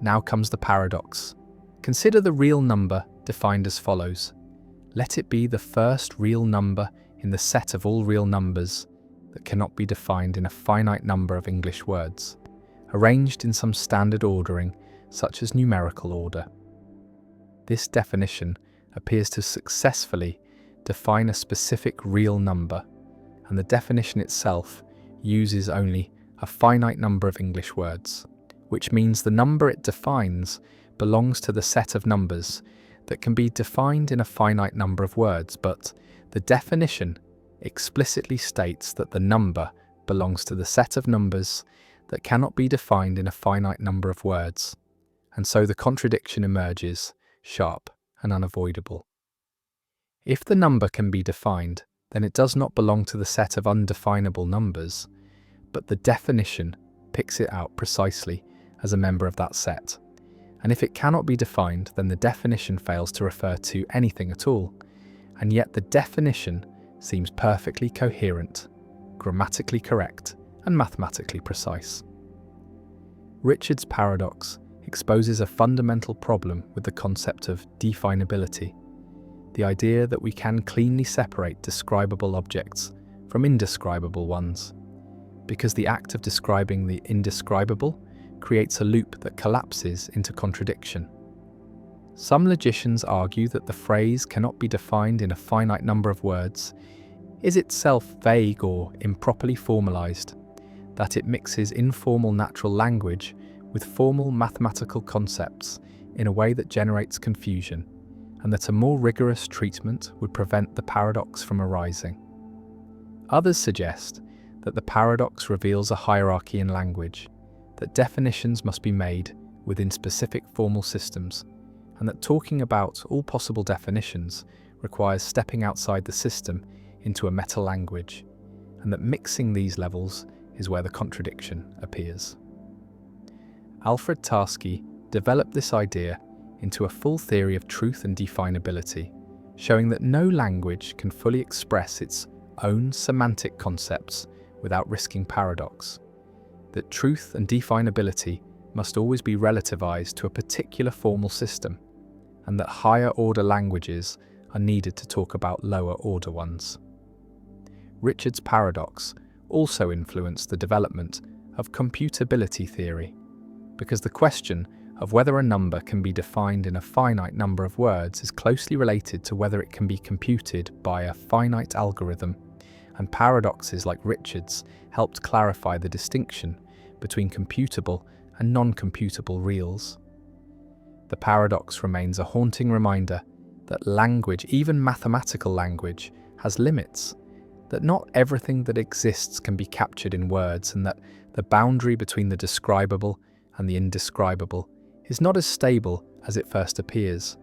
Now comes the paradox. Consider the real number defined as follows. Let it be the first real number in the set of all real numbers that cannot be defined in a finite number of English words, arranged in some standard ordering, such as numerical order. This definition appears to successfully define a specific real number, and the definition itself uses only a finite number of English words, which means the number it defines belongs to the set of numbers that can be defined in a finite number of words, but the definition explicitly states that the number belongs to the set of numbers that cannot be defined in a finite number of words, and so the contradiction emerges, sharp and unavoidable. If the number can be defined, then it does not belong to the set of undefinable numbers, but the definition picks it out precisely as a member of that set. And if it cannot be defined, then the definition fails to refer to anything at all, and yet the definition seems perfectly coherent, grammatically correct, and mathematically precise. Richard's paradox exposes a fundamental problem with the concept of definability, the idea that we can cleanly separate describable objects from indescribable ones, because the act of describing the indescribable creates a loop that collapses into contradiction. Some logicians argue that the phrase cannot be defined in a finite number of words is itself vague or improperly formalized, that it mixes informal natural language with formal mathematical concepts in a way that generates confusion, and that a more rigorous treatment would prevent the paradox from arising. Others suggest that the paradox reveals a hierarchy in language, that definitions must be made within specific formal systems, and that talking about all possible definitions requires stepping outside the system into a meta-language, and that mixing these levels is where the contradiction appears. Alfred Tarski developed this idea into a full theory of truth and definability, showing that no language can fully express its own semantic concepts without risking paradox, that truth and definability must always be relativized to a particular formal system, and that higher order languages are needed to talk about lower order ones. Richard's paradox also influenced the development of computability theory, because the question of whether a number can be defined in a finite number of words is closely related to whether it can be computed by a finite algorithm, and paradoxes like Richard's helped clarify the distinction between computable and non-computable reals. The paradox remains a haunting reminder that language, even mathematical language, has limits, that not everything that exists can be captured in words, and that the boundary between the describable and the indescribable is not as stable as it first appears,